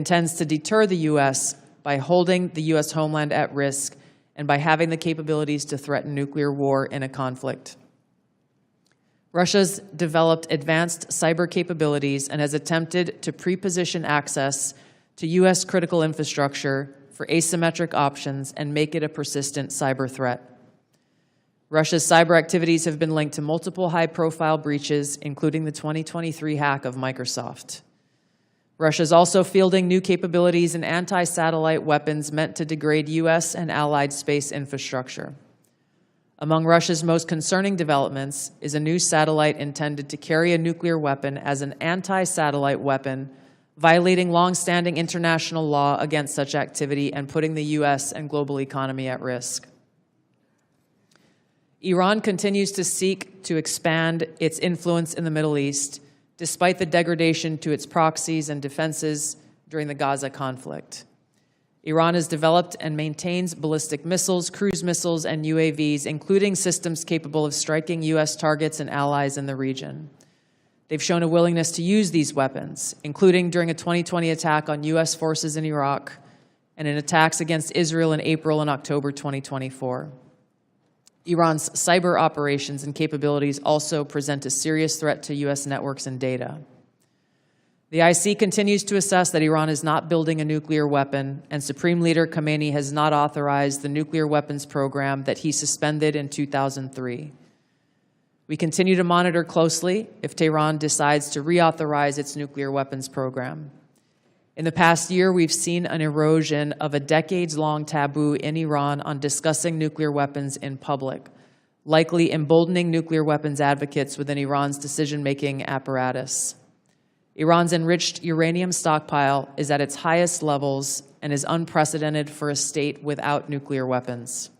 intends to deter the U.S. by holding the U.S. homeland at risk and by having the capabilities to threaten nuclear war in a conflict. Russia's developed advanced cyber capabilities and has attempted to pre-position access to U.S. critical infrastructure for asymmetric options and make it a persistent cyber threat. Russia's cyber activities have been linked to multiple high-profile breaches, including the 2023 hack of Microsoft. Russia is also fielding new capabilities in anti-satellite weapons meant to degrade U.S. and allied space infrastructure. Among Russia's most concerning developments is a new satellite intended to carry a nuclear weapon as an anti-satellite weapon, violating long-standing international law against such activity and putting the U.S. and global economy at risk. Iran continues to seek to expand its influence in the Middle East, despite the degradation to its proxies and defenses during the Gaza conflict. Iran has developed and maintains ballistic missiles, cruise missiles, and UAVs, including systems capable of striking U.S. targets and allies in the region. They've shown a willingness to use these weapons, including during a 2020 attack on U.S. forces in Iraq and in attacks against Israel in April and October 2024. Iran's cyber operations and capabilities also present a serious threat to U.S. networks and data. The IC continues to assess that Iran is not building a nuclear weapon, and Supreme Leader Khamenei has not authorized the nuclear weapons program that he suspended in 2003. We continue to monitor closely if Tehran decides to reauthorize its nuclear weapons program. In the past year, we've seen an erosion of a decades-long taboo in Iran on discussing nuclear weapons in public, likely emboldening nuclear weapons advocates within Iran's decision-making apparatus. Iran's enriched uranium stockpile is at its highest levels and is unprecedented for a state without nuclear weapons.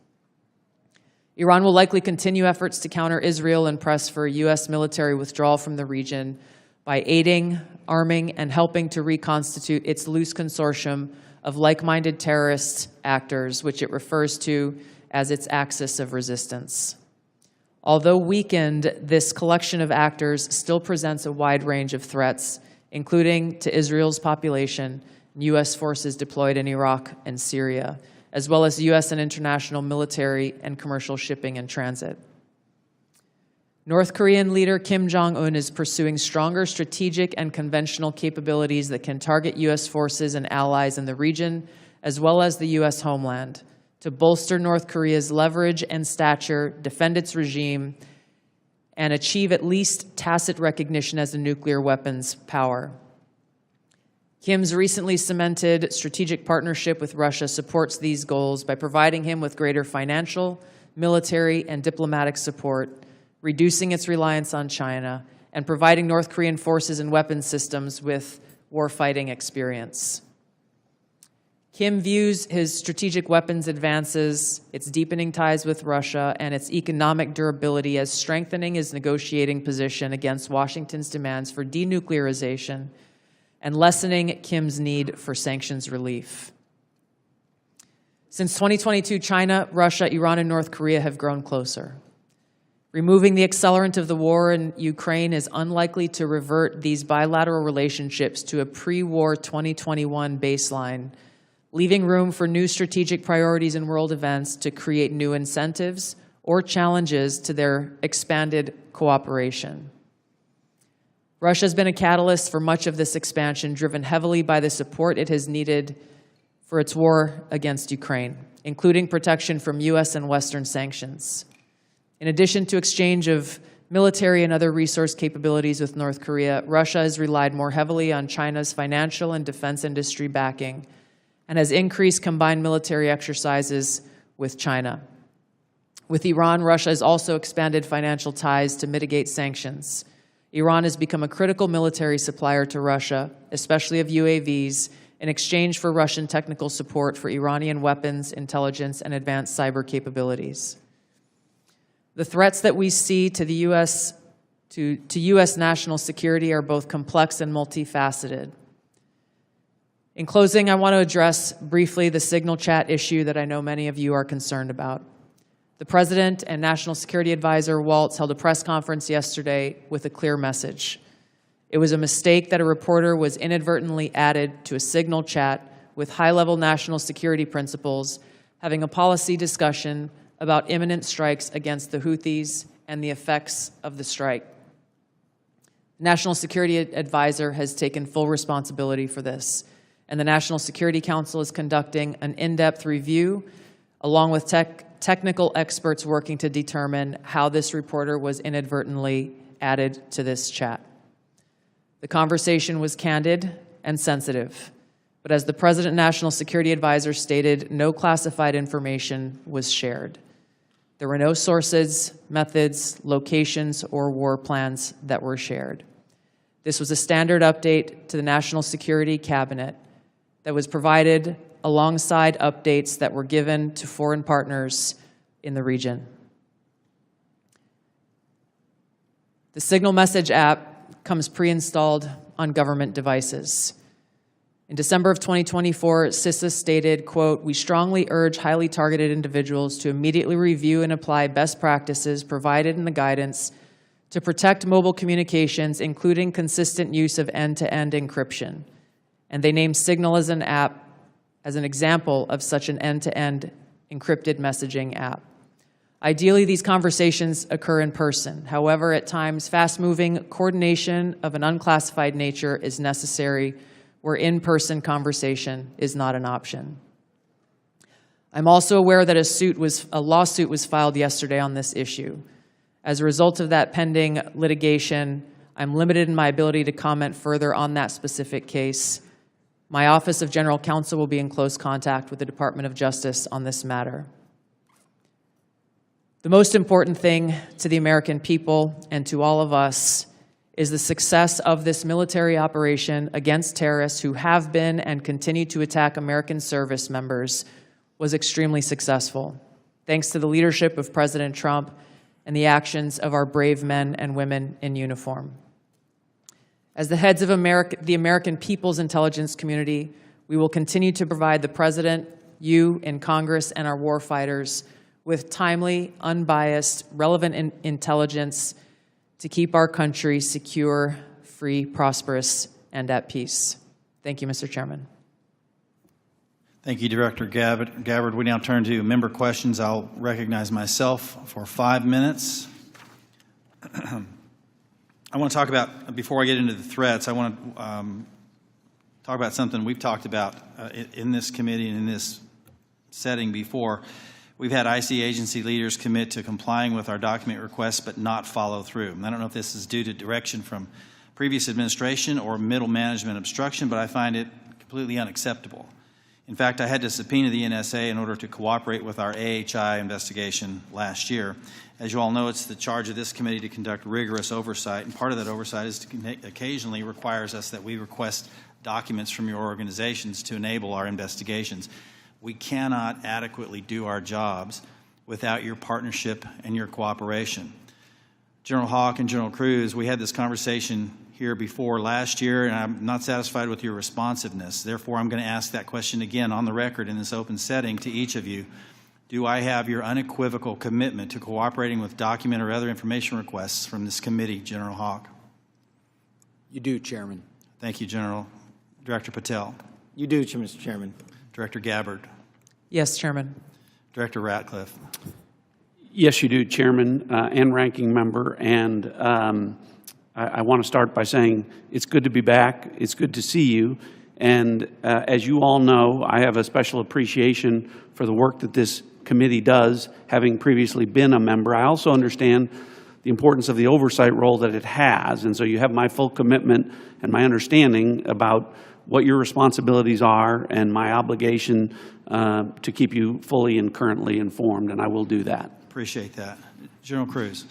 Iran will likely continue efforts to counter Israel and press for a U.S. military withdrawal from the region by aiding, arming, and helping to reconstitute its loose consortium of like-minded terrorist actors, which it refers to as its axis of resistance. Although weakened, this collection of actors still presents a wide range of threats, including to Israel's population and U.S. forces deployed in Iraq and Syria, as well as U.S. and international military and commercial shipping and transit. North Korean leader Kim Jong-un is pursuing stronger strategic and conventional capabilities that can target U.S. forces and allies in the region, as well as the U.S. homeland, to bolster North Korea's leverage and stature, defend its regime, and achieve at least tacit recognition as a nuclear weapons power. Kim's recently cemented strategic partnership with Russia supports these goals by providing him with greater financial, military, and diplomatic support, reducing its reliance on China, and providing North Korean forces and weapons systems with warfighting experience. Kim views his strategic weapons advances, its deepening ties with Russia, and its economic durability as strengthening his negotiating position against Washington's demands for denuclearization and lessening Kim's need for sanctions relief. Since 2022, China, Russia, Iran, and North Korea have grown closer. Removing the accelerant of the war in Ukraine is unlikely to revert these bilateral relationships to a pre-war 2021 baseline, leaving room for new strategic priorities and world events to create new incentives or challenges to their expanded cooperation. Russia has been a catalyst for much of this expansion, driven heavily by the support it has needed for its war against Ukraine, including protection from U.S. and Western sanctions. In addition to exchange of military and other resource capabilities with North Korea, Russia has relied more heavily on China's financial and defense industry backing and has increased combined military exercises with China. With Iran, Russia has also expanded financial ties to mitigate sanctions. Iran has become a critical military supplier to Russia, especially of UAVs, in exchange for Russian technical support for Iranian weapons, intelligence, and advanced cyber capabilities. The threats that we see to the U.S. to U.S. national security are both complex and multifaceted. In closing, I want to address briefly the signal chat issue that I know many of you are concerned about. The President and National Security Advisor Waltz held a press conference yesterday with a clear message. It was a mistake that a reporter was inadvertently added to a Signal chat with high-level national security principals having a policy discussion about imminent strikes against the Houthis and the effects of the strike. The National Security Advisor has taken full responsibility for this, and the National Security Council is conducting an in-depth review along with technical experts working to determine how this reporter was inadvertently added to this chat. The conversation was candid and sensitive, but as the President National Security Advisor stated, no classified information was shared. There were no sources, methods, locations, or war plans that were shared. This was a standard update to the National Security Cabinet that was provided alongside updates that were given to foreign partners in the region. The Signal Message app comes pre-installed on government devices. In December of 2024, CISA stated, quote, "We strongly urge highly targeted individuals to immediately review and apply best practices provided in the guidance to protect mobile communications, including consistent use of end-to-end encryption." And they named Signal as an app as an example of such an end-to-end encrypted messaging app. Ideally, these conversations occur in person. However, at times, fast-moving coordination of an unclassified nature is necessary where in-person conversation is not an option. I'm also aware that a lawsuit was filed yesterday on this issue. As a result of that pending litigation, I'm limited in my ability to comment further on that specific case. My Office of General Counsel will be in close contact with the Department of Justice on this matter. The most important thing to the American people and to all of us is the success of this military operation against terrorists who have been and continue to attack American service members was extremely successful, thanks to the leadership of President Trump and the actions of our brave men and women in uniform. As the heads of the American people's intelligence community, we will continue to provide the President, you in Congress, and our warfighters with timely, unbiased, relevant intelligence to keep our country secure, free, prosperous, and at peace. Thank you, Mr. Chairman. Thank you, Director Gabbard. We now turn to member questions. I'll recognize myself for 5 minutes. I want to talk about, before I get into the threats, I want to talk about something we've talked about in this committee and in this setting before. We've had IC agency leaders commit to complying with our document requests but not follow through. And I don't know if this is due to direction from previous administration or middle management obstruction, but I find it completely unacceptable. In fact, I had to subpoena the NSA in order to cooperate with our AHI investigation last year. As you all know, it's the charge of this committee to conduct rigorous oversight, and part of that oversight is to occasionally requires us that we request documents from your organizations to enable our investigations. We cannot adequately do our jobs without your partnership and your cooperation. General Hawk and General Cruz, we had this conversation here before last year, and I'm not satisfied with your responsiveness. Therefore, I'm going to ask that question again on the record in this open setting to each of you. Do I have your unequivocal commitment to cooperating with document or other information requests from this committee, General Hawk? You do, Chairman. Thank you, General. Director Patel. You do, Mr. Chairman. Director Gabbard. Yes, Chairman. Director Ratcliffe. Yes, you do, Chairman and Ranking Member. And I want to start by saying it's good to be back. It's good to see you. And as you all know, I have a special appreciation for the work that this committee does, having previously been a member. I also understand the importance of the oversight role that it has. And so you have my full commitment and my understanding about what your responsibilities are and my obligation to keep you fully and currently informed, and I will do that. Appreciate that. General Cruz.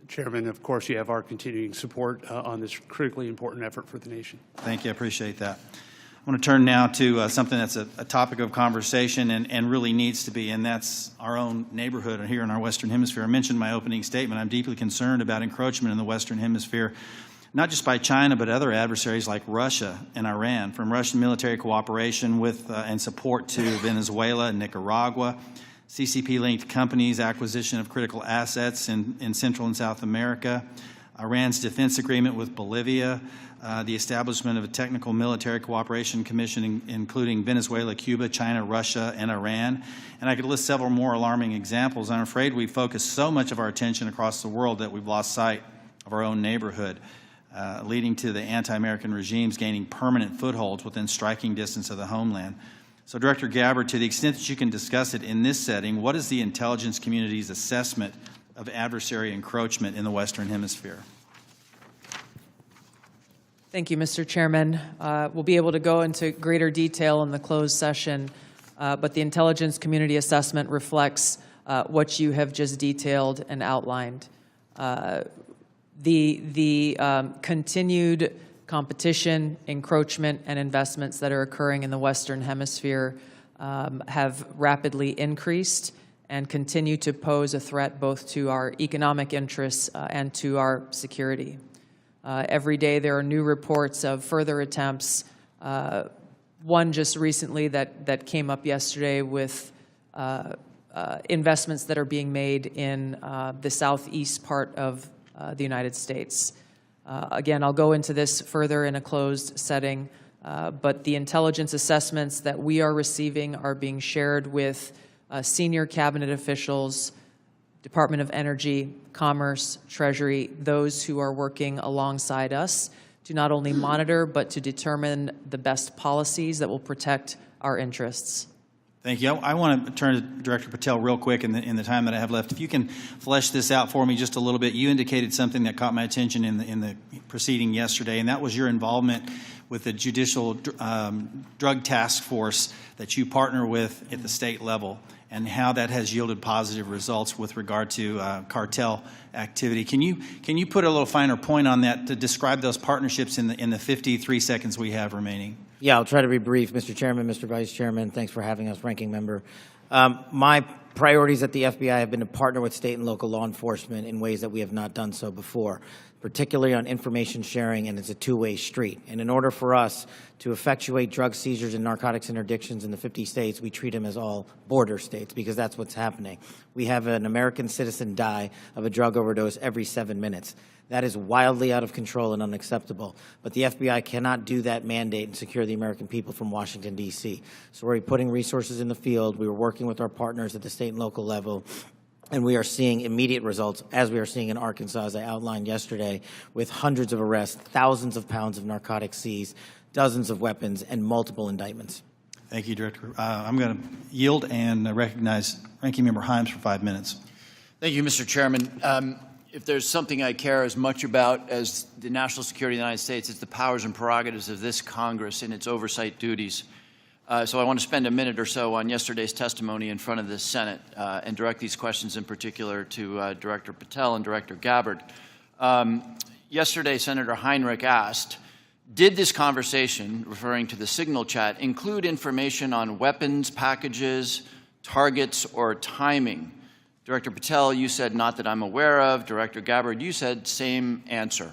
Chairman, of course, you have our continuing support on this critically important effort for the nation. Thank you. I appreciate that. I want to turn now to something that's a topic of conversation and really needs to be, and that's our own neighborhood here in our Western Hemisphere. I mentioned in my opening statement, I'm deeply concerned about encroachment in the Western Hemisphere, not just by China, but other adversaries like Russia and Iran, from Russian military cooperation with and support to Venezuela and Nicaragua, CCP-linked companies, acquisition of critical assets in Central and South America, Iran's defense agreement with Bolivia, the establishment of a technical military cooperation commission including Venezuela, Cuba, China, Russia, and Iran. And I could list several more alarming examples. I'm afraid we focus so much of our attention across the world that we've lost sight of our own neighborhood, leading to the anti-American regimes gaining permanent footholds within striking distance of the homeland. So, Director Gabbard, to the extent that you can discuss it in this setting, what is the intelligence community's assessment of adversary encroachment in the Western Hemisphere? Thank you, Mr. Chairman. We'll be able to go into greater detail in the closed session, but the intelligence community assessment reflects what you have just detailed and outlined. The continued competition, encroachment, and investments that are occurring in the Western Hemisphere have rapidly increased and continue to pose a threat both to our economic interests and to our security. Every day there are new reports of further attempts. One just recently that came up yesterday with investments that are being made in the southeast part of the United States. Again, I'll go into this further in a closed setting, but the intelligence assessments that we are receiving are being shared with senior cabinet officials, Department of Energy, Commerce, Treasury, those who are working alongside us to not only monitor, but to determine the best policies that will protect our interests. Thank you. I want to turn to Director Patel real quick in the time that I have left. If you can flesh this out for me just a little bit. You indicated something that caught my attention in the proceeding yesterday, and that was your involvement with the Judicial Drug Task Force that you partner with at the state level, and how that has yielded positive results with regard to cartel activity. Can you put a little finer point on that to describe those partnerships in the 53 seconds we have remaining? Yeah, I'll try to be brief. Mr. Chairman, Mr. Vice Chairman, thanks for having us, Ranking Member. My priorities at the FBI have been to partner with state and local law enforcement in ways that we have not done so before, particularly on information sharing, and it's a two-way street. And in order for us to effectuate drug seizures and narcotics interdictions in the 50 states, we treat them as all border states because that's what's happening. We have an American citizen die of a drug overdose every 7 minutes. That is wildly out of control and unacceptable. But the FBI cannot do that mandate and secure the American people from Washington, D.C. So we're putting resources in the field. We are working with our partners at the state and local level. And we are seeing immediate results, as we are seeing in Arkansas, as I outlined yesterday, with hundreds of arrests, thousands of pounds of narcotics seized, dozens of weapons, and multiple indictments. Thank you, Director. I'm going to yield and recognize Ranking Member Himes for 5 minutes. Thank you, Mr. Chairman. If there's something I care as much about as the national security of the United States, it's the powers and prerogatives of this Congress and its oversight duties. So I want to spend a minute or so on yesterday's testimony in front of the Senate and direct these questions in particular to Director Patel and Director Gabbard. Yesterday, Senator Heinrich asked, did this conversation, referring to the signal chat, include information on weapons, packages, targets, or timing? Director Patel, you said not that I'm aware of. Director Gabbard, you said same answer.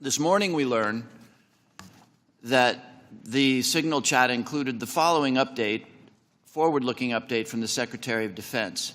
This morning we learned that the signal chat included the following update, forward-looking update from the Secretary of Defense.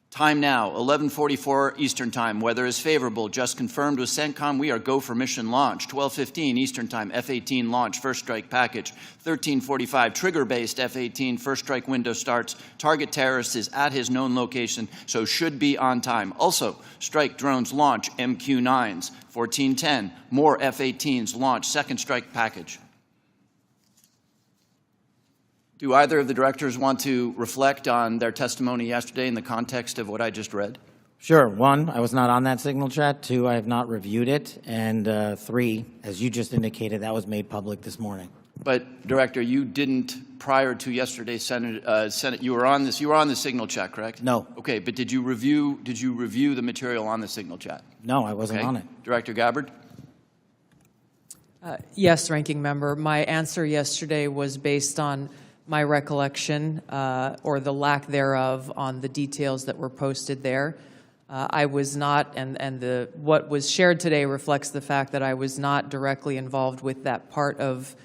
Time now, 11:44 Eastern Time. Weather is favorable. Just confirmed with CENTCOM. We are go for mission launch. 12:15 Eastern Time. F-18 launch. First strike package. 13:45 trigger-based F-18. First strike window starts. Target terrorist is at his known location, so should be on time. Also, strike drones launch. MQ-9s. 14:10. More F-18s launch. Second strike package. Do either of the directors want to reflect on their testimony yesterday in the context of what I just read? Sure. One, I was not on that signal chat. Two, I have not reviewed it. And three, as you just indicated, that was made public this morning. But, Director, you didn't, prior to yesterday's Senate, you were on the signal chat, correct? No. Okay, but did you review the material on the signal chat? No, I wasn't on it. Director Gabbard? Yes, Ranking Member. My answer yesterday was based on my recollection, or the lack thereof, on the details that were posted there. I was not, and what was shared today reflects the fact that I was not directly involved with that part of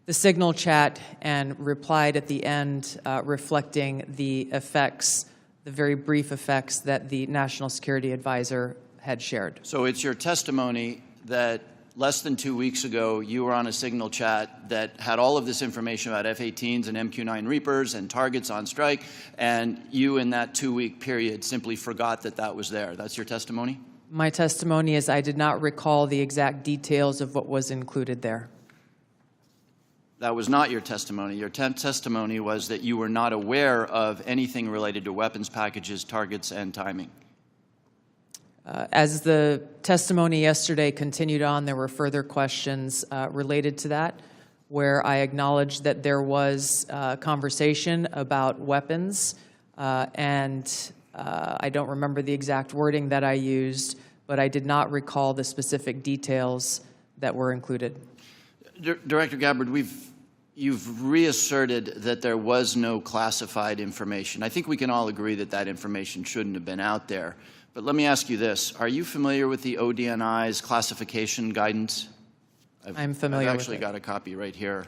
the signal chat, and replied at the end reflecting the effects, the very brief effects that the National Security Advisor had shared. So it's your testimony that less than 2 weeks ago, you were on a Signal chat that had all of this information about F-18s and MQ-9 Reapers and targets on strike, and you in that 2-week period simply forgot that that was there. That's your testimony? My testimony is I did not recall the exact details of what was included there. That was not your testimony. Your testimony was that you were not aware of anything related to weapons packages, targets, and timing. As the testimony yesterday continued on, there were further questions related to that, where I acknowledged that there was conversation about weapons, and I don't remember the exact wording that I used, but I did not recall the specific details that were included. Director Gabbard, you've reasserted that there was no classified information. I think we can all agree that that information shouldn't have been out there. But let me ask you this. Are you familiar with the ODNI's classification guidance? I'm familiar with it. I've actually got a copy right here.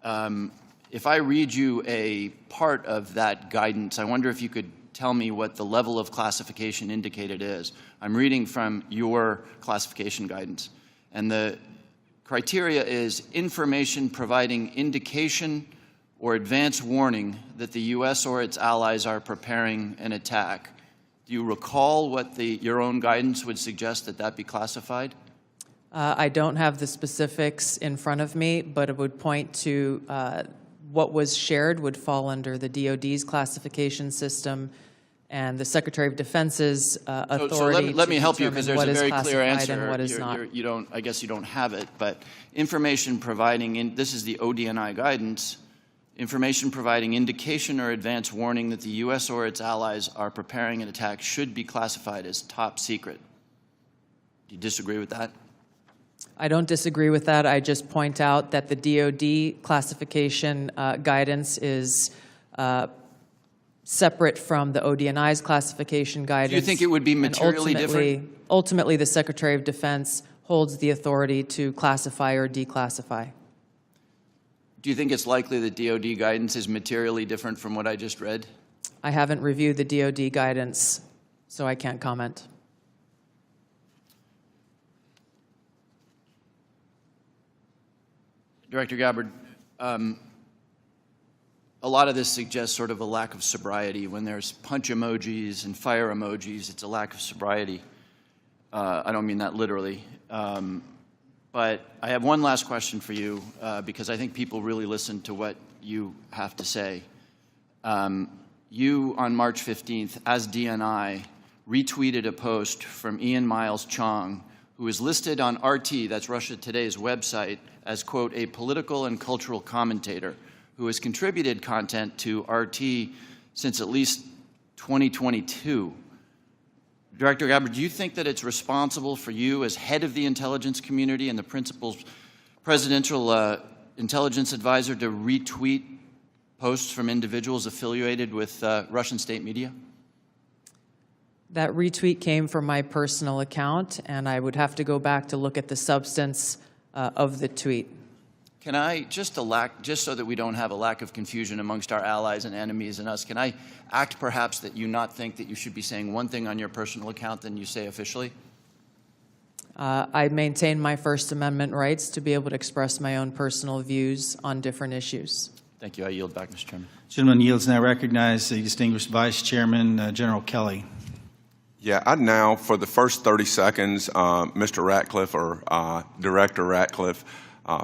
If I read you a part of that guidance, I wonder if you could tell me what the level of classification indicated is. I'm reading from your classification guidance. And the criteria is information providing indication or advance warning that the U.S. or its allies are preparing an attack. Do you recall what your own guidance would suggest that that be classified? I don't have the specifics in front of me, but it would point to what was shared would fall under the DoD's classification system and the Secretary of Defense's authority. So let me help you, because there's a very clear answer. And what is not. I guess you don't have it, but information providing, this is the ODNI guidance, information providing indication or advance warning that the U.S. or its allies are preparing an attack should be classified as top secret. Do you disagree with that? I don't disagree with that. I just point out that the DoD classification guidance is separate from the ODNI's classification guidance. Do you think it would be materially different? Ultimately, the Secretary of Defense holds the authority to classify or declassify. Do you think it's likely that DoD guidance is materially different from what I just read? I haven't reviewed the DoD guidance, so I can't comment. Director Gabbard, a lot of this suggests sort of a lack of sobriety. When there's punch emojis and fire emojis, it's a lack of sobriety. I don't mean that literally. But I have one last question for you, because I think people really listen to what you have to say. You, on March 15th, as DNI, retweeted a post from Ian Miles Chong, who is listed on RT, that's Russia Today's website, as, quote, a political and cultural commentator who has contributed content to RT since at least 2022. Director Gabbard, do you think that it's responsible for you as head of the intelligence community and the principal presidential intelligence advisor to retweet posts from individuals affiliated with Russian state media? That retweet came from my personal account, and I would have to go back to look at the substance of the tweet. Can I, just so that we don't have a lack of confusion amongst our allies and enemies and us, can I act perhaps that you not think that you should be saying one thing on your personal account than you say officially? I maintain my First Amendment rights to be able to express my own personal views on different issues. Thank you. I yield back, Mr. Chairman. Gentleman yields now recognize the distinguished Vice Chairman, General Kelly. Yeah, I now, for the first 30 seconds, Mr. Ratcliffe, or Director Ratcliffe,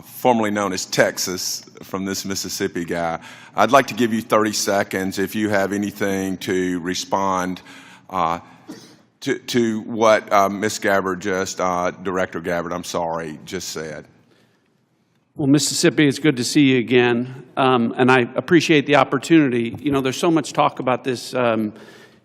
formerly known as Texas, from this Mississippi guy, I'd like to give you 30 seconds if you have anything to respond to what Ms. Gabbard Director Gabbard, I'm sorry, just said. Well, Mississippi, it's good to see you again, and I appreciate the opportunity. You know, there's so much talk about this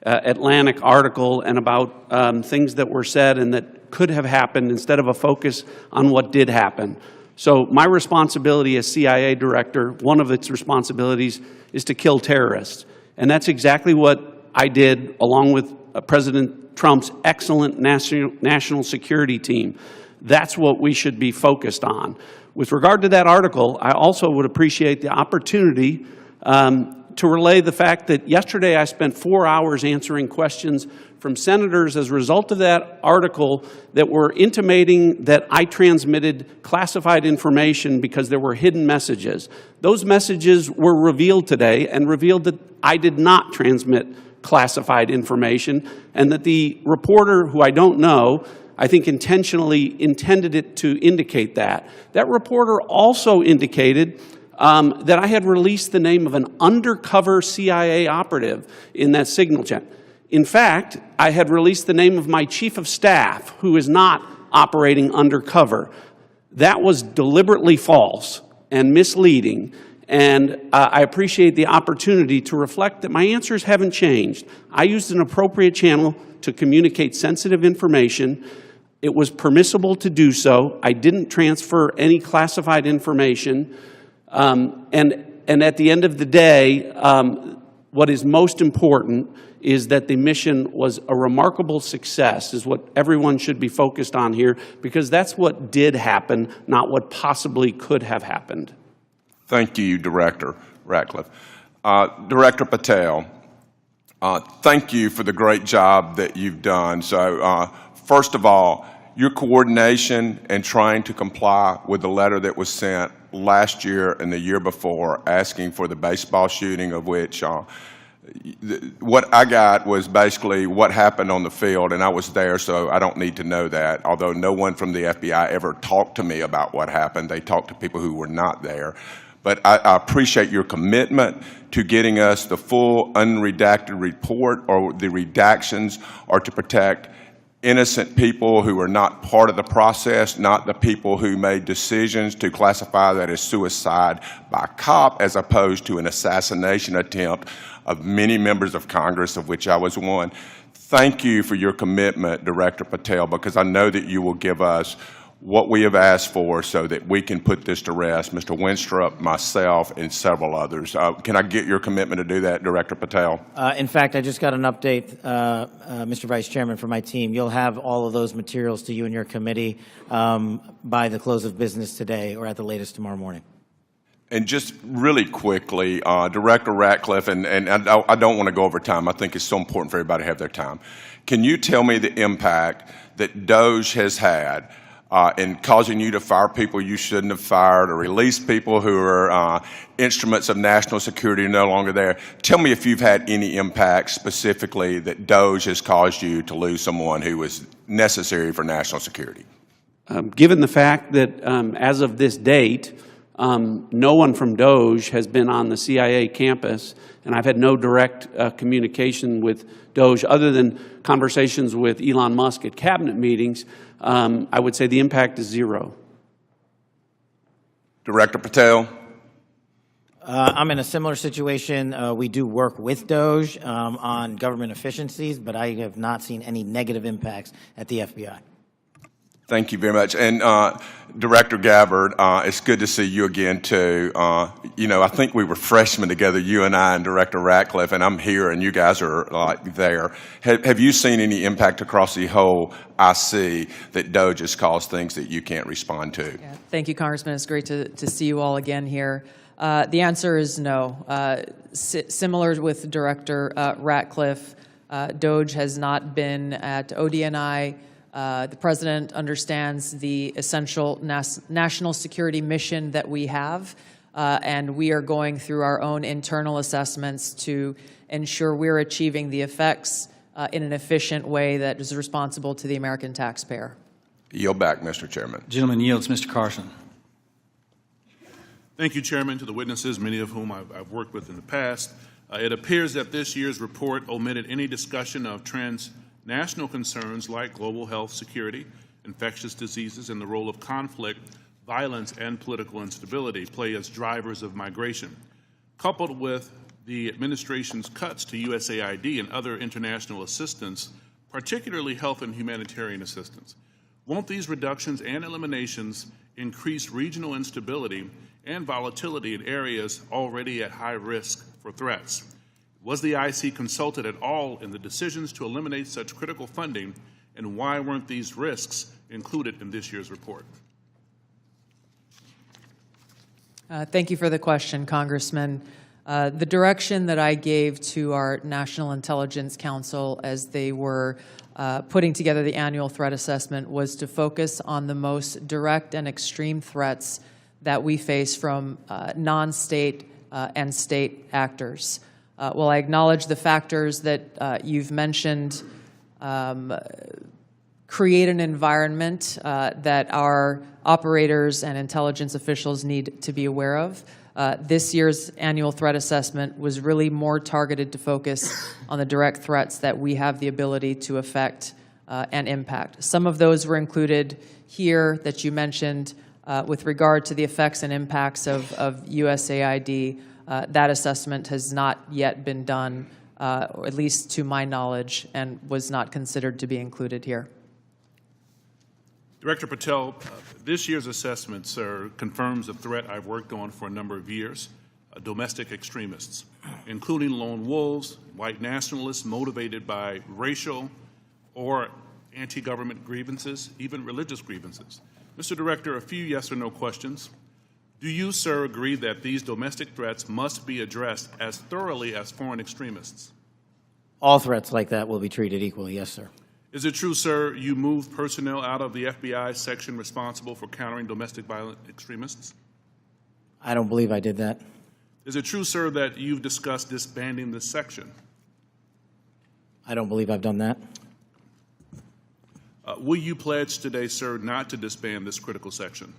Atlantic article and about things that were said and that could have happened instead of a focus on what did happen. So my responsibility as CIA director, one of its responsibilities is to kill terrorists. And that's exactly what I did along with President Trump's excellent national security team. That's what we should be focused on. With regard to that article, I also would appreciate the opportunity to relay the fact that yesterday I spent 4 hours answering questions from senators as a result of that article that were intimating that I transmitted classified information because there were hidden messages. Those messages were revealed today and revealed that I did not transmit classified information, and that the reporter, who I don't know, I think intentionally intended it to indicate that. That reporter also indicated that I had released the name of an undercover CIA operative in that signal chain. In fact, I had released the name of my chief of staff, who is not operating undercover. That was deliberately false and misleading, and I appreciate the opportunity to reflect that my answers haven't changed. I used an appropriate channel to communicate sensitive information. It was permissible to do so. I didn't transfer any classified information. And at the end of the day, what is most important is that the mission was a remarkable success, is what everyone should be focused on here, because that's what did happen, not what possibly could have happened. Thank you, Director Ratcliffe. Director Patel, thank you for the great job that you've done. So, first of all, your coordination and trying to comply with the letter that was sent last year and the year before asking for the baseball shooting, of which what I got was basically what happened on the field, and I was there, so I don't need to know that, although no one from the FBI ever talked to me about what happened. They talked to people who were not there. But I appreciate your commitment to getting us the full unredacted report, or the redactions, or to protect innocent people who are not part of the process, not the people who made decisions to classify that as suicide by cop as opposed to an assassination attempt of many members of Congress, of which I was one. Thank you for your commitment, Director Patel, because I know that you will give us what we have asked for so that we can put this to rest, Mr. Winstrup, myself, and several others. Can I get your commitment to do that, Director Patel? In fact, I just got an update, Mr. Vice Chairman, from my team. You'll have all of those materials to you and your committee by the close of business today, or at the latest tomorrow morning. And just really quickly, Director Ratcliffe, and I don't want to go over time. I think it's so important for everybody to have their time. Can you tell me the impact that DOGE has had in causing you to fire people you shouldn't have fired, or release people who are instruments of national security no longer there? Tell me if you've had any impact specifically that DOGE has caused you to lose someone who was necessary for national security. Given the fact that as of this date, no one from DOGE has been on the CIA campus, and I've had no direct communication with DOGE other than conversations with Elon Musk at cabinet meetings, I would say the impact is zero. Director Patel? I'm in a similar situation. We do work with DOGE on government efficiencies, but I have not seen any negative impacts at the FBI. Thank you very much. And Director Gabbard, it's good to see you again, too. I think we were freshmen together, you and I and Director Ratcliffe, and I'm here and you guys are there. Have you seen any impact across the whole IC that DOGE has caused things that you can't respond to? Yeah. Thank you, Congressman. It's great to see you all again here. The answer is no. Similar with Director Ratcliffe, DOGE has not been at ODNI. The President understands the essential national security mission that we have, and we are going through our own internal assessments to ensure we're achieving the effects in an efficient way that is responsible to the American taxpayer. Yield back, Mr. Chairman. Gentleman yields. Mr. Carson. Thank you, Chairman. To the witnesses, many of whom I've worked with in the past, it appears that this year's report omitted any discussion of transnational concerns like global health security, infectious diseases, and the role of conflict, violence, and political instability play as drivers of migration. Coupled with the administration's cuts to USAID and other international assistance, particularly health and humanitarian assistance, won't these reductions and eliminations increase regional instability and volatility in areas already at high risk for threats? Was the IC consulted at all in the decisions to eliminate such critical funding, and why weren't these risks included in this year's report? Thank you for the question, Congressman. The direction that I gave to our National Intelligence Council as they were putting together the annual threat assessment was to focus on the most direct and extreme threats that we face from non-state and state actors. While I acknowledge the factors that you've mentioned create an environment that our operators and intelligence officials need to be aware of, this year's annual threat assessment was really more targeted to focus on the direct threats that we have the ability to affect and impact. Some of those were included here that you mentioned with regard to the effects and impacts of USAID. That assessment has not yet been done, or at least to my knowledge, and was not considered to be included here. Director Patel, this year's assessment, sir, confirms a threat I've worked on for a number of years, domestic extremists, including lone wolves, white nationalists motivated by racial or anti-government grievances, even religious grievances. Mr. Director, a few yes or no questions. Do you, sir, agree that these domestic threats must be addressed as thoroughly as foreign extremists? All threats like that will be treated equally, yes, sir. Is it true, sir, you moved personnel out of the FBI section responsible for countering domestic violent extremists? I don't believe I did that. Is it true, sir, that you've discussed disbanding this section? I don't believe I've done that. Will you pledge today, sir, not to disband this critical section?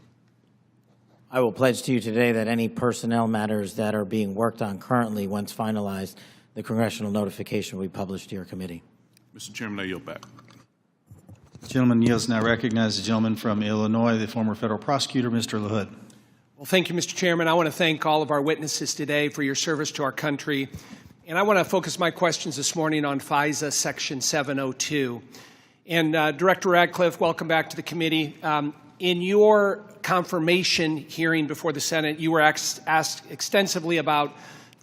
I will pledge to you today that any personnel matters that are being worked on currently, once finalized, the congressional notification will be published to your committee. Mr. Chairman, I yield back. The gentleman yields. Now recognize the gentleman from Illinois, the former federal prosecutor, Mr. LaHood. Well, thank you, Mr. Chairman. I want to thank all of our witnesses today for your service to our country. And I want to focus my questions this morning on FISA Section 702. And Director Ratcliffe, welcome back to the committee. In your confirmation hearing before the Senate, you were asked extensively about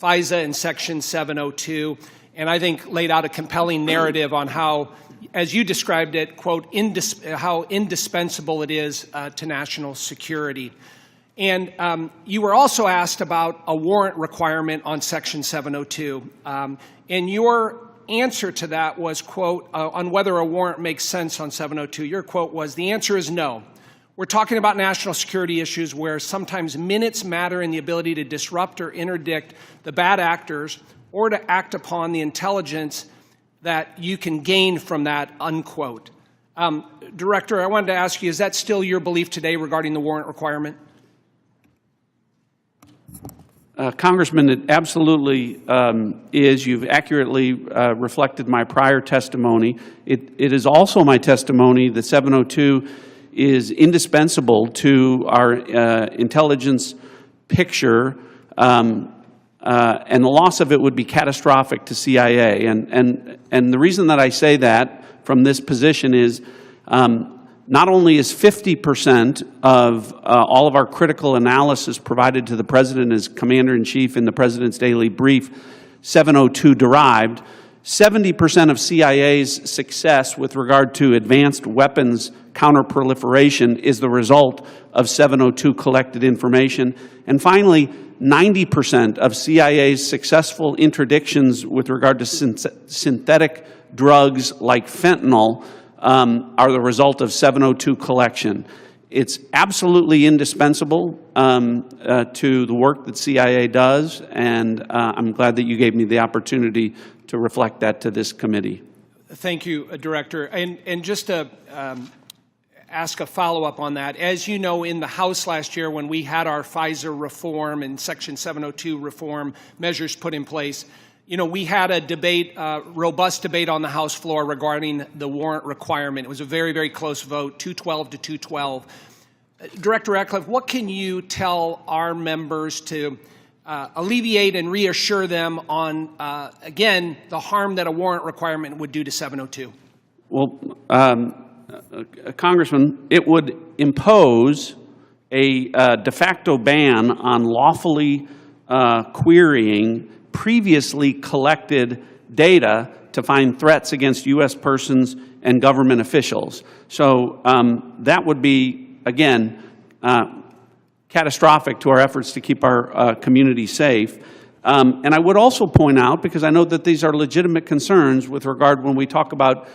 FISA and Section 702, and I think laid out a compelling narrative on how, as you described it, quote, how indispensable it is to national security. And you were also asked about a warrant requirement on Section 702. And your answer to that was, quote, on whether a warrant makes sense on 702, your quote was, the answer is no. We're talking about national security issues where sometimes minutes matter in the ability to disrupt or interdict the bad actors or to act upon the intelligence that you can gain from that, unquote. Director, I wanted to ask you, is that still your belief today regarding the warrant requirement? Congressman, it absolutely is. You've accurately reflected my prior testimony. It is also my testimony that 702 is indispensable to our intelligence picture, and the loss of it would be catastrophic to CIA. And the reason that I say that from this position is not only is 50% of all of our critical analysis provided to the President as Commander-in-Chief in the President's daily brief 702 derived, 70% of CIA's success with regard to advanced weapons counterproliferation is the result of 702 collected information. And finally, 90% of CIA's successful interdictions with regard to synthetic drugs like fentanyl are the result of 702 collection. It's absolutely indispensable to the work that CIA does, and I'm glad that you gave me the opportunity to reflect that to this committee. Thank you, Director. And just to ask a follow-up on that, as you know, in the House last year when we had our FISA reform and Section 702 reform measures put in place, you know, we had a debate, robust debate on the House floor regarding the warrant requirement. It was a very, very close vote, 212 to 212. Director Ratcliffe, what can you tell our members to alleviate and reassure them on, again, the harm that a warrant requirement would do to 702? Well, Congressman, it would impose a de facto ban on lawfully querying previously collected data to find threats against U.S. persons and government officials. So that would be, again, catastrophic to our efforts to keep our community safe. And I would also point out, because I know that these are legitimate concerns with regard when we talk about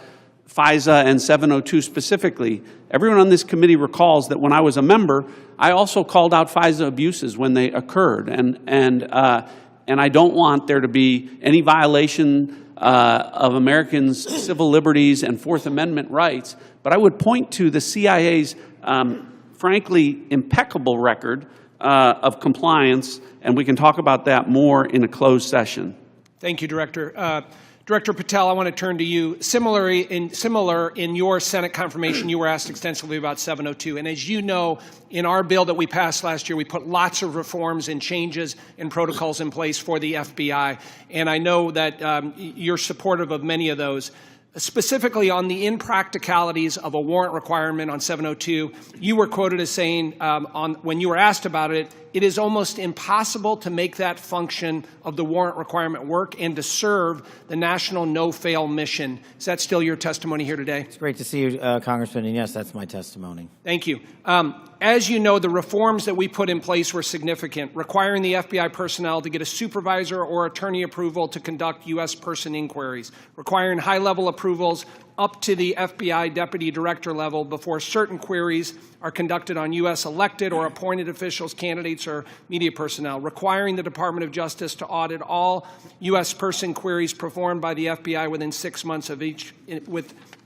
FISA and 702 specifically, everyone on this committee recalls that when I was a member, I also called out FISA abuses when they occurred. And I don't want there to be any violation of Americans' civil liberties and Fourth Amendment rights. But I would point to the CIA's, frankly, impeccable record of compliance, and we can talk about that more in a closed session. Thank you, Director. Director Patel, I want to turn to you. Similar in your Senate confirmation, you were asked extensively about 702. And as you know, in our bill that we passed last year, we put lots of reforms and changes and protocols in place for the FBI. And I know that you're supportive of many of those. Specifically on the impracticalities of a warrant requirement on 702, you were quoted as saying, when you were asked about it, it is almost impossible to make that function of the warrant requirement work and to serve the national no-fail mission. Is that still your testimony here today? It's great to see you, Congressman, and yes, that's my testimony. Thank you. As you know, the reforms that we put in place were significant, requiring the FBI personnel to get a supervisor or attorney approval to conduct U.S. person inquiries, requiring high-level approvals up to the FBI deputy director level before certain queries are conducted on U.S. elected or appointed officials, candidates, or media personnel, requiring the Department of Justice to audit all U.S. person queries performed by the FBI within 6 months of each,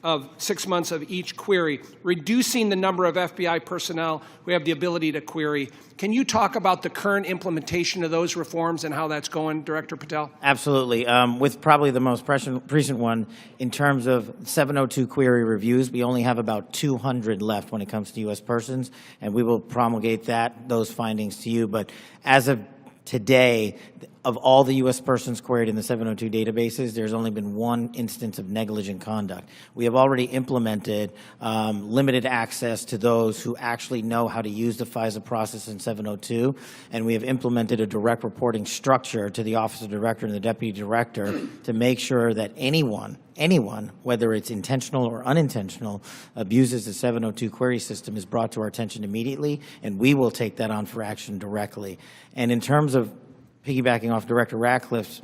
of 6 months of each query, reducing the number of FBI personnel who have the ability to query. Can you talk about the current implementation of those reforms and how that's going, Director Patel? Absolutely. With probably the most recent one, in terms of 702 query reviews, we only have about 200 left when it comes to U.S. persons, and we will promulgate those findings to you. But as of today, of all the U.S. persons queried in the 702 databases, there's only been one instance of negligent conduct. We have already implemented limited access to those who actually know how to use the FISA process in 702, and we have implemented a direct reporting structure to the Office of Director and the Deputy Director to make sure that anyone, whether it's intentional or unintentional, abuses the 702 query system is brought to our attention immediately, and we will take that on for action directly. And in terms of piggybacking off Director Ratcliffe's,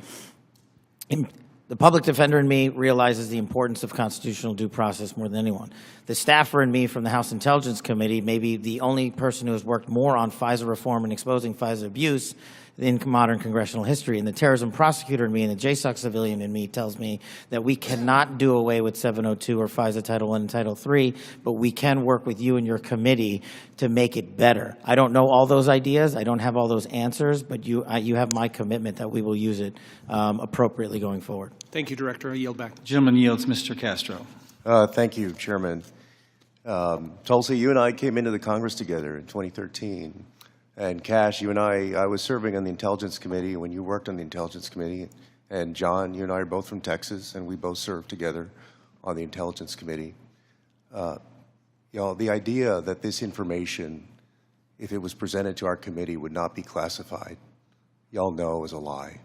the public defender in me realizes the importance of constitutional due process more than anyone. The staffer in me from the House Intelligence Committee may be the only person who has worked more on FISA reform and exposing FISA abuse in modern congressional history. And the terrorism prosecutor in me and the JSOC civilian in me tells me that we cannot do away with 702 or FISA Title I and Title III, but we can work with you and your committee to make it better. I don't know all those ideas. I don't have all those answers, but you have my commitment that we will use it appropriately going forward. Thank you, Director. I yield back. Gentleman yields. Mr. Castro. Thank you, Chairman. Tulsi, you and I came into the Congress together in 2013. And Kash, you and I was serving on the Intelligence Committee when you worked on the Intelligence Committee. And John, you and I are both from Texas, and we both served together on the Intelligence Committee. The idea that this information, if it was presented to our committee, would not be classified, y'all know is a lie.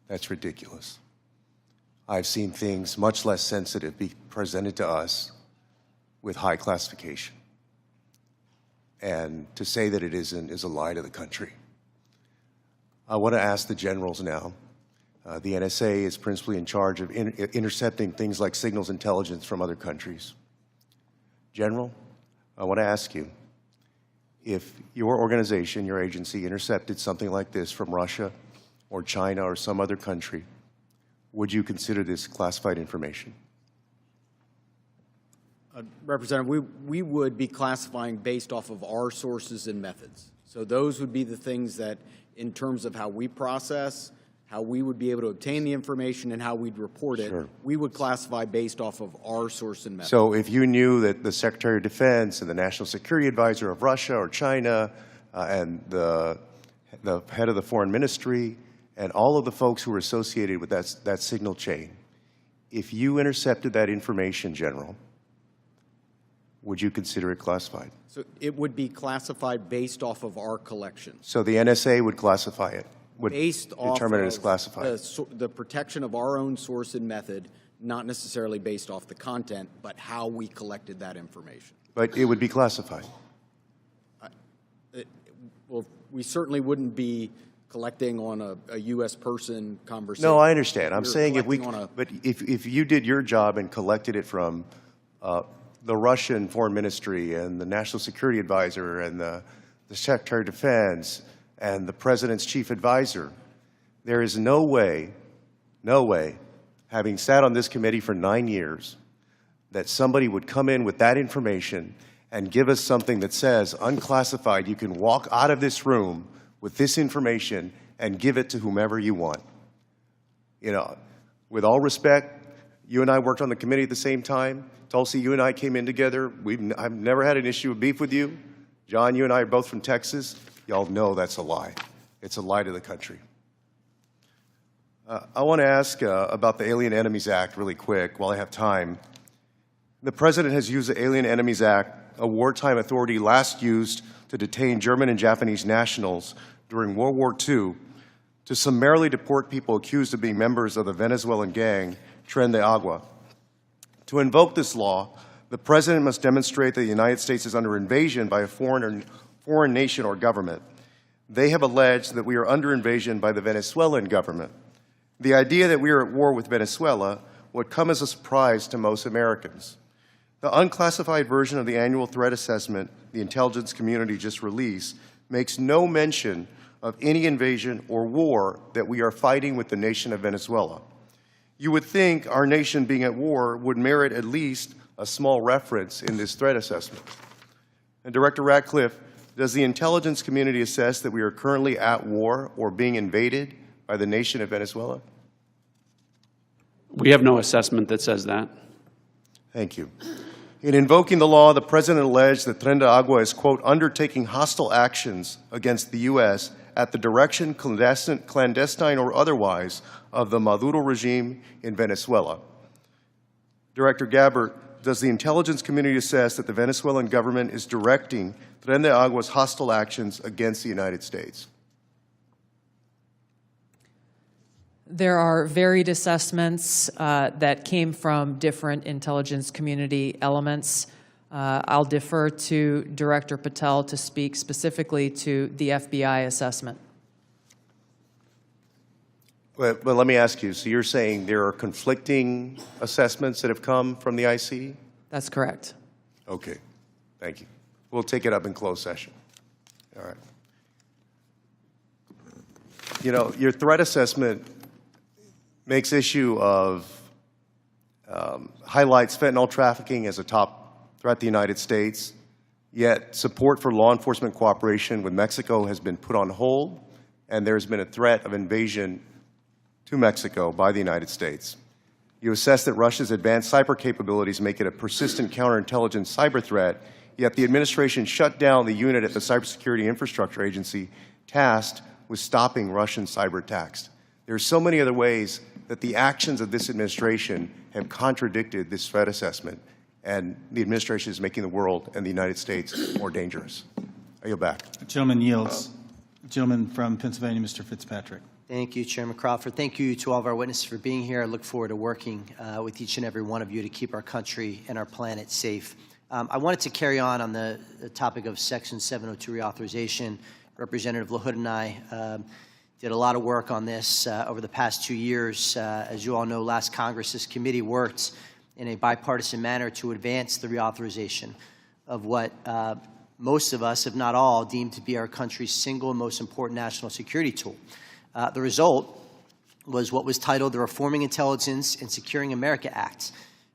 That's ridiculous. I've seen things much less sensitive be presented to us with high classification. And to say that it isn't is a lie to the country. I want to ask the generals now. The NSA is principally in charge of intercepting things like signals intelligence from other countries. General, I want to ask you, if your organization, your agency, intercepted something like this from Russia or China or some other country, would you consider this classified information? Representative, we would be classifying based off of our sources and methods. So those would be the things that, in terms of how we process, how we would be able to obtain the information and how we'd report it, we would classify based off of our source and method. So if you knew that the Secretary of Defense and the National Security Advisor of Russia or China and the head of the Foreign Ministry and all of the folks who were associated with that signal chain, if you intercepted that information, General, would you consider it classified? So it would be classified based off of our collections. So the NSA would classify it, would based determine off it as classified. the protection of our own source and method, not necessarily based off the content, but how we collected that information. But it would be classified. Well, we certainly wouldn't be collecting on a U.S. person conversation. No, I understand. I'm You're saying but if you did your job and collected it from the Russian Foreign Ministry and the National Security Advisor and the Secretary of Defense and the President's Chief Advisor, there is no way, having sat on this committee for 9 years, that somebody would come in with that information and give us something that says, unclassified, you can walk out of this room with this information and give it to whomever you want. You know, with all respect, you and I worked on the committee at the same time. Tulsi, you and I came in together. I've never had an issue of beef with you. John, you and I are both from Texas. Y'all know that's a lie. It's a lie to the country. I want to ask about the Alien Enemies Act really quick while I have time. The President has used the Alien Enemies Act, a wartime authority last used to detain German and Japanese nationals during World War II, to summarily deport people accused of being members of the Venezuelan gang Tren de Agua. To invoke this law, the President must demonstrate that the United States is under invasion by a foreign nation or government. They have alleged that we are under invasion by the Venezuelan government. The idea that we are at war with Venezuela would come as a surprise to most Americans. The unclassified version of the annual threat assessment the intelligence community just released makes no mention of any invasion or war that we are fighting with the nation of Venezuela. You would think our nation being at war would merit at least a small reference in this threat assessment. And Director Ratcliffe, does the intelligence community assess that we are currently at war or being invaded by the nation of Venezuela? We have no assessment that says that. Thank you. In invoking the law, the President alleged that Tren de Agua is, quote, undertaking hostile actions against the U.S. at the direction, clandestine or otherwise, of the Maduro regime in Venezuela. Director Gabbard, does the intelligence community assess that the Venezuelan government is directing Tren de Agua's hostile actions against the United States? There are varied assessments that came from different intelligence community elements. I'll defer to Director Patel to speak specifically to the FBI assessment. But let me ask you, so you're saying there are conflicting assessments that have come from the IC? That's correct. Okay, thank you. We'll take it up in closed session. All right. You know, your threat assessment makes issue of, highlights fentanyl trafficking as a top threat to the United States, yet support for law enforcement cooperation with Mexico has been put on hold, and there's been a threat of invasion to Mexico by the United States. You assess that Russia's advanced cyber capabilities make it a persistent counterintelligence cyber threat, yet the administration shut down the unit at the Cybersecurity Infrastructure Agency tasked with stopping Russian cyber attacks. There are so many other ways that the actions of this administration have contradicted this threat assessment, and the administration is making the world and the United States more dangerous. I yield back. The gentleman yields. The gentleman from Pennsylvania, Mr. Fitzpatrick. Thank you, Chairman Crawford. Thank you to all of our witnesses for being here. I look forward to working with each and every one of you to keep our country and our planet safe. I wanted to carry on the topic of Section 702 reauthorization. Representative LaHood and I did a lot of work on this over the past 2 years. As you all know, last Congress, this committee worked in a bipartisan manner to advance the reauthorization of what most of us, if not all, deem to be our country's single and most important national security tool. The result was what was titled the Reforming Intelligence and Securing America Act,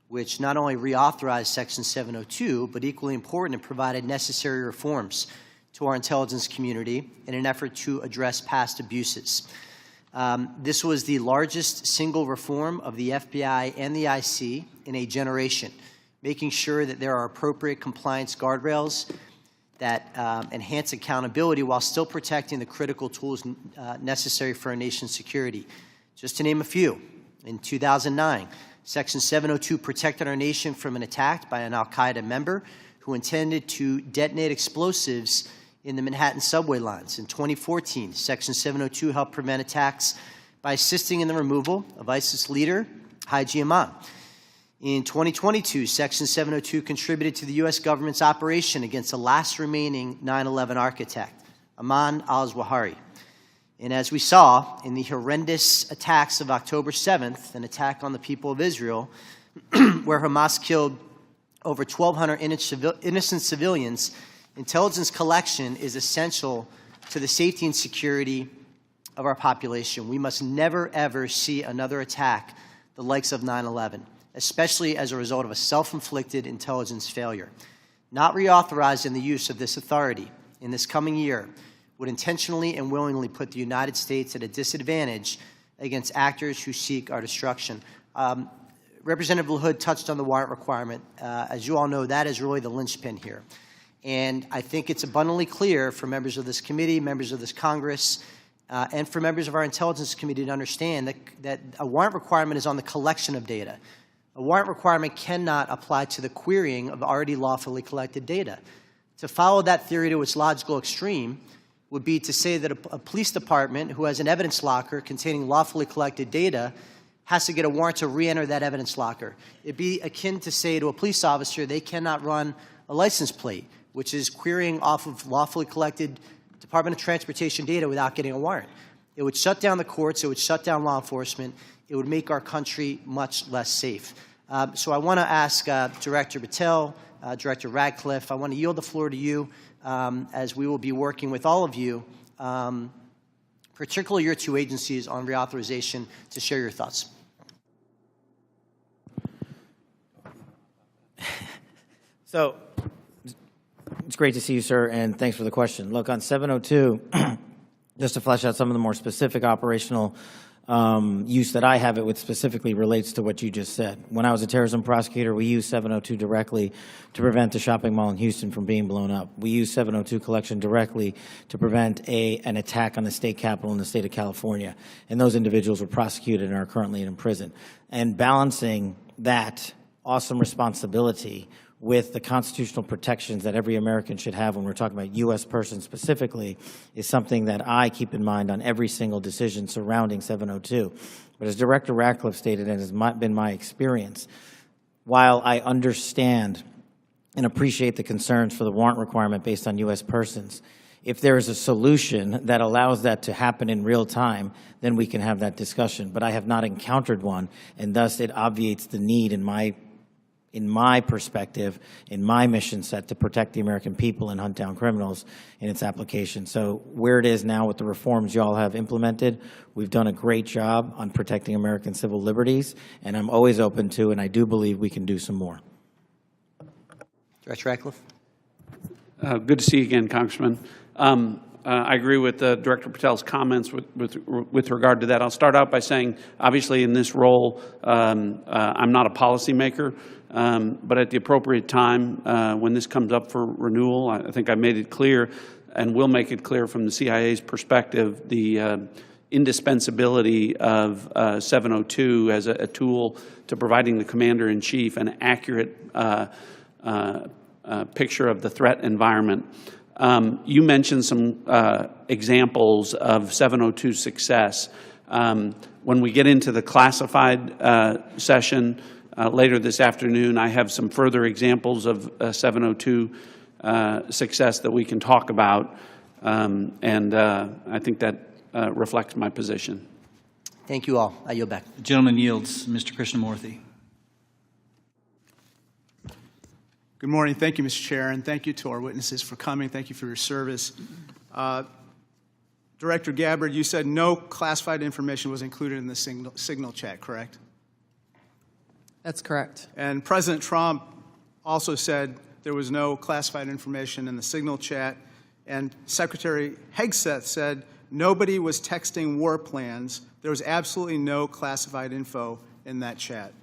which not only reauthorized Section 702, but equally important, it provided necessary reforms to our intelligence community in an effort to address past abuses. This was the largest single reform of the FBI and the IC in a generation, making sure that there are appropriate compliance guardrails that enhance accountability while still protecting the critical tools necessary for our nation's security. Just to name a few, in 2009, Section 702 protected our nation from an attack by an al-Qaeda member who intended to detonate explosives in the Manhattan subway lines. In 2014, Section 702 helped prevent attacks by assisting in the removal of ISIS leader Haji Imam. In 2022, Section 702 contributed to the U.S. government's operation against the last remaining 9/11 architect, Ayman al-Zawahiri. And as we saw in the horrendous attacks of October 7th, an attack on the people of Israel, where Hamas killed over 1,200 innocent civilians, intelligence collection is essential to the safety and security of our population. We must never, ever see another attack the likes of 9/11, especially as a result of a self-inflicted intelligence failure. Not reauthorizing the use of this authority in this coming year would intentionally and willingly put the United States at a disadvantage against actors who seek our destruction. Representative LaHood touched on the warrant requirement. As you all know, that is really the linchpin here. And I think it's abundantly clear for members of this committee, members of this Congress, and for members of our Intelligence Committee to understand that a warrant requirement is on the collection of data. A warrant requirement cannot apply to the querying of already lawfully collected data. To follow that theory to its logical extreme would be to say that a police department who has an evidence locker containing lawfully collected data has to get a warrant to re-enter that evidence locker. It'd be akin to say to a police officer they cannot run a license plate, which is querying off of lawfully collected Department of Transportation data without getting a warrant. It would shut down the courts. It would shut down law enforcement. It would make our country much less safe. So I want to ask Director Patel, Director Ratcliffe, I want to yield the floor to you as we will be working with all of you, particularly your two agencies, on reauthorization, to share your thoughts. So it's great to see you, sir, and thanks for the question. Look, on 702, just to flesh out some of the more specific operational use that I have, it which specifically relates to what you just said. When I was a terrorism prosecutor, we used 702 directly to prevent a shopping mall in Houston from being blown up. We used 702 collection directly to prevent an attack on the state capitol in the state of California. And those individuals were prosecuted and are currently in prison. And balancing that awesome responsibility with the constitutional protections that every American should have when we're talking about U.S. persons specifically is something that I keep in mind on every single decision surrounding 702. But as Director Ratcliffe stated, and has been my experience, while I understand and appreciate the concerns for the warrant requirement based on U.S. persons, if there is a solution that allows that to happen in real time, then we can have that discussion. But I have not encountered one, and thus it obviates the need in my perspective, in my mission set to protect the American people and hunt down criminals in its application. So where it is now with the reforms y'all have implemented, we've done a great job on protecting American civil liberties, and I'm always open to, and I do believe we can do some more. Director Ratcliffe. Good to see you again, Congressman. I agree with Director Patel's comments with regard to that. I'll start out by saying, obviously in this role, I'm not a policymaker, but at the appropriate time, when this comes up for renewal, I think I made it clear and will make it clear from the CIA's perspective the indispensability of 702 as a tool to providing the Commander-in-Chief an accurate picture of the threat environment. You mentioned some examples of 702 success. When we get into the classified session later this afternoon, I have some further examples of 702 success that we can talk about, and I think that reflects my position. Thank you all. I yield back. The gentleman yields. Mr. Krishnamurthy. Good morning. Thank you, Mr. Chair, and thank you to our witnesses for coming. Thank you for your service. Director Gabbard, you said no classified information was included in the signal chat, correct? That's correct. And President Trump also said there was no classified information in the signal chat, and Secretary Hegseth said nobody was texting war plans. There was absolutely no classified info in that chat.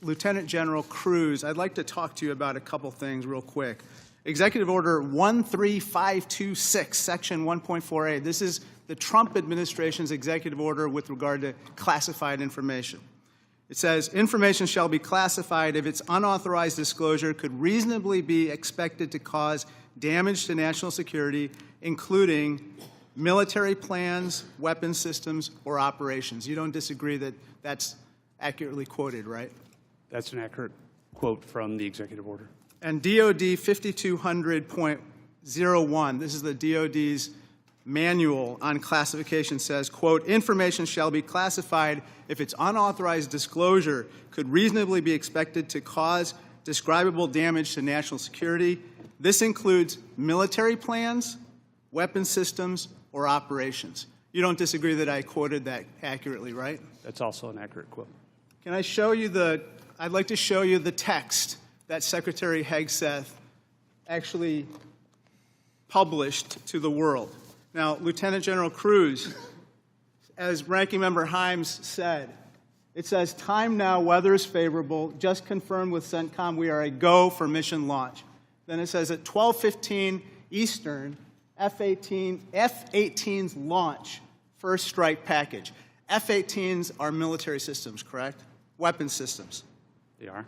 Lieutenant General Cruz, I'd like to talk to you about a couple things real quick. Executive Order 13526, Section 1.4a. This is the Trump administration's executive order with regard to classified information. It says, information shall be classified if its unauthorized disclosure could reasonably be expected to cause damage to national security, including military plans, weapon systems, or operations. You don't disagree that that's accurately quoted, right? That's an accurate quote from the executive order. And DOD 5200.01, this is the DOD's manual on classification says, quote, information shall be classified if its unauthorized disclosure could reasonably be expected to cause describable damage to national security. This includes military plans, weapon systems, or operations. You don't disagree that I quoted that accurately, right? That's also an accurate quote. Can I show you I'd like to show you the text that Secretary Hegseth actually published to the world. Now, Lieutenant General Cruz, as Ranking Member Himes said, it says, time now, weather is favorable, just confirmed with CENTCOM we are a go for mission launch. Then it says at 12:15 Eastern, F-18s launch first strike package. F-18s are military systems, correct? Weapon systems. They are.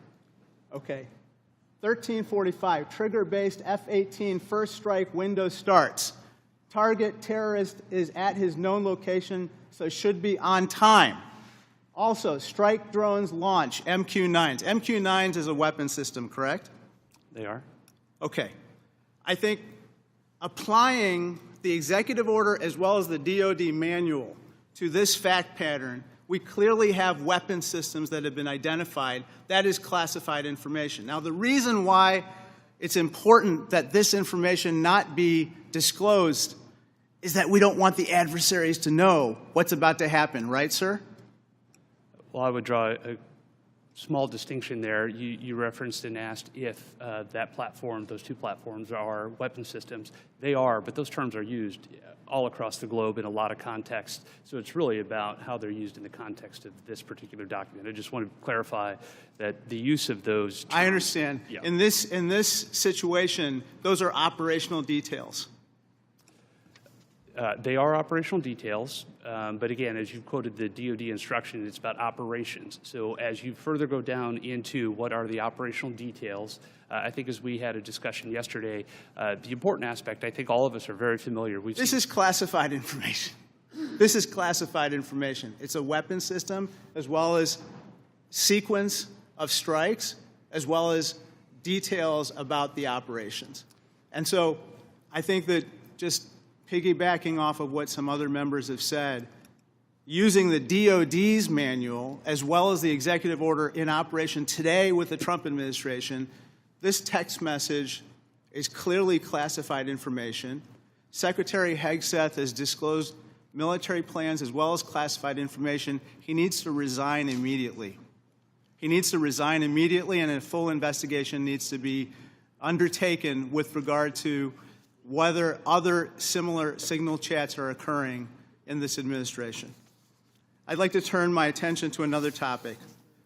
Okay. 13:45, trigger-based F-18 first strike window starts. Target terrorist is at his known location, so should be on time. Also, strike drones launch, MQ-9s. MQ-9s is a weapon system, correct? They are. Okay. I think applying the executive order as well as the DoD manual to this fact pattern, we clearly have weapon systems that have been identified. That is classified information. Now, the reason why it's important that this information not be disclosed is that we don't want the adversaries to know what's about to happen, right, sir? Well, I would draw a small distinction there. You referenced and asked if that platform, those two platforms, are weapon systems. They are, but those terms are used all across the globe in a lot of contexts. So it's really about how they're used in the context of this particular document. I just want to clarify that the use of those terms, I understand. Yeah. In this situation, those are operational details. They are operational details, but again, as you quoted the DoD instruction, it's about operations. So as you further go down into what are the operational details, I think as we had a discussion yesterday, the important aspect, I think all of us are very familiar. This is classified information. This is classified information. It's a weapon system as well as sequence of strikes as well as details about the operations. And so I think that just piggybacking off of what some other members have said, using the DoD's manual as well as the executive order in operation today with the Trump administration, this text message is clearly classified information. Secretary Hegseth has disclosed military plans as well as classified information. He needs to resign immediately. He needs to resign immediately, and a full investigation needs to be undertaken with regard to whether other similar signal chats are occurring in this administration. I'd like to turn my attention to another topic.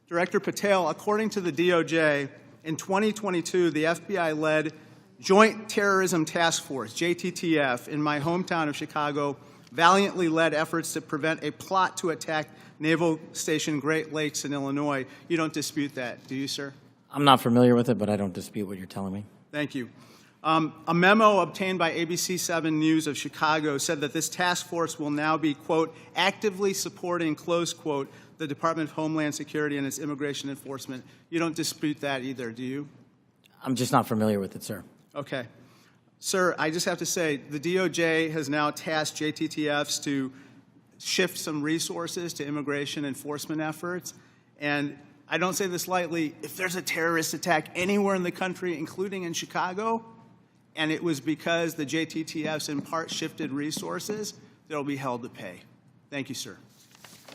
Director Patel, according to the DOJ, in 2022, the FBI-led Joint Terrorism Task Force, JTTF, in my hometown of Chicago, valiantly led efforts to prevent a plot to attack Naval Station Great Lakes in Illinois. You don't dispute that, do you, sir? I'm not familiar with it, but I don't dispute what you're telling me. Thank you. A memo obtained by ABC 7 News of Chicago said that this task force will now be, quote, actively supporting, close quote, the Department of Homeland Security and its immigration enforcement. You don't dispute that either, do you? I'm just not familiar with it, sir. Okay. Sir, I just have to say, the DOJ has now tasked JTTFs to shift some resources to immigration enforcement efforts. And I don't say this lightly, if there's a terrorist attack anywhere in the country, including in Chicago, and it was because the JTTFs in part shifted resources, they'll be held to pay. Thank you, sir.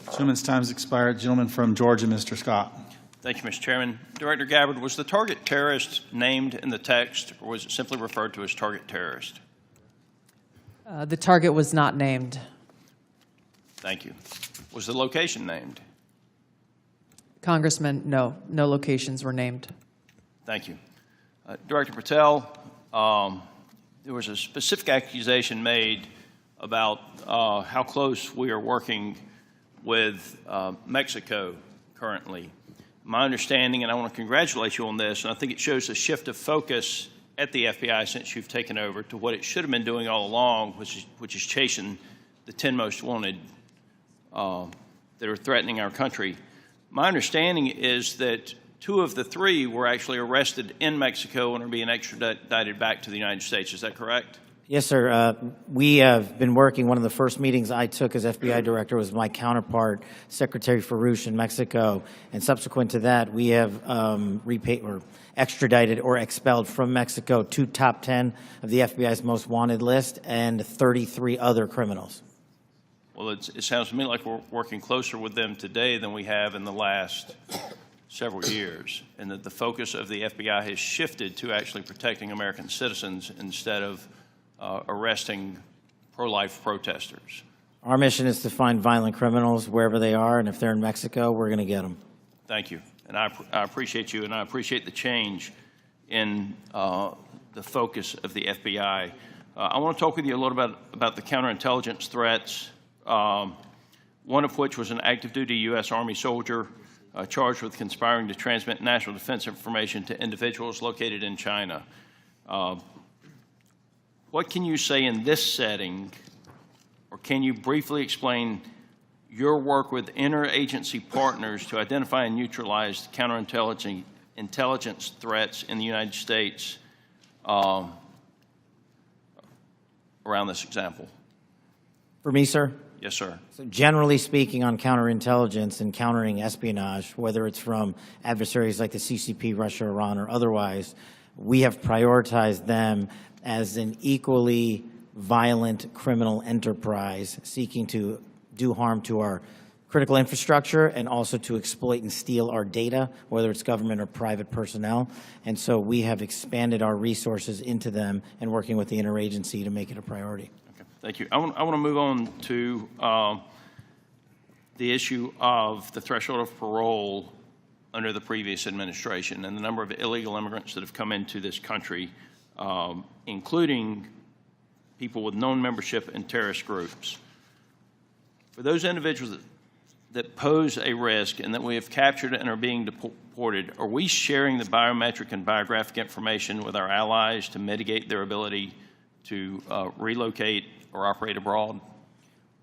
Gentleman's time's expired. Gentleman from Georgia, Mr. Scott. Thank you, Mr. Chairman. Director Gabbard, was the target terrorist named in the text, or was it simply referred to as target terrorist? The target was not named. Thank you. Was the location named? Congressman, no locations were named. Thank you. Director Patel, there was a specific accusation made about how close we are working with Mexico currently. My understanding, and I want to congratulate you on this, and I think it shows a shift of focus at the FBI since you've taken over to what it should have been doing all along, which is chasing the 10 most wanted that are threatening our country. My understanding is that 2 of the 3 were actually arrested in Mexico and are being extradited back to the United States. Is that correct? Yes, sir. We have been working. One of the first meetings I took as FBI director was my counterpart, Secretary Farouche in Mexico. And subsequent to that, we have repaid or extradited or expelled from Mexico 2 top 10 of the FBI's most wanted list and 33 other criminals. Well, it sounds to me like we're working closer with them today than we have in the last several years, and that the focus of the FBI has shifted to actually protecting American citizens instead of arresting pro-life protesters. Our mission is to find violent criminals wherever they are, and if they're in Mexico, we're going to get them. Thank you. And I appreciate you, and I appreciate the change in the focus of the FBI. I want to talk with you a little about the counterintelligence threats, one of which was an active duty U.S. Army soldier charged with conspiring to transmit national defense information to individuals located in China. What can you say in this setting, or can you briefly explain your work with interagency partners to identify and neutralize intelligence threats in the United States around this example? For me, sir? Yes, sir. So generally speaking, on counterintelligence and countering espionage, whether it's from adversaries like the CCP, Russia, Iran, or otherwise, we have prioritized them as an equally violent criminal enterprise seeking to do harm to our critical infrastructure and also to exploit and steal our data, whether it's government or private personnel. And so we have expanded our resources into them and working with the interagency to make it a priority. Okay, thank you. I want to move on to the issue of the threshold of parole under the previous administration and the number of illegal immigrants that have come into this country, including people with known membership in terrorist groups. For those individuals that pose a risk and that we have captured and are being deported, are we sharing the biometric and biographic information with our allies to mitigate their ability to relocate or operate abroad?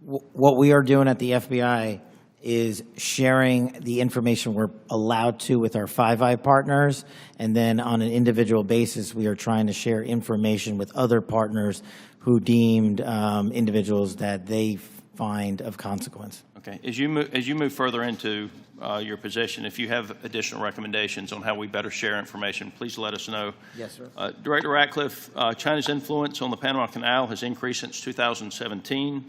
What we are doing at the FBI is sharing the information we're allowed to with our Five Eye partners, and then on an individual basis, we are trying to share information with other partners who deemed individuals that they find of consequence. Okay. As you move further into your position, if you have additional recommendations on how we better share information, please let us know. Yes, sir. Director Ratcliffe, China's influence on the Panama Canal has increased since 2017.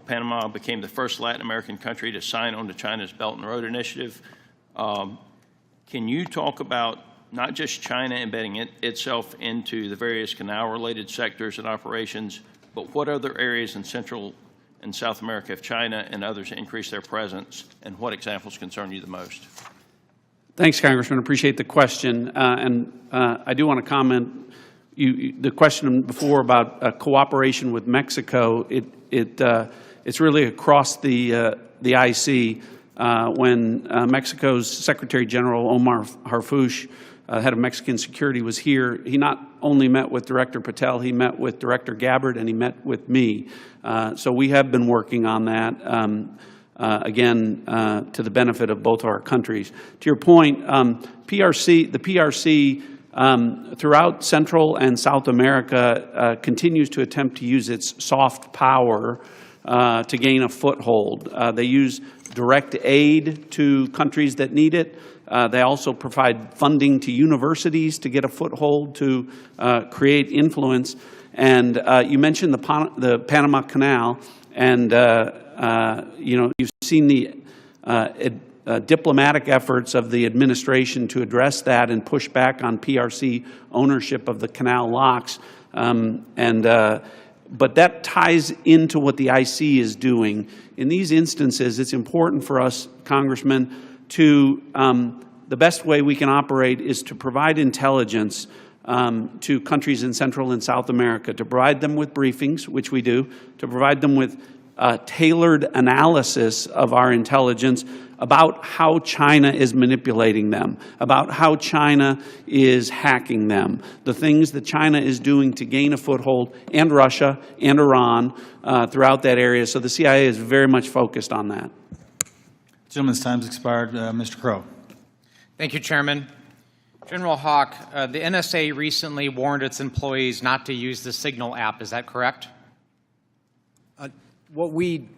Panama became the first Latin American country to sign on to China's Belt and Road Initiative. Can you talk about not just China embedding itself into the various canal-related sectors and operations, but what other areas in Central and South America have China and others increased their presence, and what examples concern you the most? Thanks, Congressman. Appreciate the question. I do want to comment. The question before about cooperation with Mexico, it's really across the IC. When Mexico's Secretary General Omar Harfouch, head of Mexican security, was here, he not only met with Director Patel, he met with Director Gabbard, and he met with me. So we have been working on that, again, to the benefit of both our countries. To your point, the PRC throughout Central and South America continues to attempt to use its soft power to gain a foothold. They use direct aid to countries that need it. They also provide funding to universities to get a foothold to create influence. And you mentioned the Panama Canal, and you've seen the diplomatic efforts of the administration to address that and push back on PRC ownership of the canal locks. But that ties into what the IC is doing. In these instances, it's important for us, Congressman, to the best way we can operate is to provide intelligence to countries in Central and South America, to provide them with briefings, which we do, to provide them with tailored analysis of our intelligence about how China is manipulating them, about how China is hacking them, the things that China is doing to gain a foothold, and Russia and Iran throughout that area. So the CIA is very much focused on that. Gentleman's time's expired. Mr. Crow. Thank you, Chairman. General Hawk, the NSA recently warned its employees not to use the Signal app. Is that correct? What we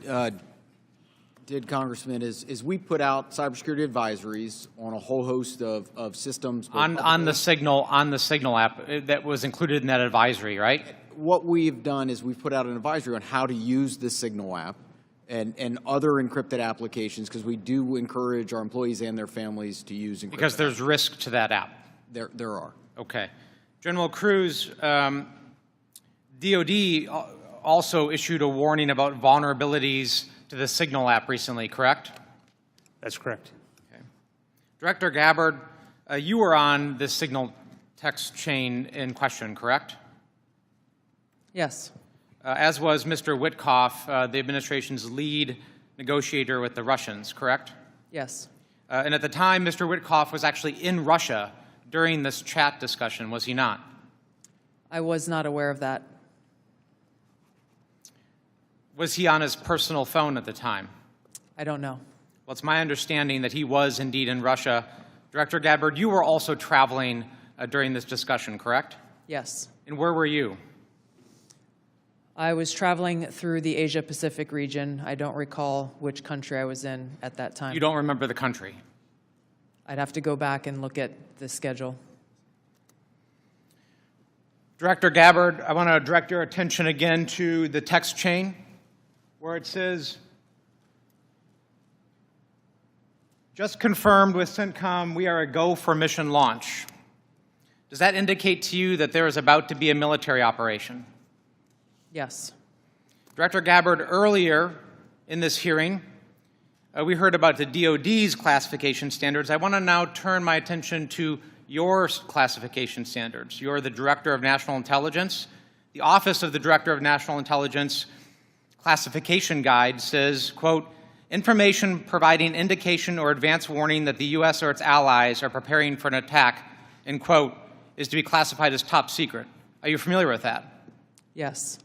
did, Congressman, is we put out cybersecurity advisories on a whole host of systems. On the Signal app that was included in that advisory, right? What we've done is we've put out an advisory on how to use the Signal app and other encrypted applications, because we do encourage our employees and their families to use encrypted. Because there's risk to that app. There are. Okay. General Cruz, DOD also issued a warning about vulnerabilities to the Signal app recently, correct? That's correct. Okay. Director Gabbard, you were on this Signal text chain in question, correct? Yes. As was Mr. Witkoff, the administration's lead negotiator with the Russians, correct? Yes. And at the time, Mr. Witkoff was actually in Russia during this chat discussion, was he not? I was not aware of that. Was he on his personal phone at the time? I don't know. Well, it's my understanding that he was indeed in Russia. Director Gabbard, you were also traveling during this discussion, correct? Yes. And where were you? I was traveling through the Asia-Pacific region. I don't recall which country I was in at that time. You don't remember the country? I'd have to go back and look at the schedule. Director Gabbard, I want to direct your attention again to the text chain where it says, just confirmed with CENTCOM, we are a go for mission launch. Does that indicate to you that there is about to be a military operation? Yes. Director Gabbard, earlier in this hearing, we heard about the DOD's classification standards. I want to now turn my attention to your classification standards. You're the Director of National Intelligence. The Office of the Director of National Intelligence classification guide says, quote, information providing indication or advance warning that the U.S. or its allies are preparing for an attack, end quote, is to be classified as top secret. Are you familiar with that? Yes.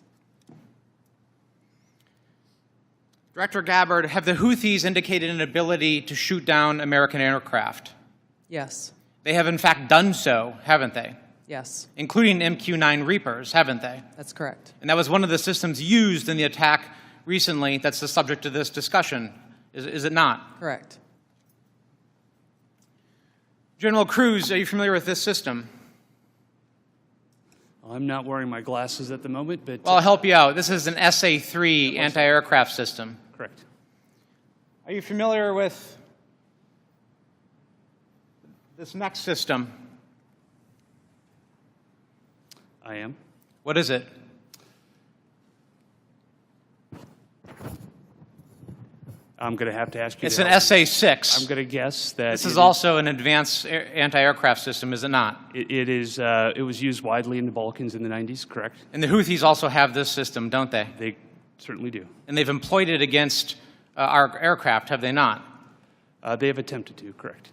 Director Gabbard, have the Houthis indicated an ability to shoot down American aircraft? Yes. They have in fact done so, haven't they? Yes. Including MQ-9 Reapers, haven't they? That's correct. And that was one of the systems used in the attack recently that's the subject of this discussion, is it not? Correct. General Cruz, are you familiar with this system? I'm not wearing my glasses at the moment, but... Well, I'll help you out. This is an SA-3 anti-aircraft system. Correct. Are you familiar with this next system? I am. What is it? I'm going to have to ask you. It's an SA-6. I'm going to guess that this is also an advanced anti-aircraft system, is it not? It is. It was used widely in the Balkans in the 90s, correct? And the Houthis also have this system, don't they? They certainly do. And they've employed it against our aircraft, have they not? They have attempted to, correct.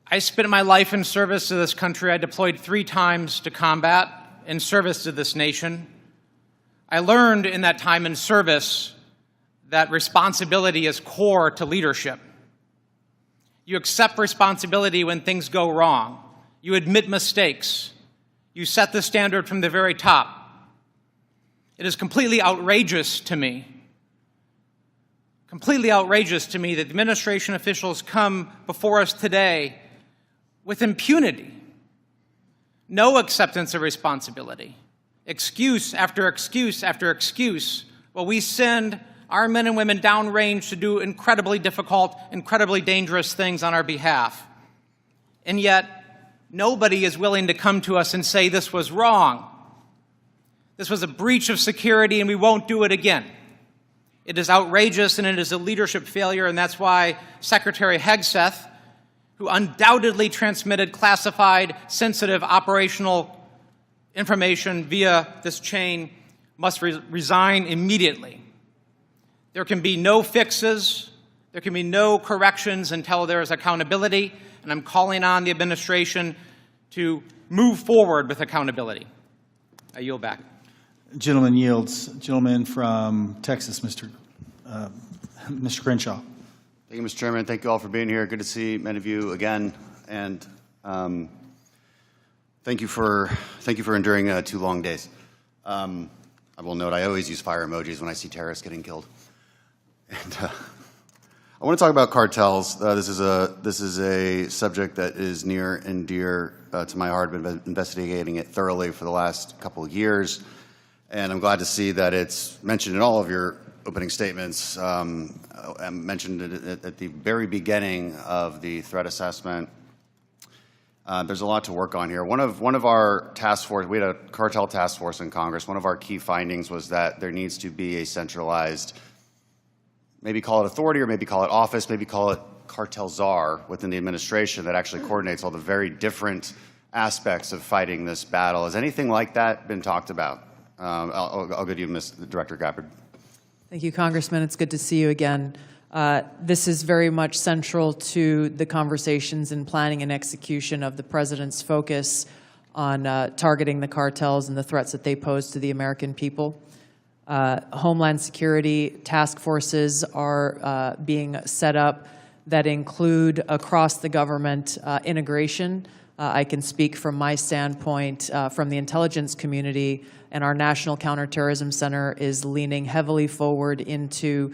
I spent my life in service to this country. I deployed 3 times to combat in service to this nation. I learned in that time in service that responsibility is core to leadership. You accept responsibility when things go wrong. You admit mistakes. You set the standard from the very top. It is completely outrageous to me that the administration officials come before us today with impunity, no acceptance of responsibility, excuse after excuse after excuse, while we send our men and women downrange to do incredibly difficult, incredibly dangerous things on our behalf. And yet, nobody is willing to come to us and say this was wrong. This was a breach of security and we won't do it again. It is outrageous and it is a leadership failure, and that's why Secretary Hegseth, who undoubtedly transmitted classified, sensitive operational information via this chain, must resign immediately. There can be no fixes, there can be no corrections until there is accountability, and I'm calling on the administration to move forward with accountability. I yield back. Gentleman yields. Gentleman from Texas, Mr. Crenshaw. Thank you, Mr. Chairman. Thank you all for being here. Good to see many of you again. And thank you for enduring 2 long days. I will note I always use fire emojis when I see terrorists getting killed. And I want to talk about cartels. This is a subject that is near and dear to my heart. I've been investigating it thoroughly for the last couple of years, and I'm glad to see that it's mentioned in all of your opening statements. I mentioned it at the very beginning of the threat assessment. There's a lot to work on here. One of our task force, we had a cartel task force in Congress. One of our key findings was that there needs to be a centralized, maybe call it authority or maybe call it office, maybe call it cartel czar within the administration that actually coordinates all the very different aspects of fighting this battle. Has anything like that been talked about? I'll go to you, Director Gabbard. Thank you, Congressman. It's good to see you again. This is very much central to the conversations and planning and execution of the President's focus on targeting the cartels and the threats that they pose to the American people. Homeland security task forces are being set up that include across the government integration. I can speak from my standpoint from the intelligence community, and our National Counterterrorism Center is leaning heavily forward into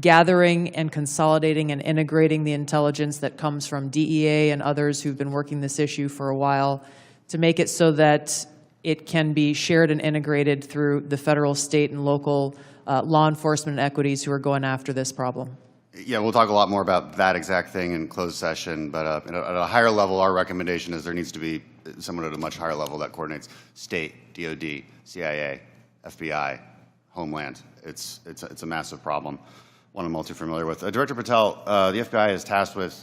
gathering and consolidating and integrating the intelligence that comes from DEA and others who've been working this issue for a while to make it so that it can be shared and integrated through the federal, state, and local law enforcement equities who are going after this problem. Yeah, we'll talk a lot more about that exact thing in closed session, but at a higher level, our recommendation is there needs to be someone at a much higher level that coordinates state, DOD, CIA, FBI, Homeland. It's a massive problem, one I'm all too familiar with. Director Patel, the FBI is tasked with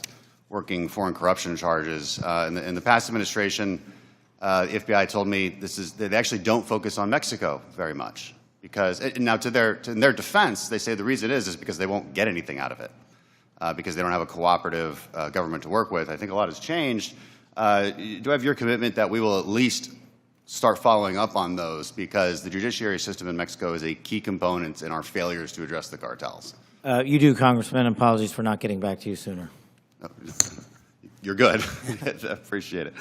working foreign corruption charges. In the past administration, the FBI told me they actually don't focus on Mexico very much. Because now, in their defense, they say the reason is because they won't get anything out of it, because they don't have a cooperative government to work with. I think a lot has changed. Do I have your commitment that we will at least start following up on those, because the judiciary system in Mexico is a key component in our failures to address the cartels? You do, Congressman. Apologies for not getting back to you sooner. You're good. I appreciate it.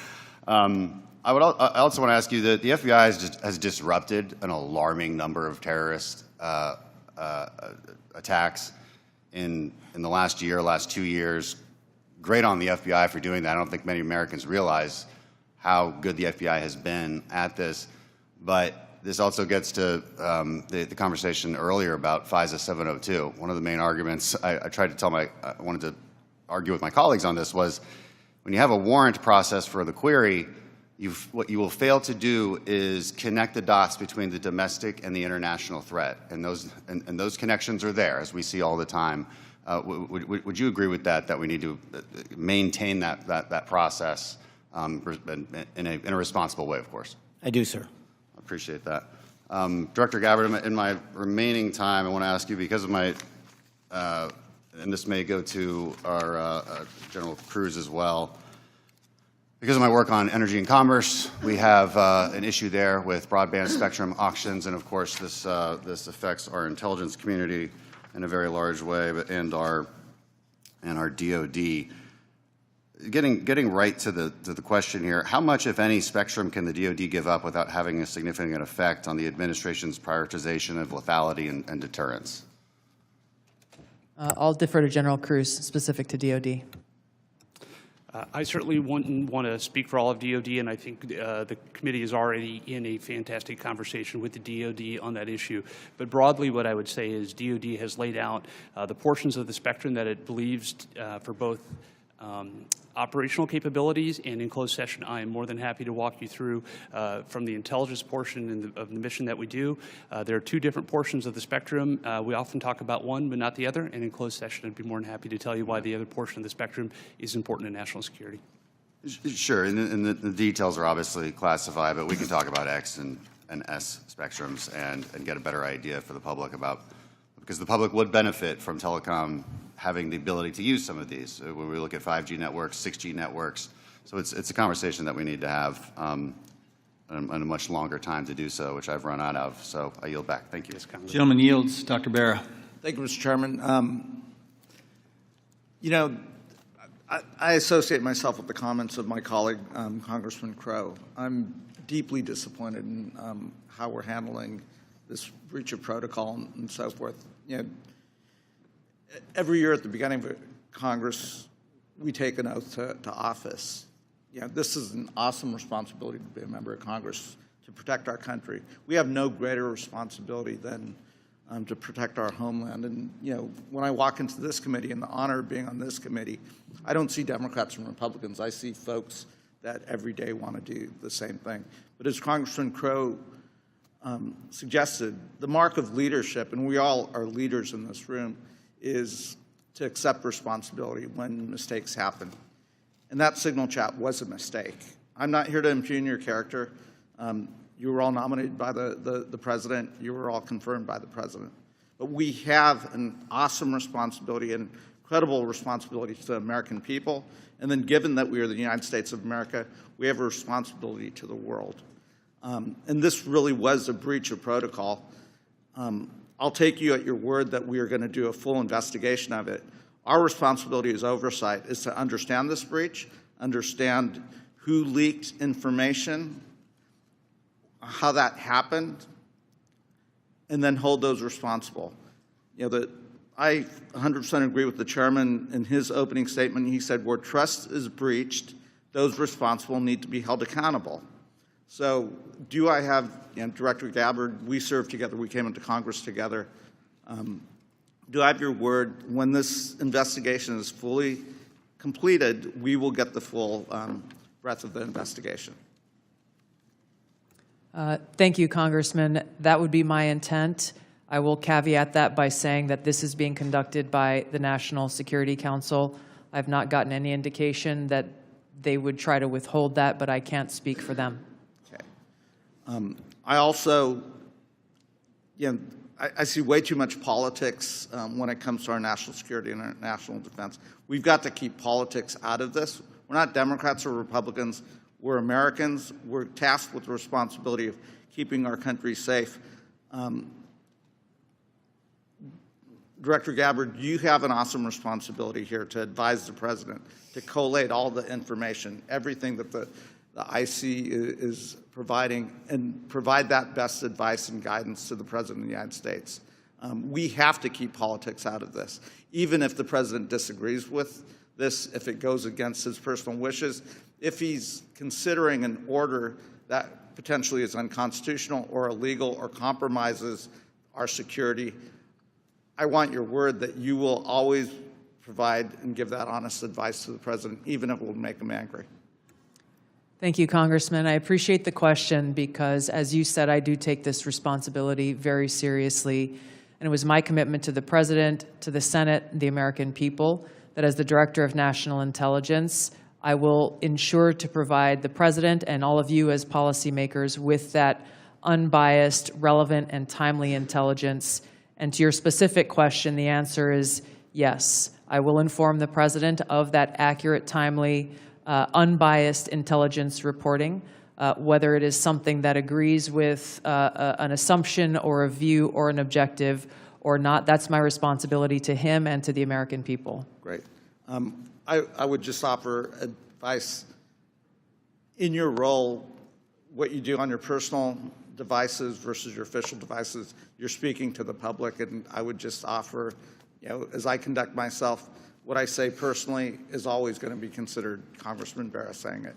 I also want to ask you that the FBI has disrupted an alarming number of terrorist attacks in the last year, last 2 years. Great on the FBI for doing that. I don't think many Americans realize how good the FBI has been at this. But this also gets to the conversation earlier about FISA 702. One of the main arguments I wanted to argue with my colleagues on this was when you have a warrant process for the query, what you will fail to do is connect the dots between the domestic and the international threat, and those connections are there, as we see all the time. Would you agree with that? That we need to maintain that process in a responsible way, of course. I do, sir. I appreciate that. Director Gabbard, in my remaining time, I want to ask you, because of my, and this may go to our General Cruz as well. Because of my work on energy and commerce, we have an issue there with broadband spectrum auctions, and of course this affects our intelligence community in a very large way, and our DoD. Getting right to the question here, how much, if any, spectrum can the DoD give up without having a significant effect on the administration's prioritization of lethality and deterrence? I'll defer to General Cruz, specific to DOD. I certainly wouldn't want to speak for all of DOD, and I think the committee is already in a fantastic conversation with the DOD on that issue. But broadly, what I would say is DOD has laid out the portions of the spectrum that it believes for both operational capabilities, and in closed session, I am more than happy to walk you through from the intelligence portion of the mission that we do. There are two different portions of the spectrum. We often talk about one, but not the other, and in closed session, I'd be more than happy to tell you why the other portion of the spectrum is important to national security. Sure, and the details are obviously classified, but we can talk about X and S spectrums and get a better idea for the public about, because the public would benefit from telecom having the ability to use some of these. When we look at 5G networks, 6G networks, so it's a conversation that we need to have and a much longer time to do so, which I've run out of. So I yield back. Thank you. Gentleman yields. Dr. Barra. Thank you, Mr. Chairman. You know, I associate myself with the comments of my colleague, Congressman Crow. I'm deeply disappointed in how we're handling this breach of protocol and so forth. You know, every year at the beginning of Congress, we take an oath to office. You know, this is an awesome responsibility to be a member of Congress, to protect our country. We have no greater responsibility than to protect our homeland. And, you know, when I walk into this committee and the honor of being on this committee, I don't see Democrats and Republicans. I see folks that every day want to do the same thing. But as Congressman Crow suggested, the mark of leadership, and we all are leaders in this room, is to accept responsibility when mistakes happen. And that signal chat was a mistake. I'm not here to impugn your character. You were all nominated by the president. You were all confirmed by the president. But we have an awesome responsibility and credible responsibility to the American people. And then given that we are the United States of America, we have a responsibility to the world. And this really was a breach of protocol. I'll take you at your word that we are going to do a full investigation of it. Our responsibility as oversight is to understand this breach, understand who leaked information, how that happened, and then hold those responsible. You know, I 100% agree with the chairman in his opening statement. He said, where trust is breached, those responsible need to be held accountable. So do I have, you know, Director Gabbard, we served together, we came into Congress together. Do I have your word, when this investigation is fully completed, we will get the full breadth of the investigation? Thank you, Congressman. That would be my intent. I will caveat that by saying that this is being conducted by the National Security Council. I've not gotten any indication that they would try to withhold that, but I can't speak for them. Okay. I also, you know, I see way too much politics when it comes to our national security and our national defense. We've got to keep politics out of this. We're not Democrats or Republicans. We're Americans. We're tasked with the responsibility of keeping our country safe. Director Gabbard, you have an awesome responsibility here to advise the president, to collate all the information, everything that the IC is providing, and provide that best advice and guidance to the President of the United States. We have to keep politics out of this. Even if the President disagrees with this, if it goes against his personal wishes, if he's considering an order that potentially is unconstitutional or illegal or compromises our security, I want your word that you will always provide and give that honest advice to the President, even if it will make him angry. Thank you, Congressman. I appreciate the question because, as you said, I do take this responsibility very seriously. And it was my commitment to the President, to the Senate, the American people, that as the Director of National Intelligence, I will ensure to provide the President and all of you as policymakers with that unbiased, relevant, and timely intelligence. And to your specific question, the answer is yes. I will inform the President of that accurate, timely, unbiased intelligence reporting, whether it is something that agrees with an assumption or a view or an objective or not. That's my responsibility to him and to the American people. Great. I would just offer advice. In your role, what you do on your personal devices versus your official devices, you're speaking to the public, and I would just offer, you know, as I conduct myself, what I say personally is always going to be considered Congressman Barra saying it.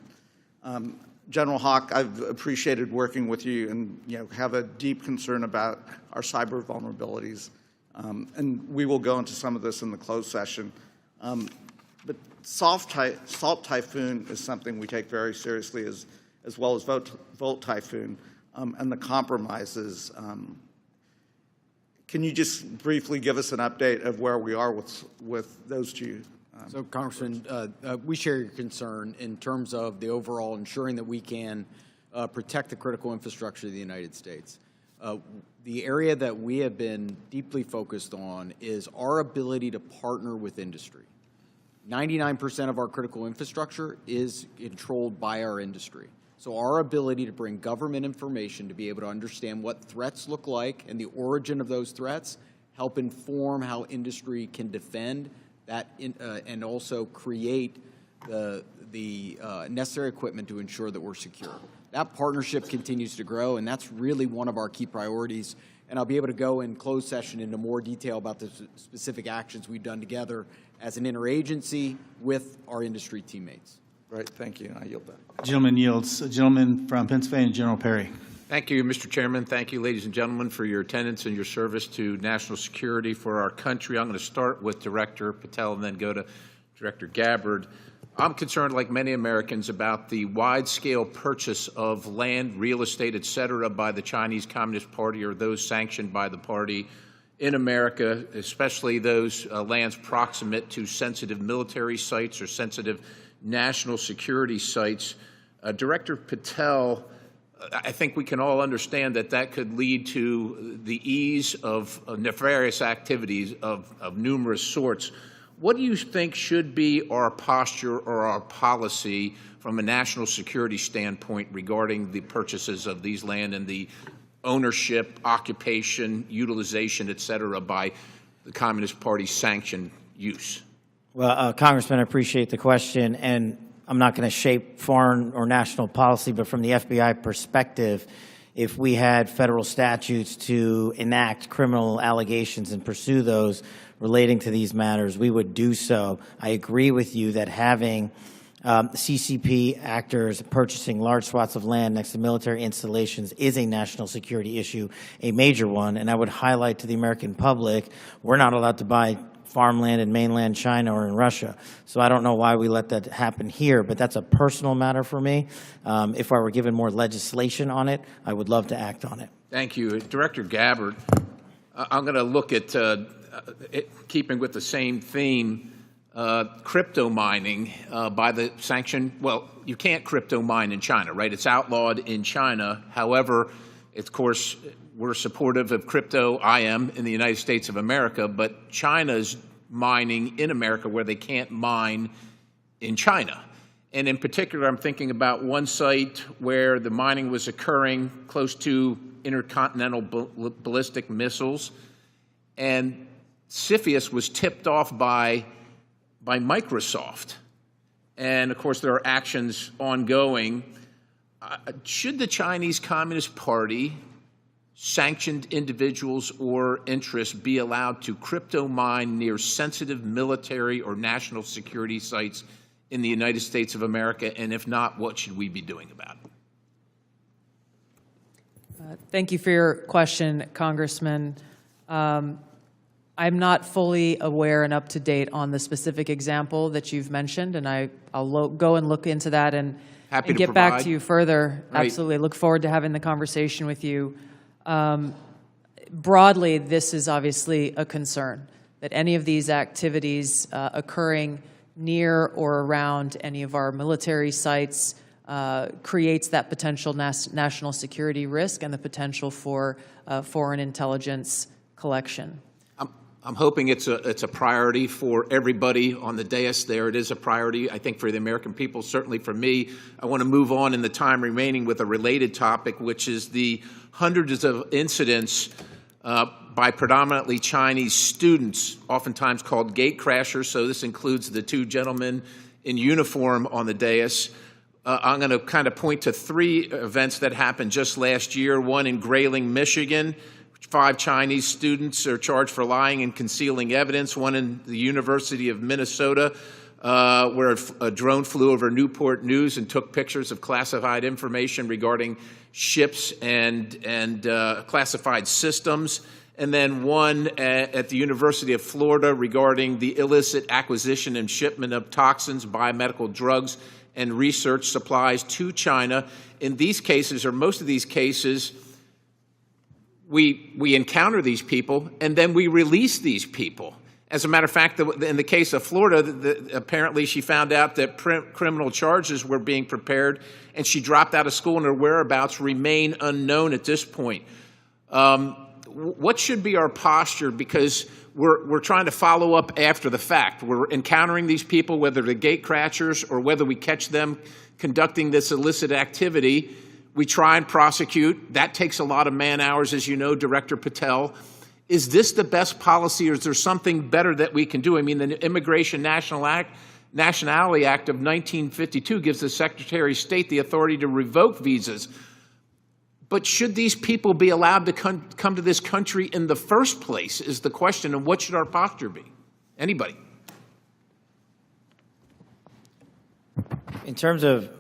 General Hawk, I've appreciated working with you and, you know, have a deep concern about our cyber vulnerabilities. And we will go into some of this in the closed session. But Salt Typhoon is something we take very seriously, as well as Volt Typhoon and the compromises. Can you just briefly give us an update of where we are with those two? So, Congressman, we share your concern in terms of the overall ensuring that we can protect the critical infrastructure of the United States. The area that we have been deeply focused on is our ability to partner with industry. 99% of our critical infrastructure is controlled by our industry. So our ability to bring government information to be able to understand what threats look like and the origin of those threats, help inform how industry can defend and also create the necessary equipment to ensure that we're secure. That partnership continues to grow, and that's really one of our key priorities. And I'll be able to go in closed session into more detail about the specific actions we've done together as an interagency with our industry teammates. Right, thank you. I yield back. Gentleman yields. A gentleman from Pennsylvania, General Perry. Thank you, Mr. Chairman. Thank you, ladies and gentlemen, for your attendance and your service to national security for our country. I'm going to start with Director Patel and then go to Director Gabbard. I'm concerned, like many Americans, about the wide-scale purchase of land, real estate, et cetera, by the Chinese Communist Party or those sanctioned by the party in America, especially those lands proximate to sensitive military sites or sensitive national security sites. Director Patel, I think we can all understand that that could lead to the ease of nefarious activities of numerous sorts. What do you think should be our posture or our policy from a national security standpoint regarding the purchases of these land and the ownership, occupation, utilization, et cetera, by the Communist Party sanctioned use? Well, Congressman, I appreciate the question, and I'm not going to shape foreign or national policy, but from the FBI perspective, if we had federal statutes to enact criminal allegations and pursue those relating to these matters, we would do so. I agree with you that having CCP actors purchasing large swaths of land next to military installations is a national security issue, a major one, and I would highlight to the American public, we're not allowed to buy farmland in mainland China or in Russia. So I don't know why we let that happen here, but that's a personal matter for me. If I were given more legislation on it, I would love to act on it. Thank you. Director Gabbard, I'm going to look at, keeping with the same theme, crypto mining by the sanction. Well, you can't crypto mine in China, right? It's outlawed in China. However, of course, we're supportive of crypto, I am, in the United States of America, but China's mining in America where they can't mine in China. And in particular, I'm thinking about one site where the mining was occurring close to intercontinental ballistic missiles, and CFIUS was tipped off by Microsoft. And of course, there are actions ongoing. Should the Chinese Communist Party, sanctioned individuals or interests, be allowed to crypto mine near sensitive military or national security sites in the United States of America? And if not, what should we be doing about it? Thank you for your question, Congressman. I'm not fully aware and up to date on the specific example that you've mentioned, and I'll go and look into that and get back to you further. Right. Absolutely. Look forward to having the conversation with you. Broadly, this is obviously a concern, that any of these activities occurring near or around any of our military sites creates that potential national security risk and the potential for foreign intelligence collection. I'm hoping it's a priority for everybody on the dais there. It is a priority, I think, for the American people, certainly for me. I want to move on in the time remaining with a related topic, which is the hundreds of incidents by predominantly Chinese students, oftentimes called gate crashers. So this includes the two gentlemen in uniform on the dais. I'm going to kind of point to three events that happened just last year. One in Grayling, Michigan. 5 Chinese students are charged for lying and concealing evidence. One in the University of Minnesota, where a drone flew over Newport News and took pictures of classified information regarding ships and classified systems. And then one at the University of Florida regarding the illicit acquisition and shipment of toxins, biomedical drugs, and research supplies to China. In these cases, or most of these cases, we encounter these people, and then we release these people. As a matter of fact, in the case of Florida, apparently she found out that criminal charges were being prepared, and she dropped out of school, and her whereabouts remain unknown at this point. What should be our posture? Because we're trying to follow up after the fact. We're encountering these people, whether they're gate crashers or whether we catch them conducting this illicit activity. We try and prosecute. That takes a lot of man hours, as you know, Director Patel. Is this the best policy, or is there something better that we can do? I mean, the Immigration Nationality Act of 1952 gives the Secretary of State the authority to revoke visas. But should these people be allowed to come to this country in the first place is the question, and what should our posture be? Anybody? In terms of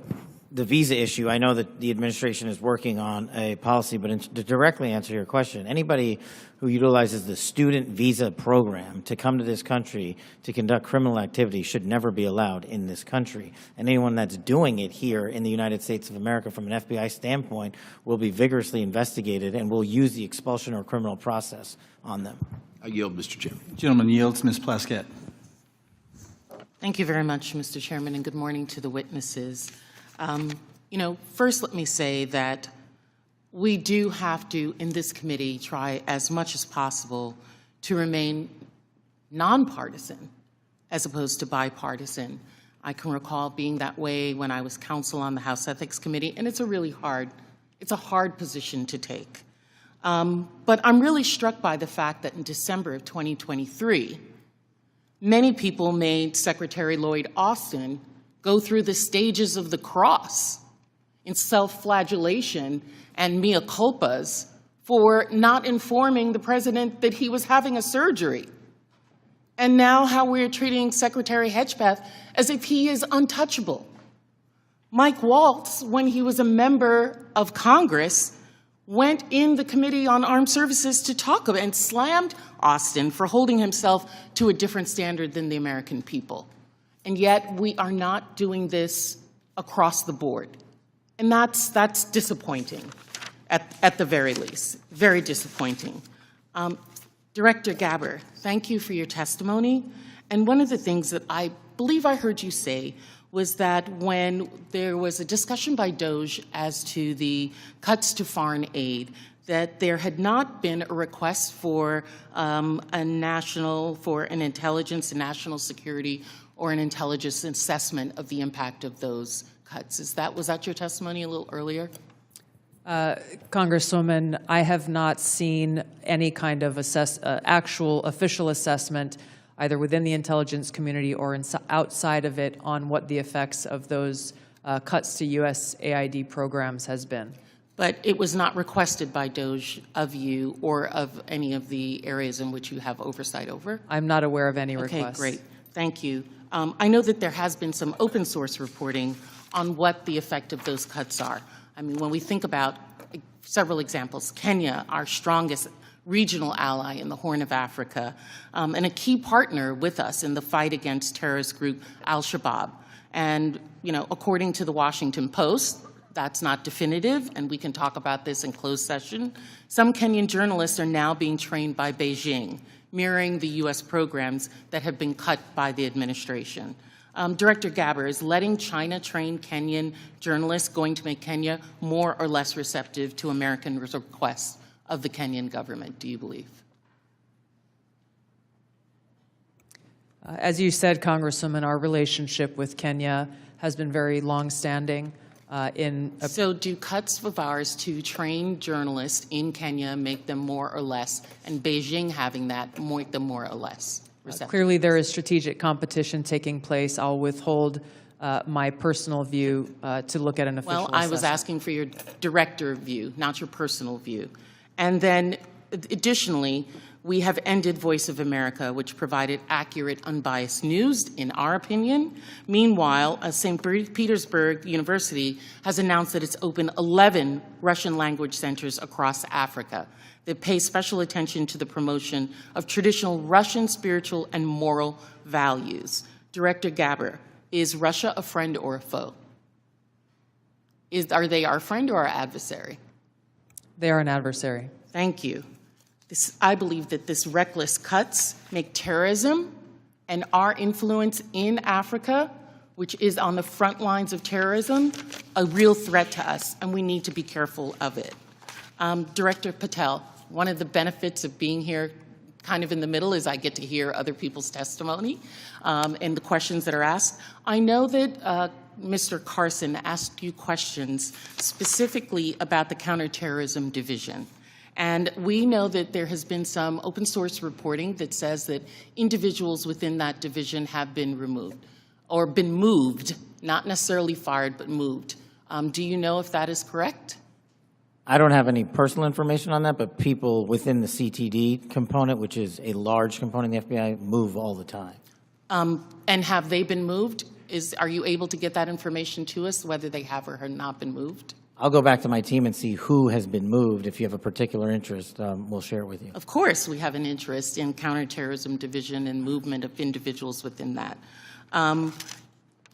the visa issue, I know that the administration is working on a policy, but to directly answer your question, anybody who utilizes the student visa program to come to this country to conduct criminal activity should never be allowed in this country. And anyone that's doing it here in the United States of America from an FBI standpoint will be vigorously investigated, and will use the expulsion or criminal process on them. I yield, Mr. Chairman. Gentleman yields. Ms. Plaskett. Thank you very much, Mr. Chairman, and good morning to the witnesses. First let me say that we do have to, in this committee, try as much as possible to remain nonpartisan as opposed to bipartisan. I can recall being that way when I was counsel on the House Ethics Committee, and it's a hard position to take. But I'm really struck by the fact that in December of 2023, many people made Secretary Lloyd Austin go through the stages of the cross in self-flagellation and mea culpas for not informing the president that he was having a surgery. And now how we're treating Secretary Hedgepeth as if he is untouchable. Mike Waltz, when he was a member of Congress, went in the Committee on Armed Services to talk about and slammed Austin for holding himself to a different standard than the American people. And yet we are not doing this across the board. And that's disappointing, at the very least, very disappointing. Director Gabbard, thank you for your testimony. And one of the things that I believe I heard you say was that when there was a discussion by DOJ as to the cuts to foreign aid, that there had not been a request for an intelligence and national security or an intelligence assessment of the impact of those cuts. Was that your testimony a little earlier? Congresswoman, I have not seen any kind of actual official assessment, either within the intelligence community or outside of it, on what the effects of those cuts to USAID programs has been. But it was not requested by DOJ of you or of any of the areas in which you have oversight over? I'm not aware of any requests. Okay, great. Thank you. I know that there has been some open source reporting on what the effect of those cuts are. I mean, when we think about several examples, Kenya, our strongest regional ally in the Horn of Africa, and a key partner with us in the fight against terrorist group Al-Shabaab. And, according to the Washington Post, that's not definitive, and we can talk about this in closed session. Some Kenyan journalists are now being trained by Beijing, mirroring the U.S. programs that have been cut by the administration. Director Gabbard, is letting China train Kenyan journalists going to make Kenya more or less receptive to American requests of the Kenyan government, do you believe? As you said, Congresswoman, our relationship with Kenya has been very long-standing. So do cuts of ours to train journalists in Kenya make them more or less, and Beijing having that make them more or less receptive? Clearly there is strategic competition taking place. I'll withhold my personal view to look at an official assessment. Well, I was asking for your director view, not your personal view. And then additionally, we have ended Voice of America, which provided accurate, unbiased news, in our opinion. Meanwhile, St. Petersburg University has announced that it's opened 11 Russian language centers across Africa that pay special attention to the promotion of traditional Russian spiritual and moral values. Director Gabbard, is Russia a friend or a foe? Are they our friend or our adversary? They are an adversary. Thank you. I believe that this reckless cuts make terrorism and our influence in Africa, which is on the front lines of terrorism, a real threat to us, and we need to be careful of it. Director Patel, one of the benefits of being here kind of in the middle is I get to hear other people's testimony and the questions that are asked. I know that Mr. Carson asked you questions specifically about the Counterterrorism Division. And we know that there has been some open source reporting that says that individuals within that division have been removed or been moved, not necessarily fired, but moved. Do you know if that is correct? I don't have any personal information on that, but people within the CTD component, which is a large component of the FBI, move all the time. And have they been moved? Are you able to get that information to us, whether they have or have not been moved? I'll go back to my team and see who has been moved. If you have a particular interest, we'll share it with you. Of course, we have an interest in counterterrorism division and movement of individuals within that.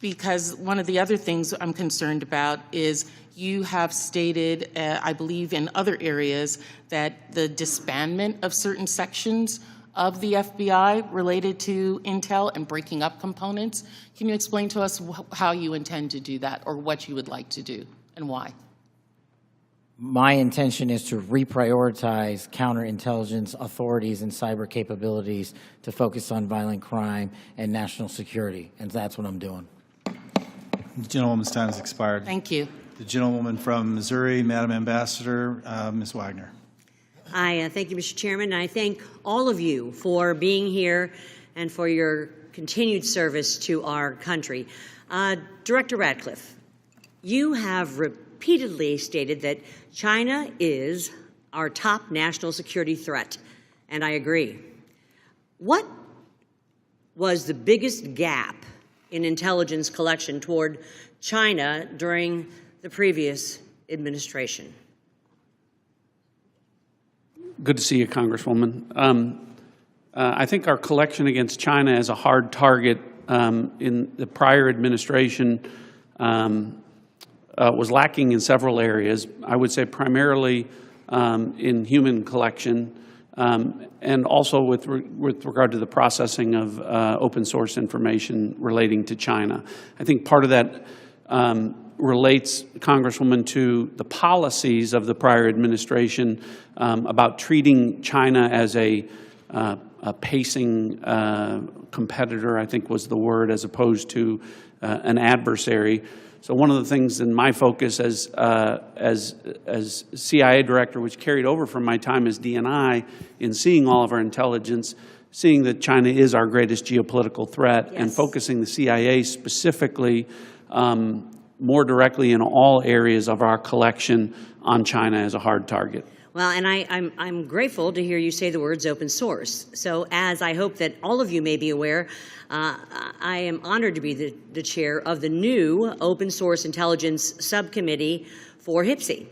Because one of the other things I'm concerned about is you have stated, I believe in other areas, that the disbandment of certain sections of the FBI related to intel and breaking up components. Can you explain to us how you intend to do that, or what you would like to do and why? My intention is to reprioritize counterintelligence authorities and cyber capabilities to focus on violent crime and national security, and that's what I'm doing. The gentlewoman's time has expired. Thank you. The gentlewoman from Missouri, Madam Ambassador, Ms. Wagner. I thank you, Mr. Chairman, and I thank all of you for being here and for your continued service to our country. Director Ratcliffe, you have repeatedly stated that China is our top national security threat, and I agree. What was the biggest gap in intelligence collection toward China during the previous administration? Good to see you, Congresswoman. I think our collection against China as a hard target in the prior administration was lacking in several areas. I would say primarily in human collection, and also with regard to the processing of open source information relating to China. I think part of that relates, Congresswoman, to the policies of the prior administration about treating China as a pacing competitor, I think was the word, as opposed to an adversary. So one of the things in my focus as CIA director, which carried over from my time as DNI, in seeing all of our intelligence, seeing that China is our greatest geopolitical threat, and focusing the CIA specifically more directly in all areas of our collection on China as a hard target. Well, and I'm grateful to hear you say the words open source. So as I hope that all of you may be aware, I am honored to be the chair of the new Open Source Intelligence Subcommittee for HPSI.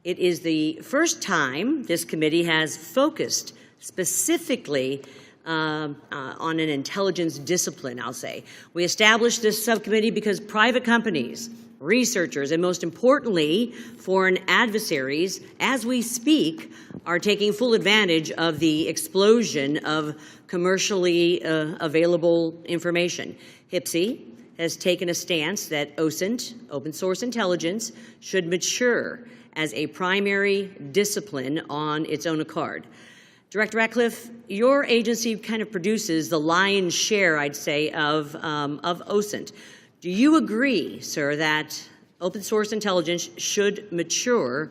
It is the first time this committee has focused specifically on an intelligence discipline, I'll say. We established this subcommittee because private companies, researchers, and most importantly, foreign adversaries, as we speak, are taking full advantage of the explosion of commercially available information. HPSI has taken a stance that OSINT, open source intelligence, should mature as a primary discipline on its own accord. Director Ratcliffe, your agency kind of produces the lion's share, I'd say, of OSINT. Do you agree, sir, that open source intelligence should mature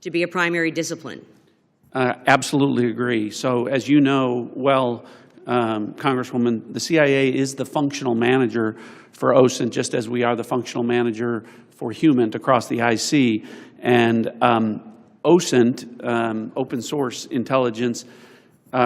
to be a primary discipline? Absolutely agree. So as you know well, Congresswoman, the CIA is the functional manager for OSINT, just as we are the functional manager for HUMINT across the IC. And OSINT, open source intelligence,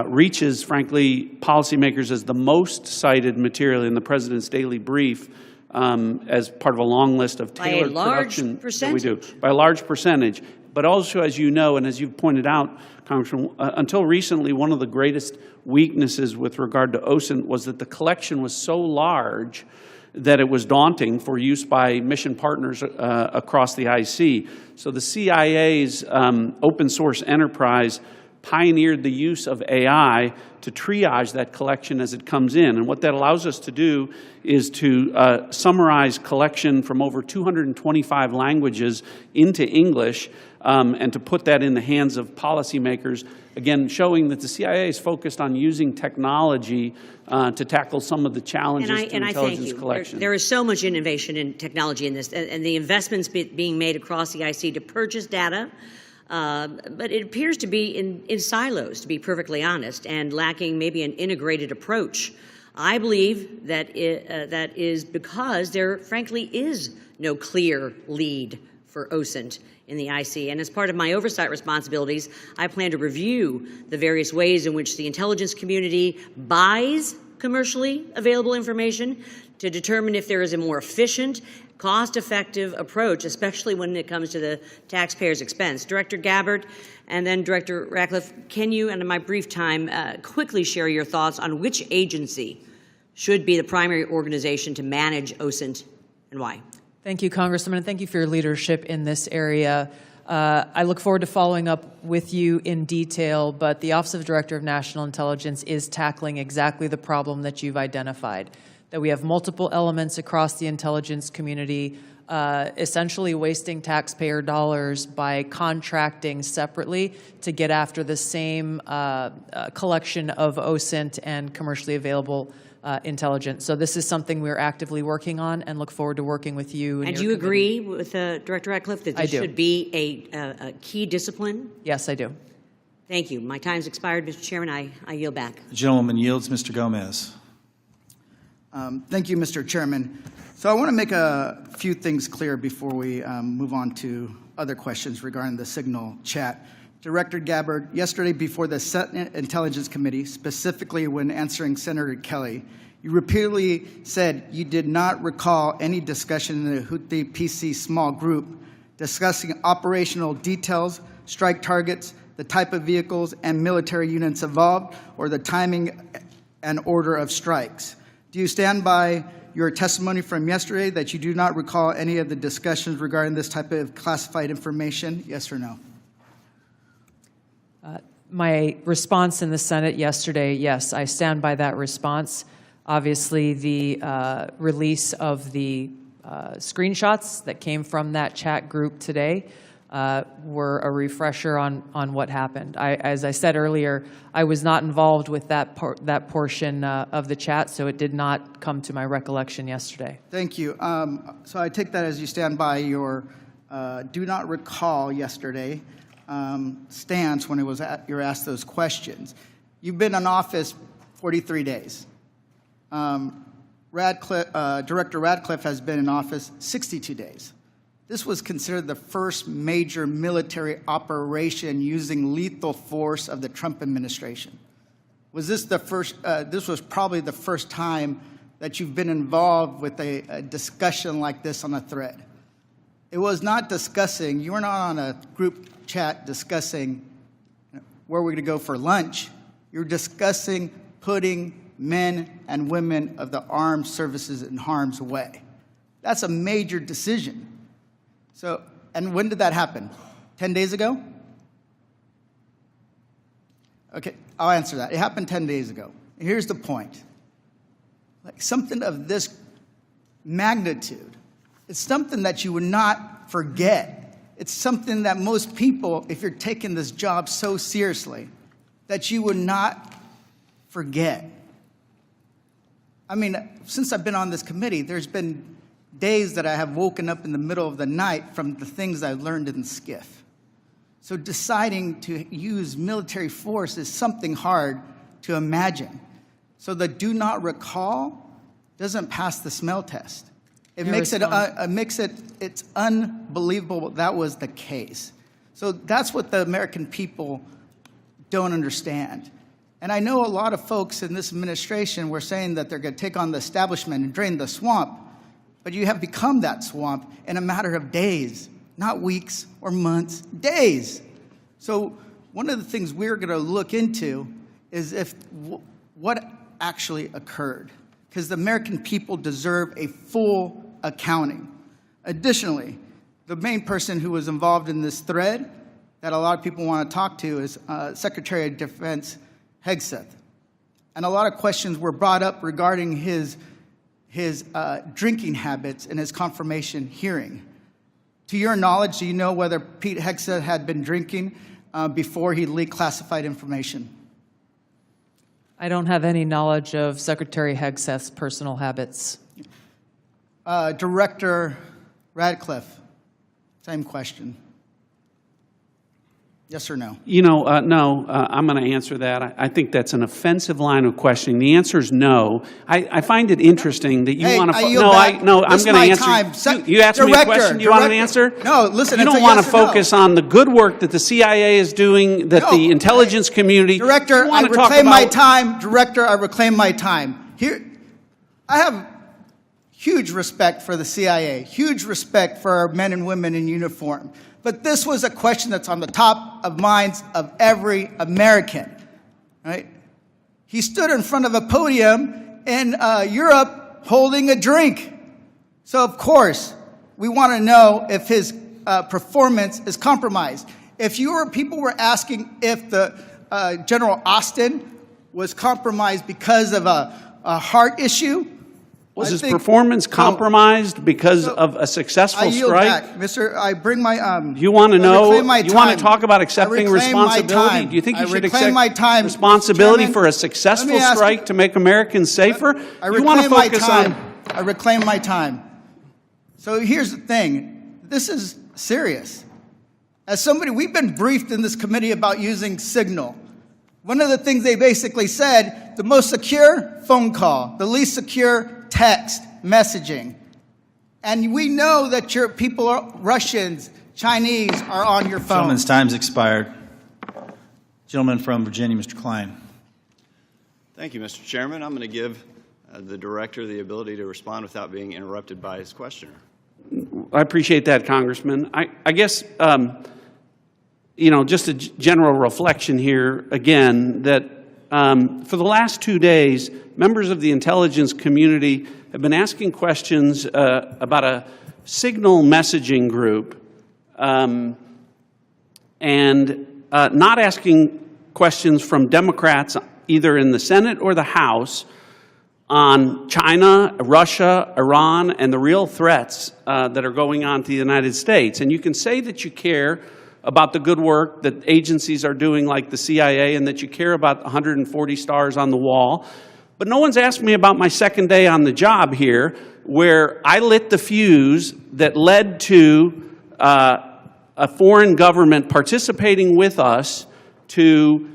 reaches, frankly, policymakers as the most cited material in the President's daily brief as part of a long list of tailored production that we do. By a large percentage. But also, as you know, and as you've pointed out, Congressman, until recently, one of the greatest weaknesses with regard to OSINT was that the collection was so large that it was daunting for use by mission partners across the IC. So the CIA's open source enterprise pioneered the use of AI to triage that collection as it comes in. And what that allows us to do is to summarize collection from over 225 languages into English and to put that in the hands of policymakers, again, showing that the CIA is focused on using technology to tackle some of the challenges to intelligence collection. There is so much innovation in technology in this, and the investments being made across the IC to purchase data, but it appears to be in silos, to be perfectly honest, and lacking maybe an integrated approach. I believe that that is because there, frankly, is no clear lead for OSINT in the IC. And as part of my oversight responsibilities, I plan to review the various ways in which the intelligence community buys commercially available information to determine if there is a more efficient, cost-effective approach, especially when it comes to the taxpayer's expense. Director Gabbard and then Director Ratcliffe, can you, and in my brief time, quickly share your thoughts on which agency should be the primary organization to manage OSINT and why? Thank you, Congresswoman, and thank you for your leadership in this area. I look forward to following up with you in detail, but the Office of Director of National Intelligence is tackling exactly the problem that you've identified, that we have multiple elements across the intelligence community, essentially wasting taxpayer dollars by contracting separately to get after the same collection of OSINT and commercially available intelligence. So this is something we're actively working on and look forward to working with you. And do you agree with Director Ratcliffe that this should be a key discipline? Yes, I do. Thank you. My time's expired, Mr. Chairman. I yield back. The gentleman yields. Mr. Gomez. Thank you, Mr. Chairman. So I want to make a few things clear before we move on to other questions regarding the Signal chat. Director Gabbard, yesterday before the Senate Intelligence Committee, specifically when answering Senator Kelly, you repeatedly said you did not recall any discussion in the Houthi PC small group discussing operational details, strike targets, the type of vehicles and military units involved, or the timing and order of strikes. Do you stand by your testimony from yesterday that you do not recall any of the discussions regarding this type of classified information? Yes or no? My response in the Senate yesterday, yes, I stand by that response. Obviously, the release of the screenshots that came from that chat group today were a refresher on what happened. As I said earlier, I was not involved with that portion of the chat, so it did not come to my recollection yesterday. Thank you. So I take that as you stand by your do not recall yesterday stance when you're asked those questions. You've been in office 43 days. Director Ratcliffe has been in office 62 days. This was considered the first major military operation using lethal force of the Trump administration. Was this the first? This was probably the first time that you've been involved with a discussion like this on a thread. It was not discussing. You were not on a group chat discussing where we're going to go for lunch. You're discussing putting men and women of the armed services in harm's way. That's a major decision. So, and when did that happen? 10 days ago? Okay, I'll answer that. It happened 10 days ago. Here's the point. Like something of this magnitude, it's something that you would not forget. It's something that most people, if you're taking this job so seriously, that you would not forget. I mean, since I've been on this committee, there's been days that I have woken up in the middle of the night from the things I've learned in SCIF. So deciding to use military force is something hard to imagine. So the do not recall doesn't pass the smell test. It makes it's unbelievable that was the case. So that's what the American people don't understand. And I know a lot of folks in this administration were saying that they're going to take on the establishment and drain the swamp, but you have become that swamp in a matter of days, not weeks or months, days. So one of the things we're going to look into is what actually occurred, because the American people deserve a full accounting. Additionally, the main person who was involved in this thread that a lot of people want to talk to is Secretary of Defense Hegseth. And a lot of questions were brought up regarding his drinking habits in his confirmation hearing. To your knowledge, do you know whether Pete Hegseth had been drinking before he leaked classified information? I don't have any knowledge of Secretary Hegseth's personal habits. Director Ratcliffe, same question. Yes or no? You know, no, I'm going to answer that. I think that's an offensive line of questioning. The answer is no. I find it interesting that you Hey, want to. I yield No, back. I'm This going to my answer. time. You asked me a Director, question. Do you want an Director. answer? No, listen, You it's don't a want yes to or no. focus on the good work that the CIA is doing, that the intelligence community. Director, You I want to talk reclaim my about- time. Director, I reclaim my time. Here, I have huge respect for the CIA, huge respect for our men and women in uniform. But this was a question that's on the top of minds of every American, right? He stood in front of a podium in Europe holding a drink. So, of course, we want to know if his performance is compromised. If people were asking if the General Austin was compromised because of a heart issue, Was his performance compromised because of a successful I yield strike? back, Mister. I bring my. You want to I know? reclaim my You want to time. talk about I accepting reclaim my responsibility? time. Do you think you I should reclaim accept my time, Mr. responsibility Chairman. for a Let successful me ask- strike to make Americans safer? I You want to reclaim my focus time. on. I reclaim my time. So here's the thing. This is serious. As somebody, we've been briefed in this committee about using Signal. One of the things they basically said, the most secure phone call, the least secure text messaging. And we know that your people are Russians, Chinese are on your phone. Gentleman's time's expired. Gentleman from Virginia, Mr. Klein. Thank you, Mr. Chairman. I'm going to give the director the ability to respond without being interrupted by his questioner. I appreciate that, Congressman. I guess, you know, just a general reflection here again that for the last 2 days, members of the intelligence community have been asking questions about a Signal messaging group and not asking questions from Democrats either in the Senate or the House on China, Russia, Iran, and the real threats that are going on to the United States. And you can say that you care about the good work that agencies are doing like the CIA and that you care about 140 stars on the wall, but no one's asked me about my second day on the job here, where I lit the fuse that led to a foreign government participating with us to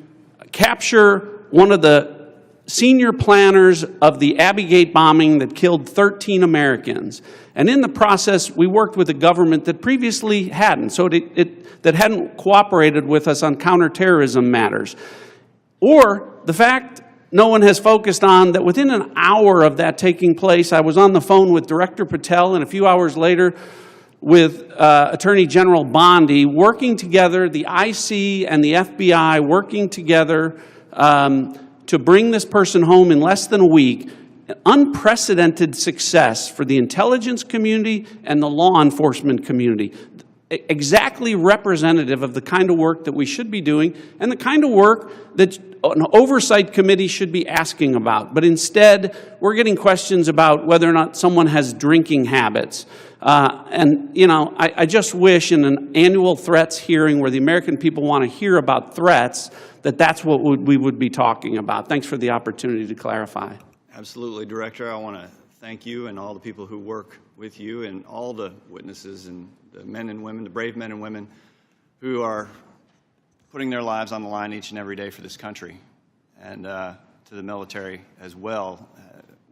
capture one of the senior planners of the Abbey Gate bombing that killed 13 Americans. And in the process, we worked with a government that previously hadn't, that hadn't cooperated with us on counterterrorism matters. Or the fact no one has focused on that within an hour of that taking place, I was on the phone with Director Patel, and a few hours later with Attorney General Bondi, working together, the IC and the FBI working together to bring this person home in less than a week. Unprecedented success for the intelligence community and the law enforcement community. Exactly representative of the kind of work that we should be doing and the kind of work that an oversight committee should be asking about. But instead, we're getting questions about whether or not someone has drinking habits. And, you know, I just wish in an annual threats hearing where the American people want to hear about threats, that's what we would be talking about. Thanks for the opportunity to clarify. Absolutely, Director. I want to thank you and all the people who work with you and all the witnesses and the men and women, the brave men and women who are putting their lives on the line each and every day for this country. And to the military as well,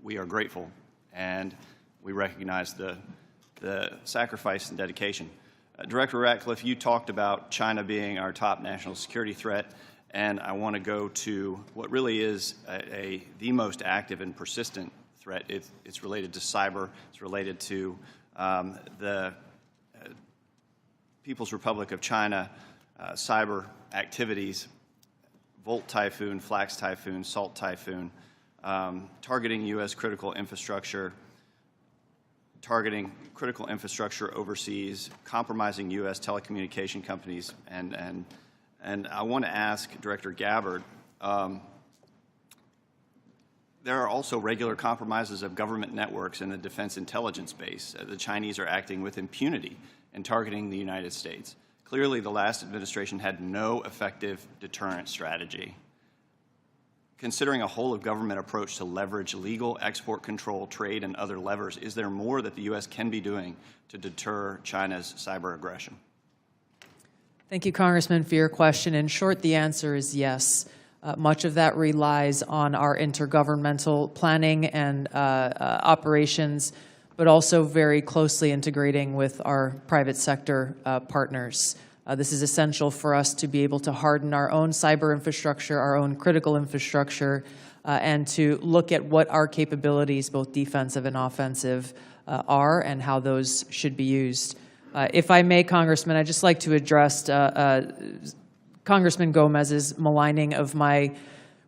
we are grateful and we recognize the sacrifice and dedication. Director Ratcliffe, you talked about China being our top national security threat, and I want to go to what really is the most active and persistent threat. It's related to cyber. It's related to the People's Republic of China cyber activities, Volt Typhoon, Flax Typhoon, Salt Typhoon, targeting U.S. critical infrastructure, targeting critical infrastructure overseas, compromising U.S. telecommunication companies, and I want to ask Director Gabbard, there are also regular compromises of government networks in the defense intelligence space. The Chinese are acting with impunity and targeting the United States. Clearly, the last administration had no effective deterrent strategy. Considering a whole-of-government approach to leverage legal export control, trade, and other levers, is there more that the U.S. can be doing to deter China's cyber aggression? Thank you, Congressman, for your question. In short, the answer is yes. Much of that relies on our intergovernmental planning and operations, but also very closely integrating with our private sector partners. This is essential for us to be able to harden our own cyber infrastructure, our own critical infrastructure, and to look at what our capabilities, both defensive and offensive, are and how those should be used. If I may, Congressman, I'd just like to address Congressman Gomez's maligning of my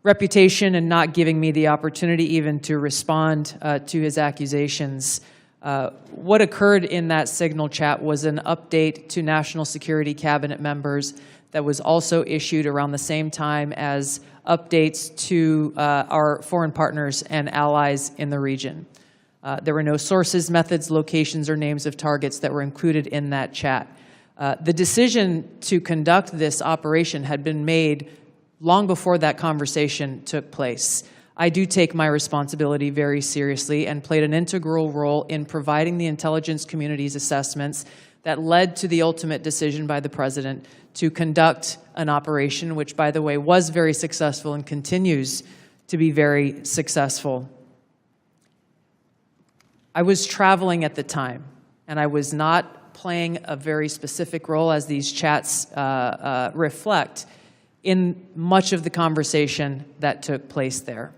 reputation and not giving me the opportunity even to respond to his accusations. What occurred in that Signal chat was an update to National Security Cabinet members that was also issued around the same time as updates to our foreign partners and allies in the region. There were no sources, methods, locations, or names of targets that were included in that chat. The decision to conduct this operation had been made long before that conversation took place. I do take my responsibility very seriously and played an integral role in providing the intelligence community's assessments that led to the ultimate decision by the President to conduct an operation, which, by the way, was very successful and continues to be very successful. I was traveling at the time, and I was not playing a very specific role, as these chats reflect, in much of the conversation that took place there.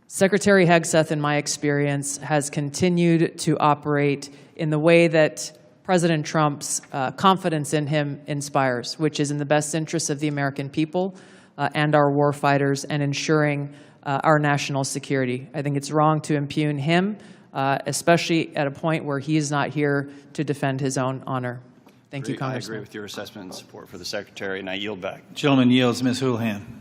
Secretary Hegseth, in my experience, has continued to operate in the way that President Trump's confidence in him inspires, which is in the best interests of the American people and our warfighters and ensuring our national security. I think it's wrong to impugn him, especially at a point where he is not here to defend his own honor. Thank you, Congressman. I agree with your assessment and support for the Secretary, and I yield back. Gentleman yields. Ms. Houlihan.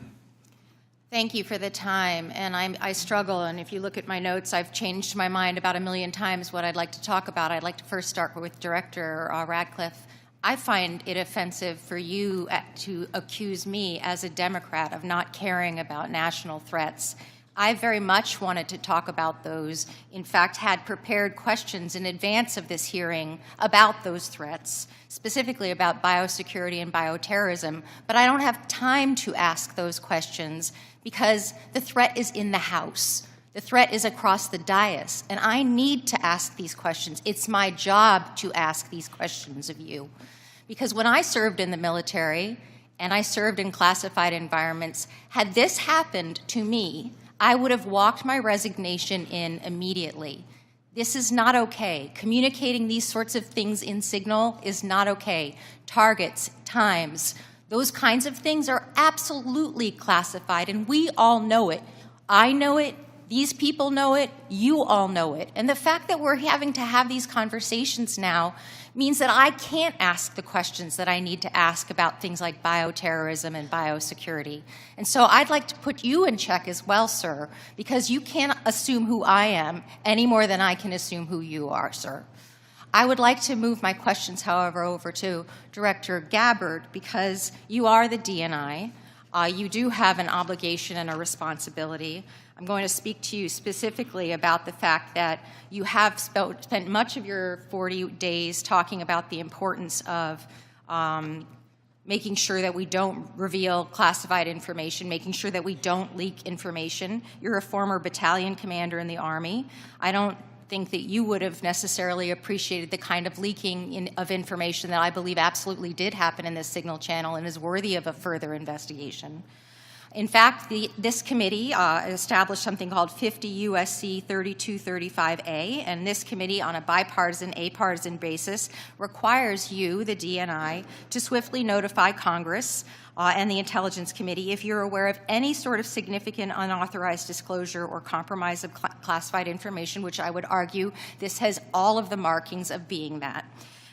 Thank you for the time, and I struggle, and if you look at my notes, I've changed my mind about 1 million times what I'd like to talk about. I'd like to first start with Director Ratcliffe. I find it offensive for you to accuse me as a Democrat of not caring about national threats. I very much wanted to talk about those, in fact, had prepared questions in advance of this hearing about those threats, specifically about biosecurity and bioterrorism, but I don't have time to ask those questions because the threat is in the House. The threat is across the dais, and I need to ask these questions. It's my job to ask these questions of you. Because when I served in the military and I served in classified environments, had this happened to me, I would have walked my resignation in immediately. This is not okay. Communicating these sorts of things in Signal is not okay. Targets, times, those kinds of things are absolutely classified, and we all know it. I know it. These people know it. You all know it. And the fact that we're having to have these conversations now means that I can't ask the questions that I need to ask about things like bioterrorism and biosecurity. And so I'd like to put you in check as well, sir, because you can't assume who I am any more than I can assume who you are, sir. I would like to move my questions, however, over to Director Gabbard, because you are the DNI. You do have an obligation and a responsibility. I'm going to speak to you specifically about the fact that you have spent much of your 40 days talking about the importance of making sure that we don't reveal classified information, making sure that we don't leak information. You're a former battalion commander in the Army. I don't think that you would have necessarily appreciated the kind of leaking of information that I believe absolutely did happen in this Signal channel and is worthy of a further investigation. In fact, this committee established something called 50 U.S.C. 3235A, and this committee, on a bipartisan, apartisan basis, requires you, the DNI, to swiftly notify Congress and the Intelligence Committee if you're aware of any sort of significant unauthorized disclosure or compromise of classified information, which I would argue this has all of the markings of being that.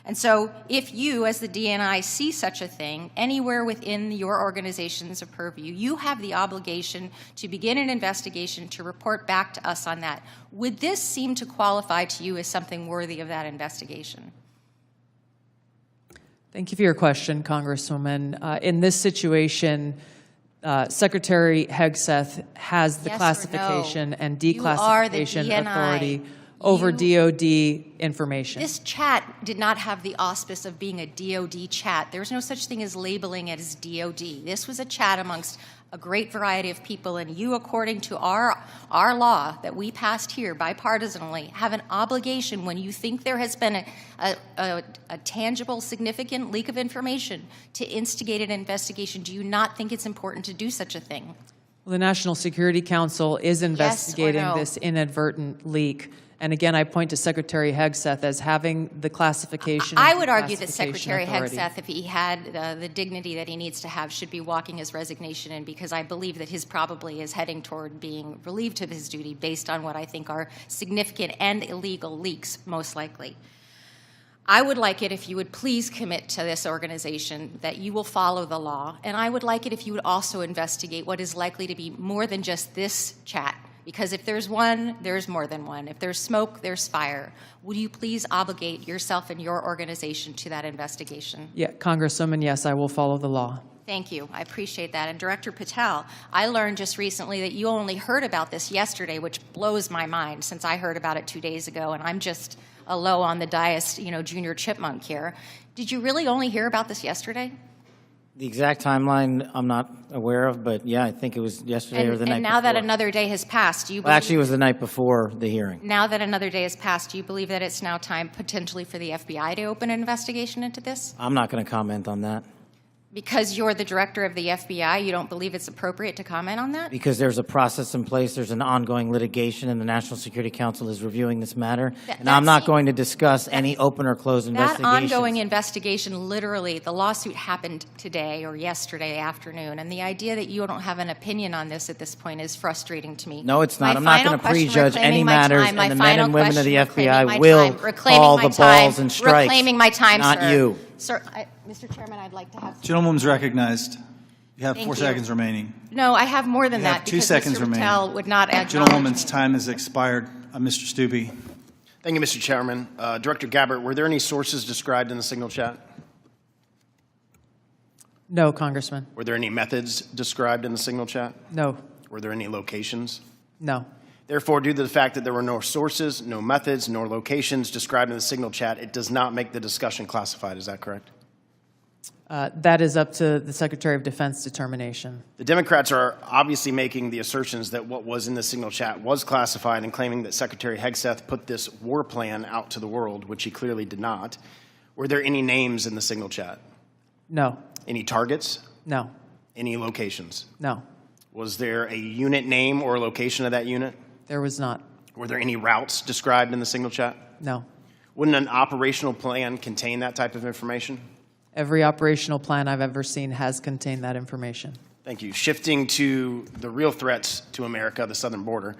And so if you, as the DNI, see such a thing anywhere within your organization's purview, you have the obligation to begin an investigation to report back to us on that. Would this seem to qualify to you as something worthy of that investigation? Thank you for your question, Congresswoman. In this situation, Secretary Hegseth has the classification and declassification authority over DOD information. This chat did not have the auspice of being a DOD chat. There's no such thing as labeling it as DOD. This was a chat amongst a great variety of people, and you, according to our law that we passed here bipartisanly, have an obligation when you think there has been a tangible, significant leak of information to instigate an investigation. Do you not think it's important to do such a thing? Well, the National Security Council is investigating no? this inadvertent leak. And again, I point to Secretary Hegseth as having the classification. I and would argue that classification Secretary authority. Hegseth, if he had the dignity that he needs to have, should be walking his resignation in, because I believe that his probably is heading toward being relieved of his duty based on what I think are significant and illegal leaks, most likely. I would like it if you would please commit to this organization that you will follow the law, and I would like it if you would also investigate what is likely to be more than just this chat. Because if there's one, there's more than one. If there's smoke, there's fire. Would you please obligate yourself and your organization to that investigation? Yeah, Congresswoman, yes, I will follow the law. Thank you. I appreciate that. And Director Patel, I learned just recently that you only heard about this yesterday, which blows my mind since I heard about it 2 days ago, and I'm just a low on the dais, junior chipmunk here. Did you really only hear about this yesterday? The exact timeline I'm not aware of, but yeah, I think it was yesterday or the night before. And now that another day has passed, do you believe... Well, actually, it was the night before the hearing. Now that another day has passed, do you believe that it's now time potentially for the FBI to open an investigation into this? I'm not going to comment on that. Because you're the director of the FBI, you don't believe it's appropriate to comment on that? Because there's a process in place, there's an ongoing litigation, and the National Security Council is reviewing this matter. And I'm not going to discuss any open or closed That investigations. ongoing investigation, literally, the lawsuit happened today or yesterday afternoon, and the idea that you don't have an opinion on this at this point is frustrating to me. No, it's not. My I'm not final going to question, prejudge any reclaiming my matters, time, my and the men final and women of the question, reclaiming my FBI will time, reclaiming call my the time, balls and strikes. reclaiming my time, not sir. you. Sir, Mr. Chairman, I'd like to have... Gentlewoman's recognized. You have Thank 4 you. seconds remaining. No, I have more than You that. have 2 because seconds Mr. remaining. Patel would not acknowledge Gentlewoman's time has expired. Mr. Stubbe. Thank you, Mr. Chairman. Director Gabbard, were there any sources described in the signal chat? No, Congressman. Were there any methods described in the signal chat? No. Were there any locations? No. Therefore, due to the fact that there were no sources, no methods, nor locations described in the signal chat, it does not make the discussion classified. Is that correct? That is up to the Secretary of Defense determination. The Democrats are obviously making the assertions that what was in the signal chat was classified and claiming that Secretary Hegseth put this war plan out to the world, which he clearly did not. Were there any names in the signal chat? No. Any targets? No. Any locations? No. Was there a unit name or location of that unit? There was not. Were there any routes described in the signal chat? No. Wouldn't an operational plan contain that type of information? Every operational plan I've ever seen has contained that information. Thank you. Shifting to the real threats to America, the southern border.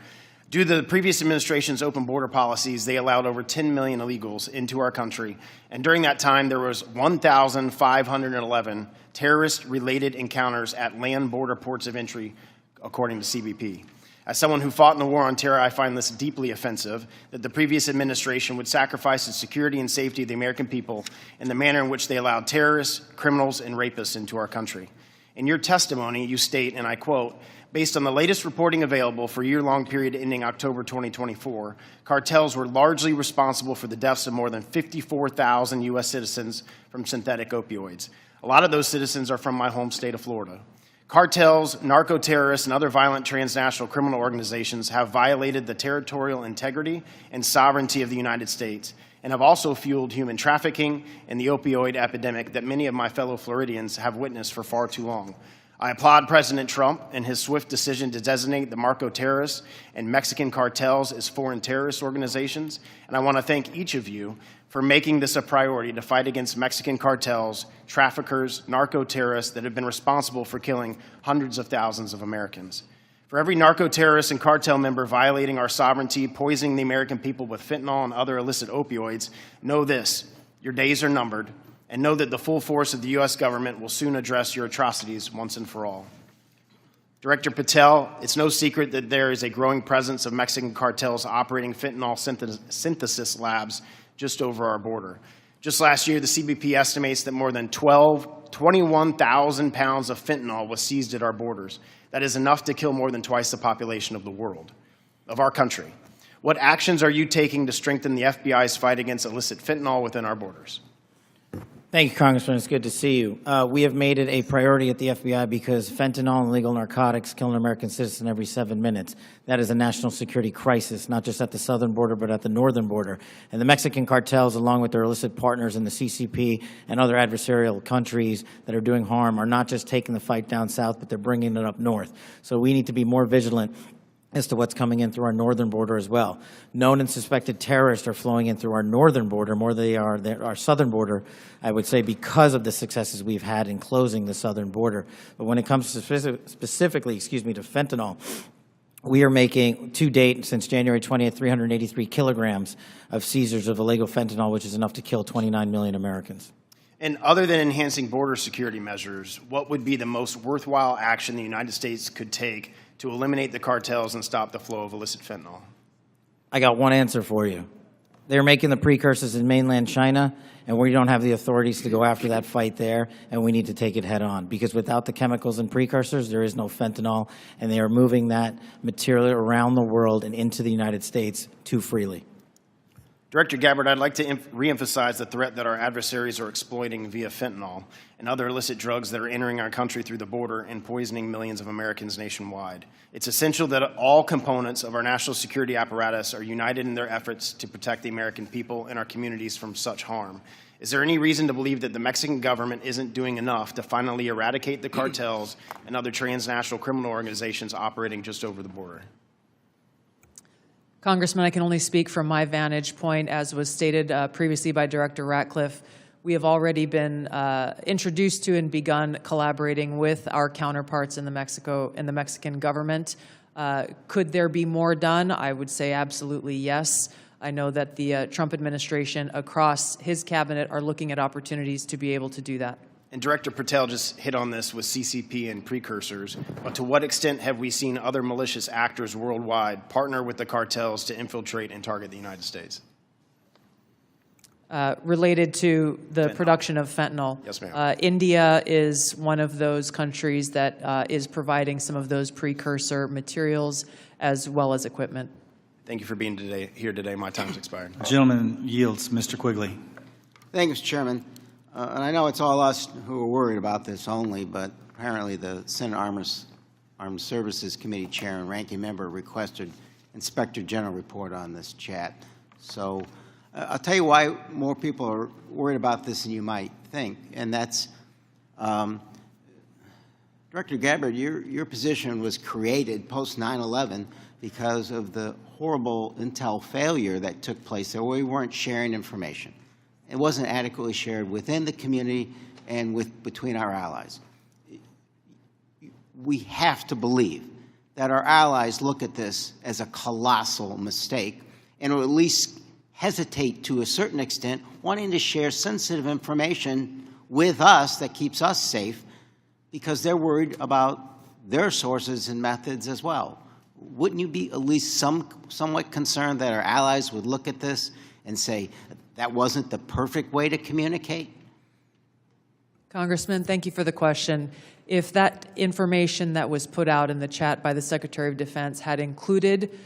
Due to the previous administration's open border policies, they allowed over 10 million illegals into our country. And during that time, there was 1,511 terrorist-related encounters at land border ports of entry, according to CBP. As someone who fought in the war on terror, I find this deeply offensive, that the previous administration would sacrifice the security and safety of the American people in the manner in which they allowed terrorists, criminals, and rapists into our country. In your testimony, you state, and I quote, based on the latest reporting available for a year-long period ending October 2024, cartels were largely responsible for the deaths of more than 54,000 U.S. citizens from synthetic opioids. A lot of those citizens are from my home state of Florida. Cartels, narco-terrorists, and other violent transnational criminal organizations have violated the territorial integrity and sovereignty of the United States and have also fueled human trafficking and the opioid epidemic that many of my fellow Floridians have witnessed for far too long. I applaud President Trump and his swift decision to designate the narco-terrorists and Mexican cartels as foreign terrorist organizations, and I want to thank each of you for making this a priority to fight against Mexican cartels, traffickers, narco-terrorists that have been responsible for killing hundreds of thousands of Americans. For every narco-terrorist and cartel member violating our sovereignty, poisoning the American people with fentanyl and other illicit opioids, know this, your days are numbered, and know that the full force of the U.S. government will soon address your atrocities once and for all. Director Patel, it's no secret that there is a growing presence of Mexican cartels operating fentanyl synthesis labs just over our border. Just last year, the CBP estimates that more than 21,000 pounds of fentanyl was seized at our borders. That is enough to kill more than twice the population of the world, of our country. What actions are you taking to strengthen the FBI's fight against illicit fentanyl within our borders? Thank you, Congressman. It's good to see you. We have made it a priority at the FBI because fentanyl and illegal narcotics kill an American citizen every 7 minutes. That is a national security crisis, not just at the southern border, but at the northern border. And the Mexican cartels, along with their illicit partners in the CCP and other adversarial countries that are doing harm, are not just taking the fight down south, but they're bringing it up north. So we need to be more vigilant as to what's coming in through our northern border as well. Known and suspected terrorists are flowing in through our northern border more than they are our southern border, I would say, because of the successes we've had in closing the southern border. But when it comes to specifically to fentanyl, we are making, to date, since January 20th, 383 kilograms of seizures of illegal fentanyl, which is enough to kill 29 million Americans. And other than enhancing border security measures, what would be the most worthwhile action the United States could take to eliminate the cartels and stop the flow of illicit fentanyl? I got one answer for you. They're making the precursors in mainland China, and we don't have the authorities to go after that fight there, and we need to take it head on. Because without the chemicals and precursors, there is no fentanyl, and they are moving that material around the world and into the United States too freely. Director Gabbard, I'd like to reemphasize the threat that our adversaries are exploiting via fentanyl and other illicit drugs that are entering our country through the border and poisoning millions of Americans nationwide. It's essential that all components of our national security apparatus are united in their efforts to protect the American people and our communities from such harm. Is there any reason to believe that the Mexican government isn't doing enough to finally eradicate the cartels and other transnational criminal organizations operating just over the border? Congressman, I can only speak from my vantage point. As was stated previously by Director Ratcliffe, we have already been introduced to and begun collaborating with our counterparts in the Mexican government. Could there be more done? I would say absolutely yes. I know that the Trump administration across his cabinet are looking at opportunities to be able to do that. And Director Patel just hit on this with CCP and precursors, but to what extent have we seen other malicious actors worldwide partner with the cartels to infiltrate and target the United States? Related to the production of fentanyl. Yes, ma'am. India is one of those countries that is providing some of those precursor materials as well as equipment. Thank you for being here today. My time's expired. Gentleman yields. Mr. Quigley. Thank you, Mr. Chairman. And I know it's all us who are worried about this only, but apparently the Senate Armed Services Committee Chair and Ranking Member requested Inspector General report on this chat. So I'll tell you why more people are worried about this than you might think, and that's Director Gabbard, your position was created post 9/11 because of the horrible intel failure that took place there, where we weren't sharing information. It wasn't adequately shared within the community and between our allies. We have to believe that our allies look at this as a colossal mistake and will at least hesitate to a certain extent, wanting to share sensitive information with us that keeps us safe because they're worried about their sources and methods as well. Wouldn't you be at least somewhat concerned that our allies would look at this and say, that wasn't the perfect way to communicate? Congressman, thank you for the question. If that information that was put out in the chat by the Secretary of Defense had included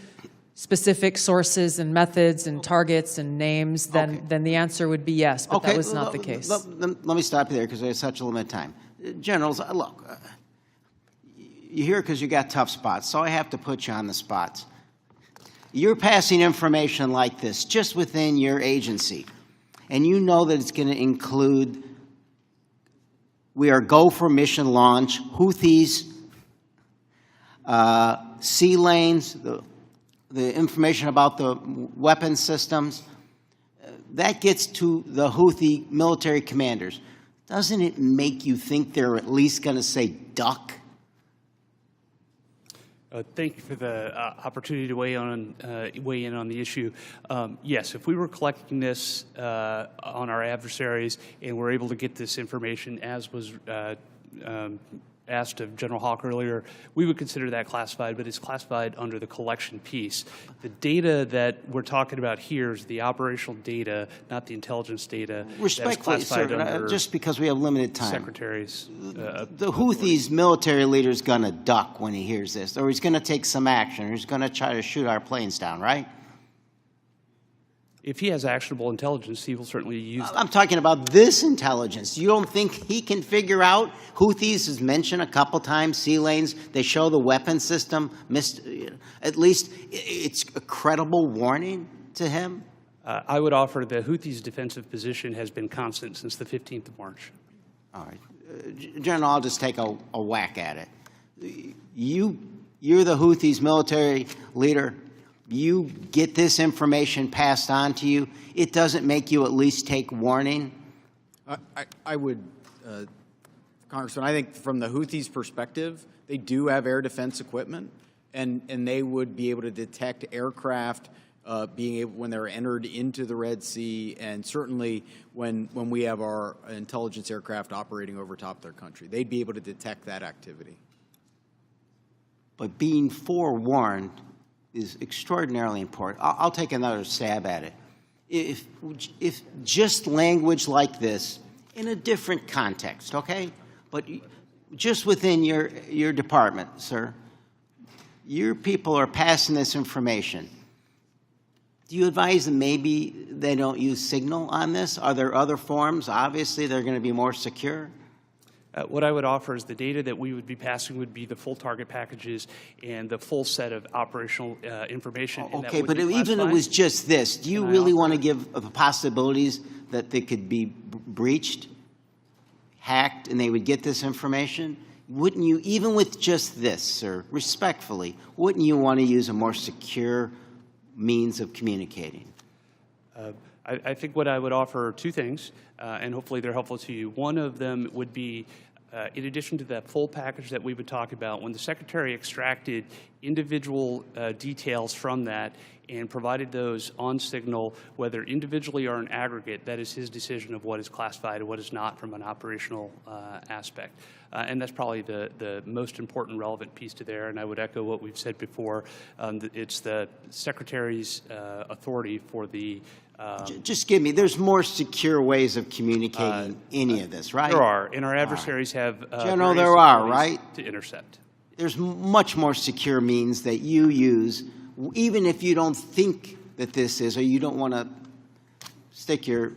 specific sources and methods and targets and names, then the answer would be yes, but that was not the case. Let me stop you there because there's such a limited time. Generals, look, you're here because you got tough spots, so I have to put you on the spots. You're passing information like this just within your agency, and you know that it's going to include, we are go for mission launch, Houthis, sea lanes, the information about the weapon systems. That gets to the Houthi military commanders. Doesn't it make you think they're at least going to say duck? Thank you for the opportunity to weigh in on the issue. Yes, if we were collecting this on our adversaries and we're able to get this information, as was asked of General Hawk earlier, we would consider that classified, but it's classified under the collection piece. The data that we're talking about here is the operational data, not the intelligence data. Respectfully, sir, just because we have limited time. Secretaries. The Houthis military leader is going to duck when he hears this, or he's going to take some action, or he's going to try to shoot our planes down, right? If he has actionable intelligence, he will certainly use that. I'm talking about this intelligence. You don't think he can figure out? Houthis is mentioned a couple times, sea lanes. They show the weapon system. At least it's a credible warning to him. I would offer the Houthis' defensive position has been constant since the 15th of March. All right. General, I'll just take a whack at it. You're the Houthis' military leader. You get this information passed on to you. It doesn't make you at least take warning? I would, Congressman, I think from the Houthis' perspective, they do have air defense equipment, and they would be able to detect aircraft when they're entered into the Red Sea, and certainly when we have our intelligence aircraft operating over top of their country. They'd be able to detect that activity. But being forewarned is extraordinarily important. I'll take another stab at it. If just language like this in a different context, okay? But just within your department, sir, your people are passing this information. Do you advise them maybe they don't use Signal on this? Are there other forms? Obviously, they're going to be more secure. What I would offer is the data that we would be passing would be the full target packages and the full set of operational information. Okay, but even if it was just this, do you really want to give the possibilities that they could be breached, hacked, and they would get this information? Wouldn't you, even with just this, sir, respectfully, wouldn't you want to use a more secure means of communicating? I think what I would offer are two things, and hopefully they're helpful to you. One of them would be, in addition to that full package that we would talk about, when the Secretary extracted individual details from that and provided those on Signal, whether individually or in aggregate, that is his decision of what is classified and what is not from an operational aspect. And that's probably the most important relevant piece to there. And I would echo what we've said before. It's the Secretary's authority for the just give me, there's more secure ways of communicating any of this, right? There are, and our adversaries have General, there are, right? To intercept. There's much more secure means that you use, even if you don't think that this is, or you don't want to stick your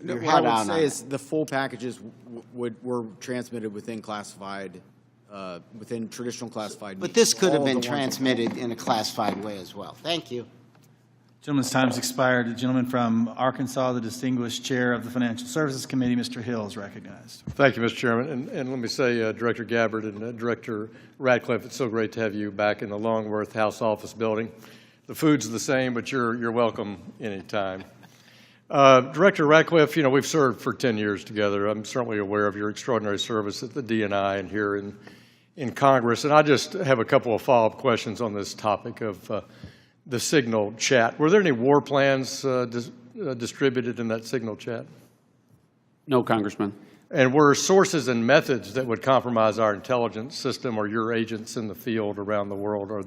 head out on it. What I would say is the full packages were transmitted within classified, within traditional classified. But this could have been transmitted in a classified way as well. Thank you. Gentleman's time's expired. The gentleman from Arkansas, the distinguished chair of the Financial Services Committee, Mr. Hill, is recognized. Thank you, Mr. Chairman. And let me say, Director Gabbard and Director Ratcliffe, it's so great to have you back in the Longworth House Office building. The food's the same, but you're welcome anytime. Director Ratcliffe, you know, we've served for 10 years together. I'm certainly aware of your extraordinary service at the DNI and here in Congress. And I just have a couple of follow-up questions on this topic of the Signal chat. Were there any war plans distributed in that Signal chat? No, Congressman. And were sources and methods that would compromise our intelligence system or your agents in the field around the world, were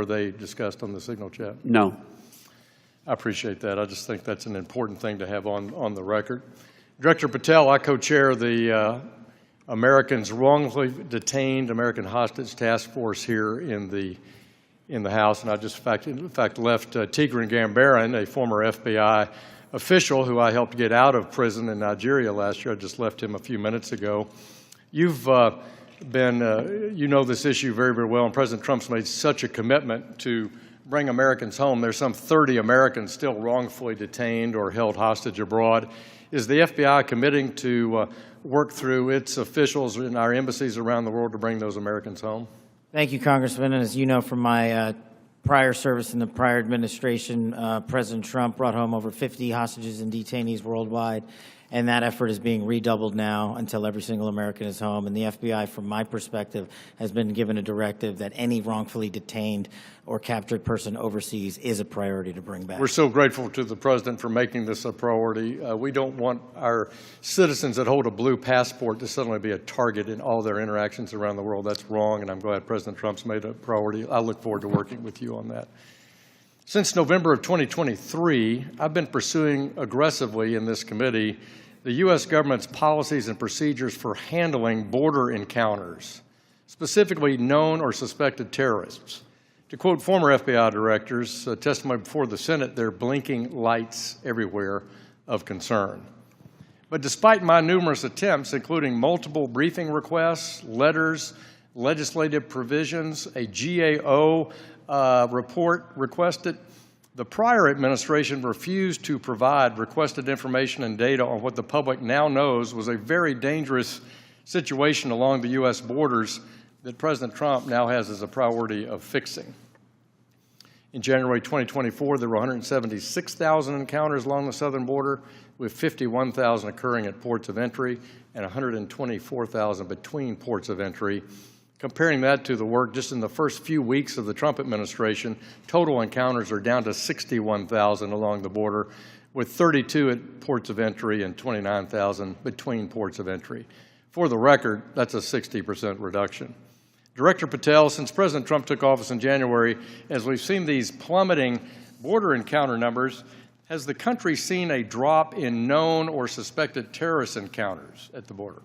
they discussed on the Signal chat? No. I appreciate that. I just think that's an important thing to have on the record. Director Patel, I co-chair the Americans Wrongfully Detained American Hostage Task Force here in the House, and I just, in fact, left Tigran Gambaryan, a former FBI official who I helped get out of prison in Nigeria last year. I just left him a few minutes ago. You've been, you know this issue very, very well, and President Trump's made such a commitment to bring Americans home. There's some 30 Americans still wrongfully detained or held hostage abroad. Is the FBI committing to work through its officials in our embassies around the world to bring those Americans home? Thank you, Congressman. And as you know from my prior service in the prior administration, President Trump brought home over 50 hostages and detainees worldwide, and that effort is being redoubled now until every single American is home. And the FBI, from my perspective, has been given a directive that any wrongfully detained or captured person overseas is a priority to bring back. We're so grateful to the President for making this a priority. We don't want our citizens that hold a blue passport to suddenly be a target in all their interactions around the world. That's wrong, and I'm glad President Trump's made it a priority. I look forward to working with you on that. Since November of 2023, I've been pursuing aggressively in this committee the U.S. government's policies and procedures for handling border encounters, specifically known or suspected terrorists. To quote former FBI directors, testimony before the Senate, there are blinking lights everywhere of concern. But despite my numerous attempts, including multiple briefing requests, letters, legislative provisions, a GAO report requested, the prior administration refused to provide requested information and data on what the public now knows was a very dangerous situation along the U.S. borders that President Trump now has as a priority of fixing. In January 2024, there were 176,000 encounters along the southern border, with 51,000 occurring at ports of entry and 124,000 between ports of entry. Comparing that to the work just in the first few weeks of the Trump administration, total encounters are down to 61,000 along the border, with 32 at ports of entry and 29,000 between ports of entry. For the record, that's a 60% reduction. Director Patel, since President Trump took office in January, as we've seen these plummeting border encounter numbers, has the country seen a drop in known or suspected terrorist encounters at the border?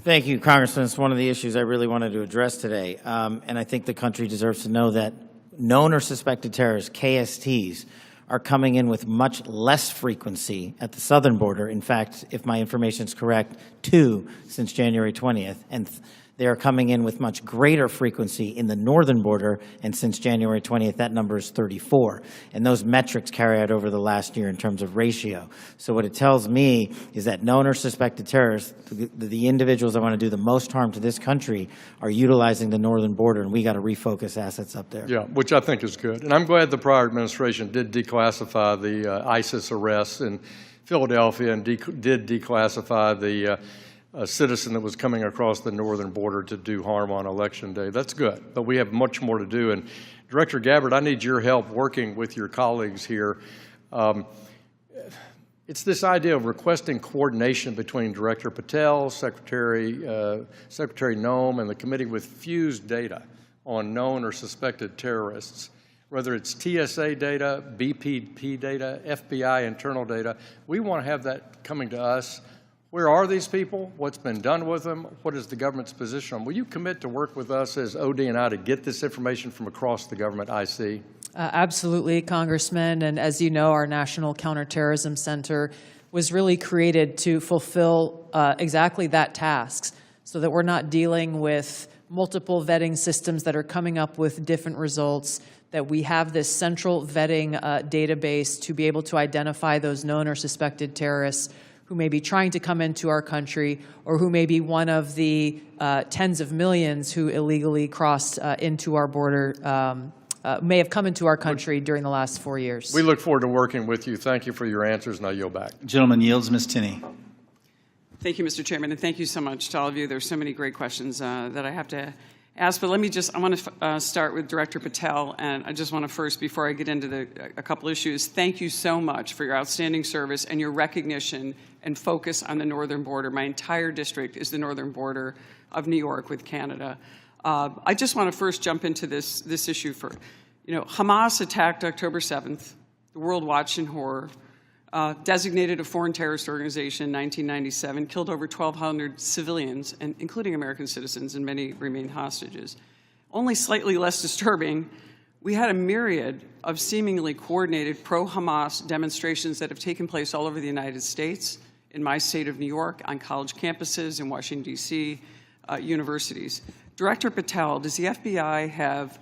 Thank you, Congressman. It's one of the issues I really wanted to address today. And I think the country deserves to know that known or suspected terrorists, KSTs, are coming in with much less frequency at the southern border. In fact, if my information is correct, 2 since January 20th. And they are coming in with much greater frequency in the northern border, and since January 20th, that number is 34. And those metrics carry out over the last year in terms of ratio. So what it tells me is that known or suspected terrorists, the individuals that want to do the most harm to this country, are utilizing the northern border, and we got to refocus assets up there. Yeah, which I think is good. And I'm glad the prior administration did declassify the ISIS arrests in Philadelphia and did declassify the a citizen that was coming across the northern border to do harm on Election Day. That's good, but we have much more to do. And Director Gabbard, I need your help working with your colleagues here. It's this idea of requesting coordination between Director Patel, Secretary Noem, and the committee with fused data on known or suspected terrorists. Whether it's TSA data, BPP data, FBI internal data, we want to have that coming to us. Where are these people? What's been done with them? What is the government's position on them? Will you commit to work with us as OD&I to get this information from across the government, IC? Absolutely, Congressman. And as you know, our National Counterterrorism Center was really created to fulfill exactly that task, so that we're not dealing with multiple vetting systems that are coming up with different results, that we have this central vetting database to be able to identify those known or suspected terrorists who may be trying to come into our country, or who may be one of the tens of millions who illegally crossed into our border, may have come into our country during the last 4 years. We look forward to working with you. Thank you for your answers, and I yield back. Gentleman yields. Ms. Tinney. Thank you, Mr. Chairman, and thank you so much to all of you. There's so many great questions that I have to ask, but I want to start with Director Patel, and I just want to first, before I get into a couple issues, thank you so much for your outstanding service and your recognition and focus on the northern border. My entire district is the northern border of New York with Canada. I just want to first jump into this issue for, Hamas attacked October 7th. The world watched in horror. Designated a foreign terrorist organization in 1997, killed over 1,200 civilians, and including American citizens, and many remain hostages. Only slightly less disturbing, we had a myriad of seemingly coordinated pro-Hamas demonstrations that have taken place all over the United States, in my state of New York, on college campuses, in Washington, D.C., universities. Director Patel, does the FBI have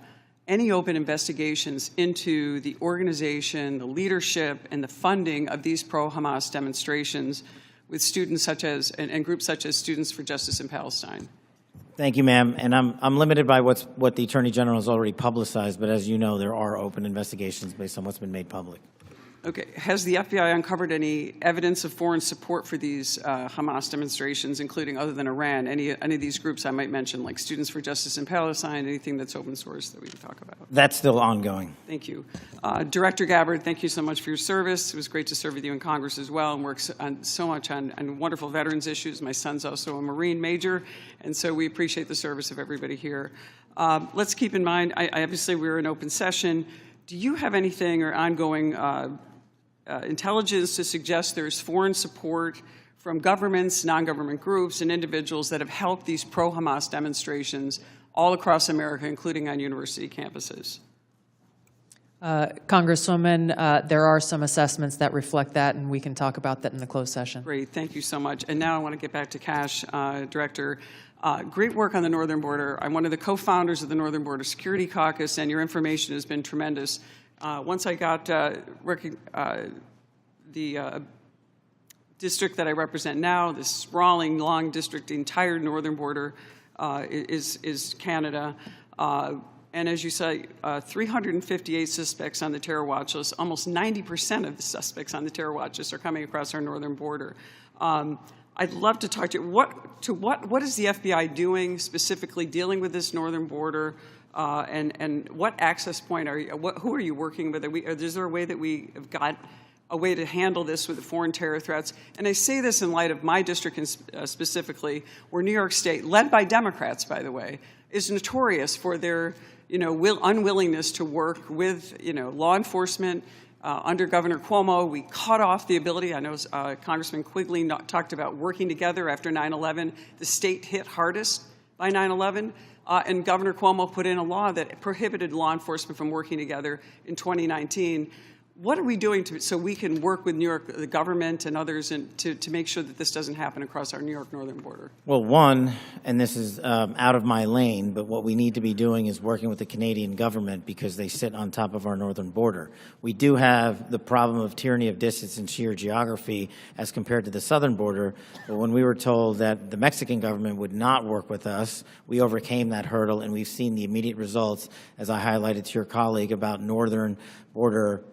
any open investigations into the organization, the leadership, and the funding of these pro-Hamas demonstrations with students such as, and groups such as Students for Justice in Palestine? Thank you, ma'am. And I'm limited by what the Attorney General has already publicized, but as you know, there are open investigations based on what's been made public. Okay. Has the FBI uncovered any evidence of foreign support for these Hamas demonstrations, including, other than Iran, any of these groups I might mention, like Students for Justice in Palestine, anything that's open source that we can talk about? That's still ongoing. Thank you. Director Gabbard, thank you so much for your service. It was great to serve with you in Congress as well, and work so much on wonderful veterans issues. My son's also a Marine major, and so we appreciate the service of everybody here. Let's keep in mind, obviously we're in open session. Do you have anything or ongoing intelligence to suggest there's foreign support from governments, non-government groups, and individuals that have helped these pro-Hamas demonstrations all across America, including on university campuses? Congresswoman, there are some assessments that reflect that, and we can talk about that in the closed session. Great, thank you so much. And now I want to get back to Kash, Director. Great work on the northern border. I'm one of the co-founders of the Northern Border Security Caucus, and your information has been tremendous. Once I got the district that I represent now, this sprawling, long district, the entire northern border is Canada. And as you say, 358 suspects on the terror watch list. Almost 90% of the suspects on the terror watch list are coming across our northern border. I'd love to talk to you. What is the FBI doing specifically dealing with this northern border? And what access point are you? Who are you working with? Is there a way that we have got a way to handle this with the foreign terror threats? And I say this in light of my district specifically, where New York State, led by Democrats, by the way, is notorious for their unwillingness to work with law enforcement. Under Governor Cuomo, we cut off the ability. I know Congressman Quigley talked about working together after 9/11. The state hit hardest by 9/11. And Governor Cuomo put in a law that prohibited law enforcement from working together in 2019. What are we doing so we can work with New York, the government and others, to make sure that this doesn't happen across our New York northern border? Well, one, and this is out of my lane, but what we need to be doing is working with the Canadian government because they sit on top of our northern border. We do have the problem of tyranny of distance and sheer geography as compared to the southern border, but when we were told that the Mexican government would not work with us, we overcame that hurdle, and we've seen the immediate results, as I highlighted to your colleague, about northern border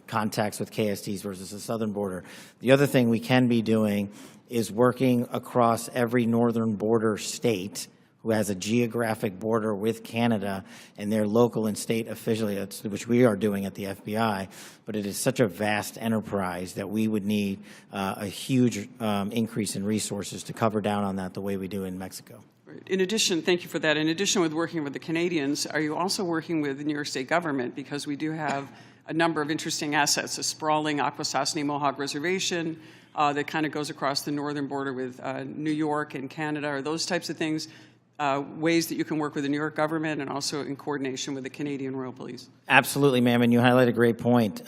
contacts with KSTs versus the southern border. The other thing we can be doing is working across every northern border state who has a geographic border with Canada and their local and state affiliates, which we are doing at the FBI, but it is such a vast enterprise that we would need a huge increase in resources to cover down on that the way we do in Mexico. In addition, thank you for that. In addition with working with the Canadians, are you also working with the New York State government? Because we do have a number of interesting assets, a sprawling Akwesasne Mohawk Reservation that kind of goes across the northern border with New York and Canada. Are those types of things ways that you can work with the New York government and also in coordination with the Canadian Royal Police? Absolutely, ma'am, and you highlight a great point.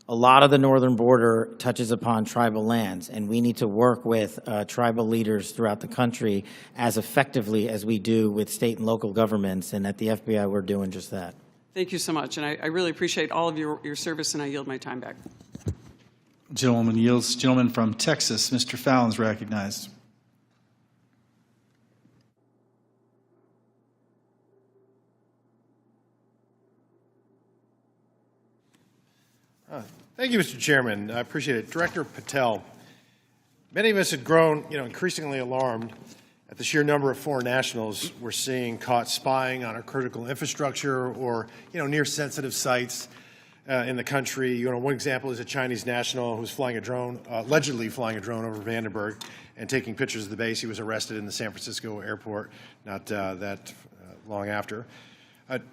A lot of the northern border touches upon tribal lands, and we need to work with tribal leaders throughout the country as effectively as we do with state and local governments, and at the FBI we're doing just that. Thank you so much, and I really appreciate all of your service, and I yield my time back. Gentleman yields. Gentleman from Texas, Mr. Fallon's recognized. Thank you, Mr. Chairman. I appreciate it. Director Patel, many of us had grown, increasingly alarmed at the sheer number of foreign nationals we're seeing caught spying on our critical infrastructure or, near sensitive sites in the country. One example is a Chinese national who's flying a drone, allegedly flying a drone over Vandenberg and taking pictures of the base. He was arrested in the San Francisco airport not that long after.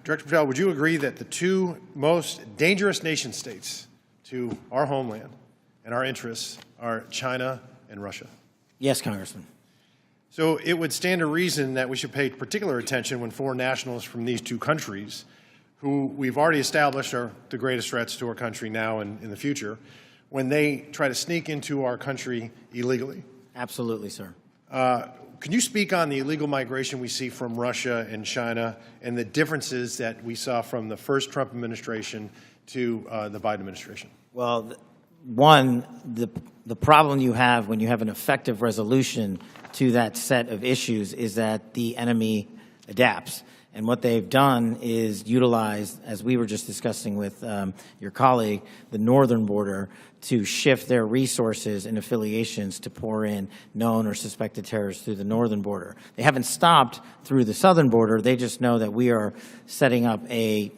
Director Patel, would you agree that the two most dangerous nation states to our homeland and our interests are China and Russia? Yes, Congressman. So it would stand to reason that we should pay particular attention when foreign nationals from these two countries, who we've already established are the greatest threats to our country now and in the future, when they try to sneak into our country illegally. Absolutely, sir. Can you speak on the illegal migration we see from Russia and China and the differences that we saw from the first Trump administration to the Biden administration? Well, one, the problem you have when you have an effective resolution to that set of issues is that the enemy adapts. And what they've done is utilize, as we were just discussing with your colleague, the northern border to shift their resources and affiliations to pour in known or suspected terrorists through the northern border. They haven't stopped through the southern border. They just know that we are setting up a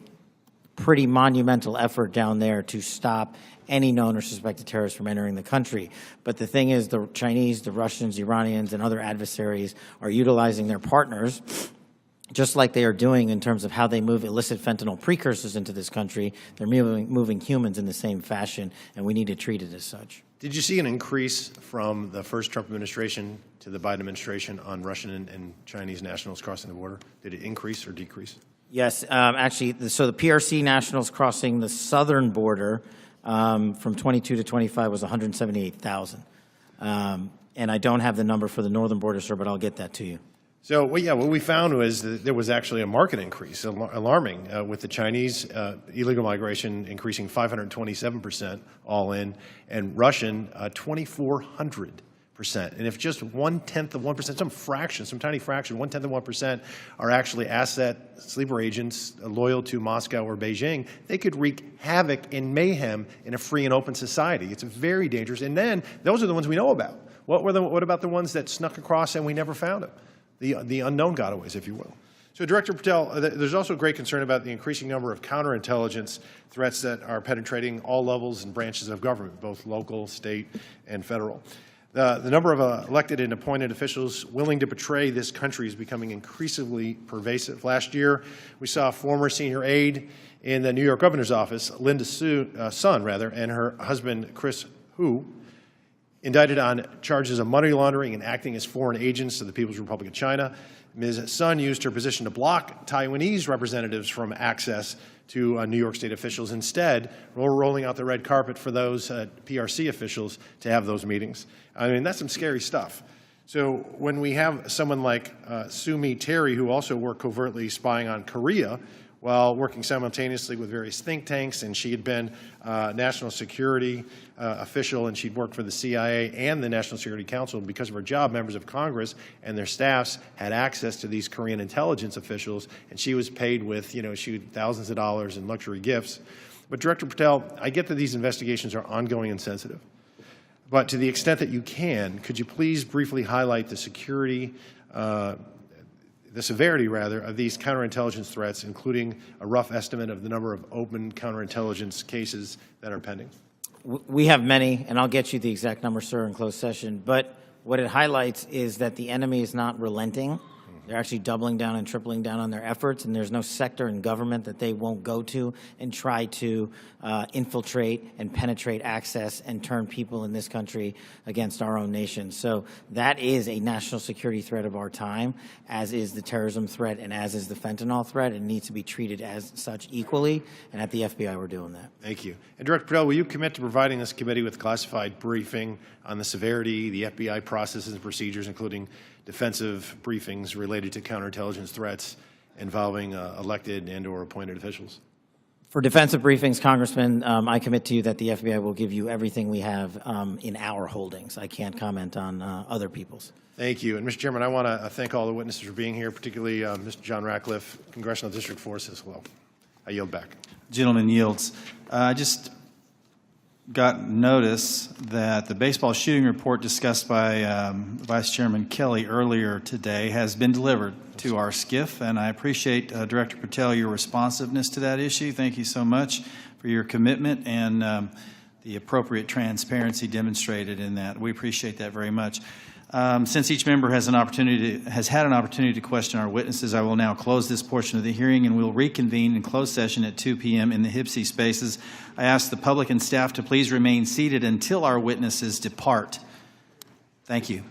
pretty monumental effort down there to stop any known or suspected terrorists from entering the country. But the thing is, the Chinese, the Russians, Iranians, and other adversaries are utilizing their partners just like they are doing in terms of how they move illicit fentanyl precursors into this country, they're moving humans in the same fashion, and we need to treat it as such. Did you see an increase from the first Trump administration to the Biden administration on Russian and Chinese nationals crossing the border? Did it increase or decrease? Yes, actually, so the PRC nationals crossing the southern border from 22 to 25 was 178,000. And I don't have the number for the northern border, sir, but I'll get that to you. So, well, yeah, what we found was that there was actually a market increase, alarming, with the Chinese illegal migration increasing 527% all in, and Russian 2,400%. And if just 1/10 of 1%, some fraction, some tiny fraction, 1/10 of 1% are actually asset sleeper agents loyal to Moscow or Beijing, they could wreak havoc and mayhem in a free and open society. It's very dangerous. And then those are the ones we know about. What about the ones that snuck across and we never found them? The unknown gotaways, if you will. So, Director Patel, there's also great concern about the increasing number of counterintelligence threats that are penetrating all levels and branches of government, both local, state, and federal. The number of elected and appointed officials willing to betray this country is becoming increasingly pervasive. Last year, we saw a former senior aide in the New York governor's office, Linda Sun, and her husband, Chris Hu, indicted on charges of money laundering and acting as foreign agents to the People's Republic of China. Ms. Sun used her position to block Taiwanese representatives from access to New York State officials. Instead, we're rolling out the red carpet for those PRC officials to have those meetings. I mean, that's some scary stuff. So when we have someone like Sumi Terry, who also worked covertly spying on Korea, while working simultaneously with various think tanks, and she had been national security official, and she'd worked for the CIA and the National Security Council. And because of her job, members of Congress and their staffs had access to these Korean intelligence officials, and she was paid with, she had thousands of dollars in luxury gifts. But Director Patel, I get that these investigations are ongoing and sensitive. But to the extent that you can, could you please briefly highlight the severity of these counterintelligence threats, including a rough estimate of the number of open counterintelligence cases that are pending? We have many, and I'll get you the exact number, sir, in closed session. But what it highlights is that the enemy is not relenting. They're actually doubling down and tripling down on their efforts, and there's no sector in government that they won't go to and try to infiltrate and penetrate access and turn people in this country against our own nation. So that is a national security threat of our time, as is the terrorism threat and as is the fentanyl threat. It needs to be treated as such equally, and at the FBI we're doing that. Thank you. And Director Patel, will you commit to providing this committee with classified briefing on the severity, the FBI processes and procedures, including defensive briefings related to counterintelligence threats involving elected and or appointed officials? For defensive briefings, Congressman, I commit to you that the FBI will give you everything we have in our holdings. I can't comment on other people's. Thank you. And Mr. Chairman, I want to thank all the witnesses for being here, particularly Mr. John Ratcliffe, Congressional District Force as well. I yield back. Gentleman yields. I just got notice that the baseball shooting report discussed by Vice Chairman Kelly earlier today has been delivered to our SCIF, and I appreciate, Director Patel, your responsiveness to that issue. Thank you so much for your commitment and the appropriate transparency demonstrated in that. We appreciate that very much. Since each member has had an opportunity to question our witnesses, I will now close this portion of the hearing, and we'll reconvene in closed session at 2 p.m. in the HIPSI spaces. I ask the public and staff to please remain seated until our witnesses depart. Thank you.